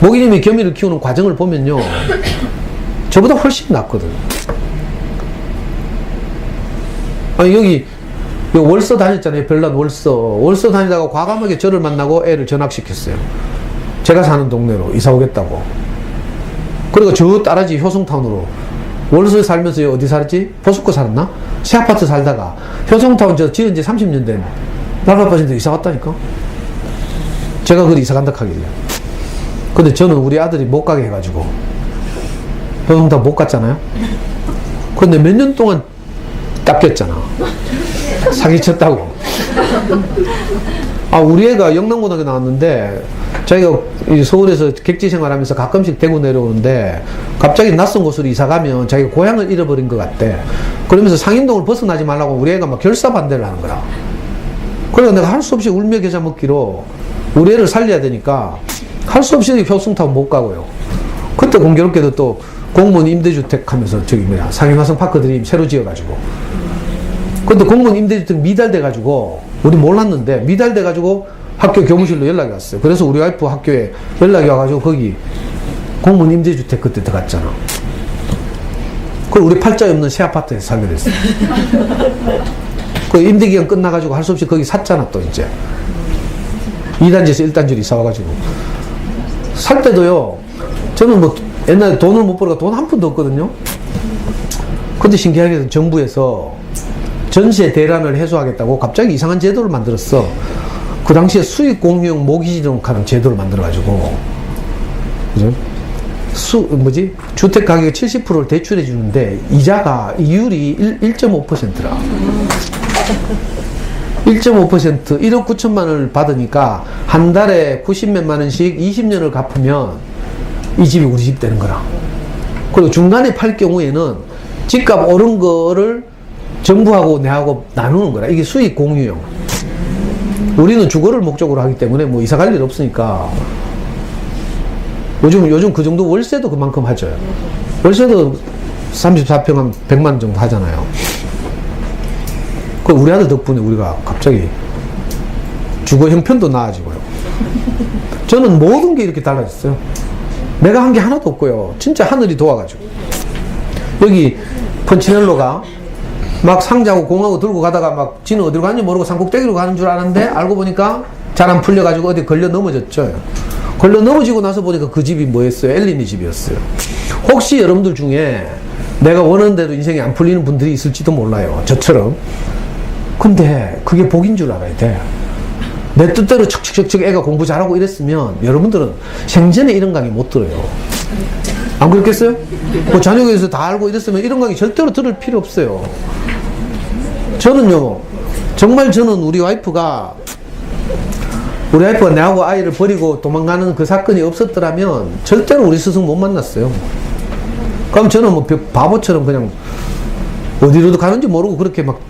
[SPEAKER 1] 모기님이 겸이를 키우는 과정을 보면요, 저보다 훨씬 낫거든. 아니 여기 월서 다녔잖아요. 별난 월서 다니다가 과감하게 저를 만나고 애를 전학시켰어요. 제가 사는 동네로 이사 오겠다고. 그리고 저 따라지 효성타운으로. 월서에 살면서 어디 살았지? 포스코 살았나? 새 아파트 살다가 효성타운 저 지은 지 30년 된 나라빠진데 이사 갔다니까. 제가 그걸 이사 간다 하길래. 근데 저는 우리 아들이 못 가게 해가지고 효성타운 못 갔잖아요. 근데 몇 년 동안 닦였잖아. 사기쳤다고. 우리 애가 영남고등학교 나왔는데 자기가 서울에서 객지 생활하면서 가끔씩 대구 내려오는데 갑자기 낯선 곳으로 이사 가면 자기가 고향을 잃어버린 것 같대. 그러면서 상인동을 벗어나지 말라고 우리 애가 막 결사 반대를 하는 거야. 그래서 내가 할 수 없이 울며 겨자 먹기로 우리 애를 살려야 되니까 할 수 없이 효성타운 못 가고요. 그때 공교롭게도 또 공무원 임대주택 하면서 상인화성 파크들이 새로 지어가지고. 근데 공무원 임대주택 미달돼가지고 우리 몰랐는데 미달돼가지고 학교 교무실로 연락이 왔어요. 그래서 우리 와이프 학교에 연락이 와가지고 거기 공무원 임대주택 그때 들어갔잖아. 그리고 우리 팔자에 없는 새 아파트에 살게 됐어요. 그 임대기간 끝나가지고 할 수 없이 거기 샀잖아 또 이제. 2단지에서 1단지로 이사 와가지고. 살 때도요, 저는 뭐 옛날에 돈을 못 벌어가 돈 한 푼도 없거든요. 근데 신기하게 정부에서 전세 대란을 해소하겠다고 갑자기 이상한 제도를 만들었어. 그 당시에 수익 공유형 모기지정하는 제도를 만들어가지고, 그죠? 주택 가격의 70%를 대출해 주는데, 이자가, 이율이 1.5%라. 1.5%, 1억 9천만 원을 받으니까, 한 달에 90몇만 원씩 20년을 갚으면, 이 집이 우리 집 되는 거라. 그리고 중간에 팔 경우에는, 집값 오른 거를 정부하고 내하고 나누는 거라. 이게 수익 공유형. 우리는 주거를 목적으로 하기 때문에 뭐 이사 갈 일 없으니까. 요즘 그 정도 월세도 그만큼 하죠. 월세도 34평 한 100만 원 정도 하잖아요. 그 우리 아들 덕분에 우리가 갑자기 주거 형편도 나아지고요. 저는 모든 게 이렇게 달라졌어요. 내가 한 게 하나도 없고요. 진짜 하늘이 도와가지고. 여기 펀치넬로가 막 상자하고 공하고 들고 가다가 막 지는 어디로 가는지 모르고 산꼭대기로 가는 줄 아는데 알고 보니까 잘 안 풀려가지고 어디 걸려 넘어졌죠. 걸려 넘어지고 나서 보니까 그 집이 뭐였어요? 엘리니 집이었어요. 혹시 여러분들 중에 내가 원하는 대로 인생이 안 풀리는 분들이 있을지도 몰라요. 저처럼. 근데 그게 복인 줄 알아야 돼. 내 뜻대로 척척척척 애가 공부 잘하고 이랬으면 여러분들은 생전에 이런 강의 못 들어요. 안 그렇겠어요? 뭐 자녀교에서 다 알고 이랬으면 이런 강의 절대로 들을 필요 없어요. 저는요, 정말 저는 우리 와이프가 내하고 아이를 버리고 도망가는 그 사건이 없었더라면 절대로 우리 스승 못 만났어요. 그럼 저는 뭐 바보처럼 그냥 어디로도 가는지 모르고 그렇게 막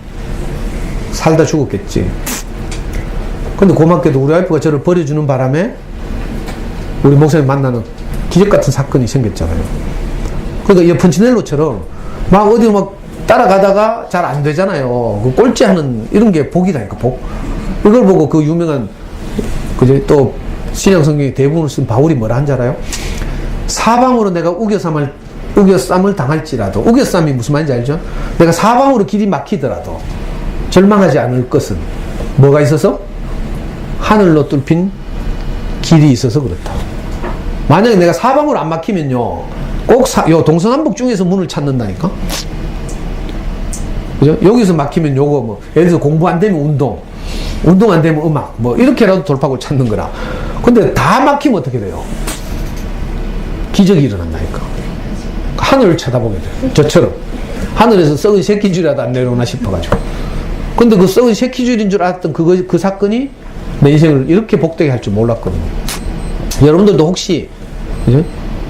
[SPEAKER 1] 살다 죽었겠지. 근데 고맙게도 우리 와이프가 저를 버려주는 바람에 우리 목사님 만나는 기적 같은 사건이 생겼잖아요. 그러니까 이 펀치넬로처럼 막 어디 막 따라가다가 잘 안 되잖아요. 그 꼴찌하는 이런 게 복이다니까, 복. 이걸 보고 그 유명한 그제 또 신약 성경의 대부분을 쓴 바울이 뭐라 한지 알아요? 사방으로 내가 우겨쌈을 당할지라도, 우겨쌈이 무슨 말인지 알죠? 내가 사방으로 길이 막히더라도 절망하지 않을 것은 뭐가 있어서? 하늘로 뚫힌 길이 있어서 그렇다. 만약에 내가 사방으로 안 막히면요, 꼭 요 동서남북 중에서 문을 찾는다니까? 그죠? 여기서 막히면 요거 뭐, 예를 들어서 공부 안 되면 운동 안 되면 음악, 뭐, 이렇게라도 돌파구를 찾는 거라. 근데 다 막히면 어떻게 돼요? 기적이 일어난다니까. 하늘을 쳐다보게 돼요. 저처럼. 하늘에서 썩은 새끼줄이라도 안 내려오나 싶어가지고. 근데 그 썩은 새끼줄인 줄 알았던 그 사건이 내 인생을 이렇게 복되게 할 줄 몰랐거든요. 여러분들도 혹시, 그죠?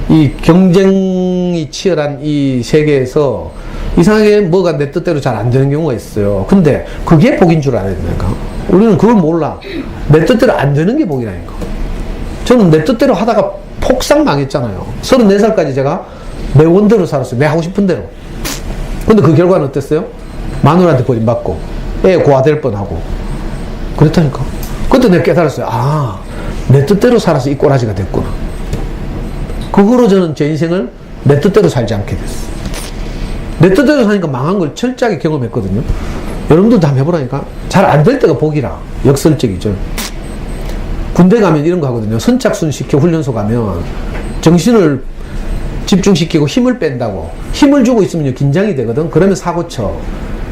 [SPEAKER 1] 이 경쟁이 치열한 이 세계에서 이상하게 뭐가 내 뜻대로 잘 안 되는 경우가 있어요. 근데 그게 복인 줄 알아야 되니까. 우리는 그걸 몰라. 내 뜻대로 안 되는 게 복이라니까. 저는 내 뜻대로 하다가 폭삭 망했잖아요. 34살까지 제가 내 원대로 살았어요. 내 하고 싶은 대로. 근데 그 결과는 어땠어요? 마누라한테 버림받고 애 고아될 뻔하고 그랬다니까. 그때 내가 깨달았어요. 아, 내 뜻대로 살아서 이 꼬라지가 됐구나. 그 후로 저는 제 인생을 내 뜻대로 살지 않게 됐어요. 내 뜻대로 사니까 망한 걸 철저하게 경험했거든요. 여러분들도 한번 해보라니까. 잘 안 될 때가 복이라. 역설적이죠. 군대 가면 이런 거 하거든요. 선착순 시켜 훈련소 가면 정신을 집중시키고 힘을 뺀다고. 힘을 주고 있으면 긴장이 되거든. 그러면 사고 쳐.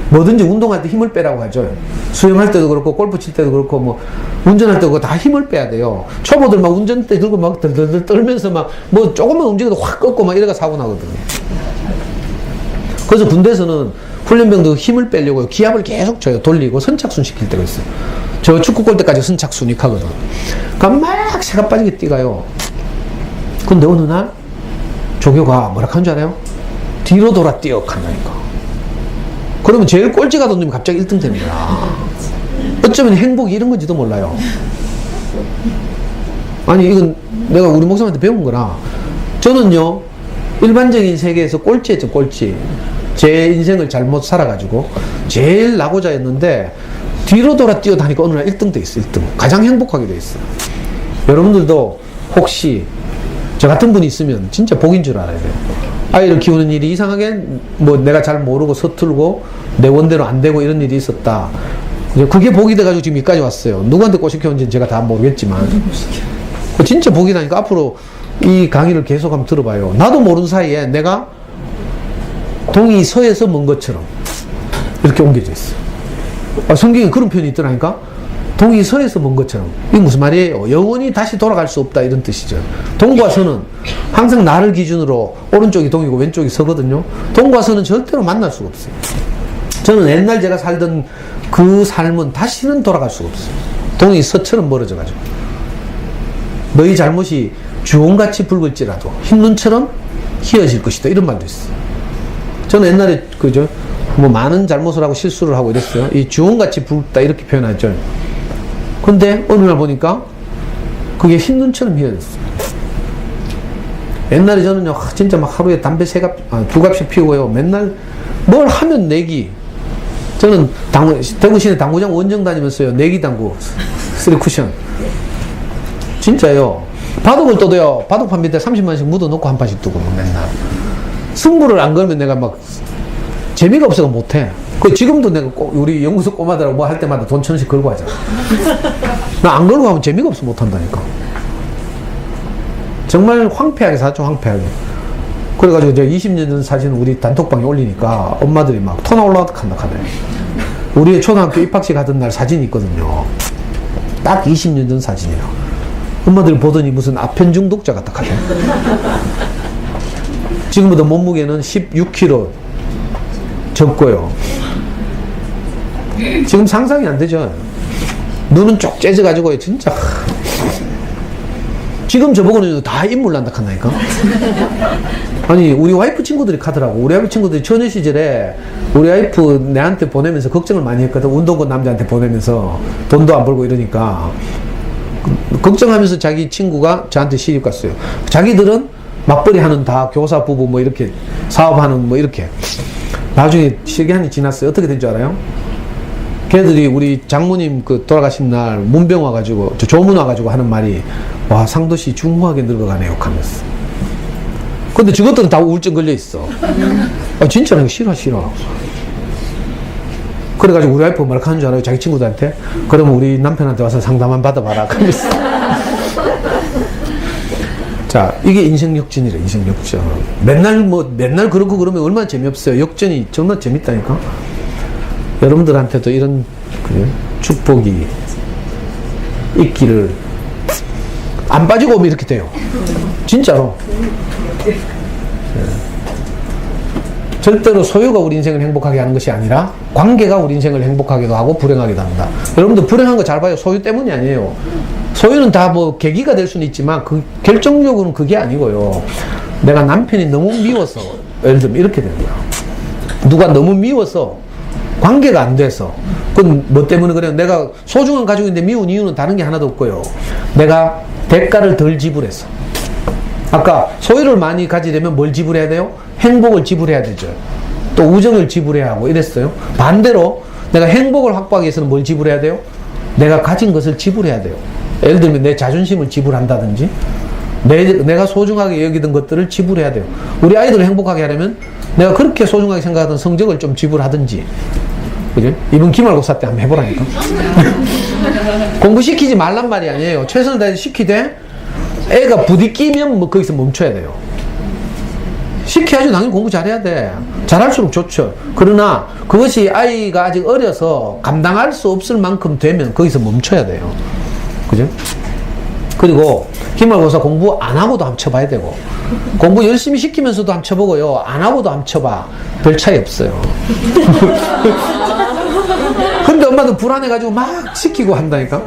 [SPEAKER 1] 뭐든지 운동할 때 힘을 빼라고 하죠. 수영할 때도 그렇고 골프 칠 때도 그렇고 뭐 운전할 때도 다 힘을 빼야 돼요. 초보들 막 운전대 들고 막 덜덜덜 떨면서 막 뭐 조금만 움직여도 확 꺾고 막 이래가 사고 나거든요. 그래서 군대에서는 훈련병도 힘을 빼려고 기압을 계속 줘요. 돌리고 선착순 시킬 때가 있어요. 저 축구 골 때까지 선착순이 가거든. 그럼 막 새가 빠지게 뛰가요. 근데 어느 날 조교가 뭐라 하는 줄 알아요? 뒤로 돌아 뛰어 간다니까. 그러면 제일 꼴찌 가던 놈이 갑자기 1등 되는 거야. 어쩌면 행복이 이런 건지도 몰라요. 아니, 이건 내가 우리 목사님한테 배운 거라. 저는요, 일반적인 세계에서 꼴찌였죠, 꼴찌. 제 인생을 잘못 살아가지고, 제일 낙오자였는데, 뒤로 돌아 뛰어다니까 어느 날 1등 돼 있어, 1등. 가장 행복하게 돼 있어. 여러분들도 혹시 저 같은 분이 있으면 진짜 복인 줄 알아야 돼요. 아이를 키우는 일이 이상하게 뭐 내가 잘 모르고 서툴고 내 원대로 안 되고 이런 일이 있었다. 그게 복이 돼가지고 지금 여기까지 왔어요. 누구한테 꼬시켜온지는 제가 다 모르겠지만. 진짜 복이라니까. 앞으로 이 강의를 계속 한번 들어봐요. 나도 모르는 사이에 내가 동이 서에서 먼 것처럼 이렇게 옮겨져 있어. 성경에 그런 표현이 있더라니까. 동이 서에서 먼 것처럼. 이게 무슨 말이에요? 영원히 다시 돌아갈 수 없다 이런 뜻이죠. 동과 서는 항상 나를 기준으로 오른쪽이 동이고 왼쪽이 서거든요. 동과 서는 절대로 만날 수가 없어요. 저는 옛날 제가 살던 그 삶은 다시는 돌아갈 수가 없어요. 동이 서처럼 멀어져가지고. 너희 잘못이 주홍같이 붉을지라도 흰눈처럼 희어질 것이다 이런 말도 있어요. 저는 옛날에 그죠? 뭐 많은 잘못을 하고 실수를 하고 이랬어요. 이 주홍같이 붉다 이렇게 표현하죠. 근데 어느 날 보니까 그게 흰눈처럼 희어졌어요. 옛날에 저는요, 진짜 막 하루에 담배 두 갑씩 피우고요. 맨날 뭘 하면 내기. 저는 대구시내 당구장 원정 다니면서요, 내기 당구, 3쿠션. 진짜요. 바둑을 떠도요, 바둑판 밑에 30만원씩 묻어놓고 한 판씩 두고, 맨날. 승부를 안 걸면 내가 막 재미가 없어서 못해. 지금도 내가 우리 연구소 꼬마들하고 뭐 할 때마다 돈 1,000원씩 걸고 하잖아. 나 안 걸고 하면 재미가 없어 못한다니까. 정말 황폐하게 살았죠, 황폐하게. 그래가지고 제가 20년 전 사진을 우리 단톡방에 올리니까 엄마들이 막 토나 올라간다 하네. 우리의 초등학교 입학식 하던 날 사진이 있거든요. 딱 20년 전 사진이에요. 엄마들이 보더니 무슨 아편 중독자 같다 하네. 지금부터 몸무게는 16kg 적고요. 지금 상상이 안 되죠. 눈은 쪽 째져가지고 진짜. 지금 저보고는 다 인물 난다 한다니까. 아니 우리 와이프 친구들이 가더라고. 우리 와이프 친구들이 처녀 시절에 우리 와이프 내한테 보내면서 걱정을 많이 했거든. 운동권 남자한테 보내면서 돈도 안 벌고 이러니까 걱정하면서 자기 친구가 저한테 시집 갔어요. 자기들은 맞벌이 하는 다 교사 부부 뭐 이렇게 사업하는 뭐 이렇게. 나중에 시간이 지났어요. 어떻게 된 줄 알아요? 걔들이 우리 장모님 그 돌아가신 날 문병 와가지고 조문 와가지고 하는 말이 와 상도씨 중후하게 늙어가네요 하면서. 근데 저것들은 다 우울증 걸려 있어. 진짜로 싫어. 그래가지고 우리 와이프 뭐라 하는 줄 알아요? 자기 친구들한테? 그러면 우리 남편한테 와서 상담만 받아봐라. 그러면서. 자, 이게 인생 역전이래, 인생 역전. 맨날 그렇고 그러면 얼마나 재미없어요. 역전이 정말 재밌다니까? 여러분들한테도 이런 축복이 있기를 안 빠지고 오면 이렇게 돼요. 진짜로. 절대로 소유가 우리 인생을 행복하게 하는 것이 아니라 관계가 우리 인생을 행복하게도 하고 불행하게도 한다. 여러분들 불행한 거 잘 봐요. 소유 때문이 아니에요. 소유는 다 뭐 계기가 될 수는 있지만 그 결정적으로는 그게 아니고요. 내가 남편이 너무 미워서 예를 들면 이렇게 되는 거야. 누가 너무 미워서 관계가 안 돼서 그건 뭐 때문에 그래요? 내가 소중한 가족인데 미운 이유는 다른 게 하나도 없고요. 내가 대가를 덜 지불해서. 아까 소유를 많이 가지려면 뭘 지불해야 돼요? 행복을 지불해야 되죠. 또 우정을 지불해야 하고 이랬어요. 반대로 내가 행복을 확보하기 위해서는 뭘 지불해야 돼요? 내가 가진 것을 지불해야 돼요. 예를 들면 내 자존심을 지불한다든지 내가 소중하게 여기던 것들을 지불해야 돼요. 우리 아이들을 행복하게 하려면 내가 그렇게 소중하게 생각하던 성적을 좀 지불하든지. 그죠? 이번 기말고사 때 한번 해보라니까. 공부시키지 말란 말이 아니에요. 최선을 다해서 시키되 애가 부딪히면 뭐 거기서 멈춰야 돼요. 시켜야지 당연히 공부 잘해야 돼. 잘할수록 좋죠. 그러나 그것이 아이가 아직 어려서 감당할 수 없을 만큼 되면 거기서 멈춰야 돼요. 그죠? 그리고 기말고사 공부 안 하고도 한번 쳐봐야 되고 공부 열심히 시키면서도 한번 쳐보고요. 안 하고도 한번 쳐봐. 별 차이 없어요. 근데 엄마도 불안해가지고 막 시키고 한다니까.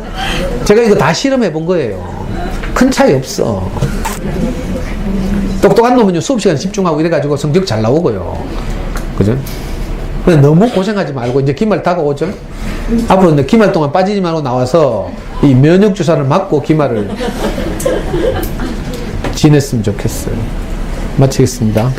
[SPEAKER 1] 제가 이거 다 실험해 본 거예요. 큰 차이 없어. 똑똑한 놈은요 수업시간에 집중하고 이래가지고 성적 잘 나오고요. 그죠? 근데 너무 고생하지 말고 이제 기말 다가오죠. 앞으로 이제 기말 동안 빠지지 말고 나와서 이 면역 주사를 맞고 기말을 지냈으면 좋겠어요. 마치겠습니다.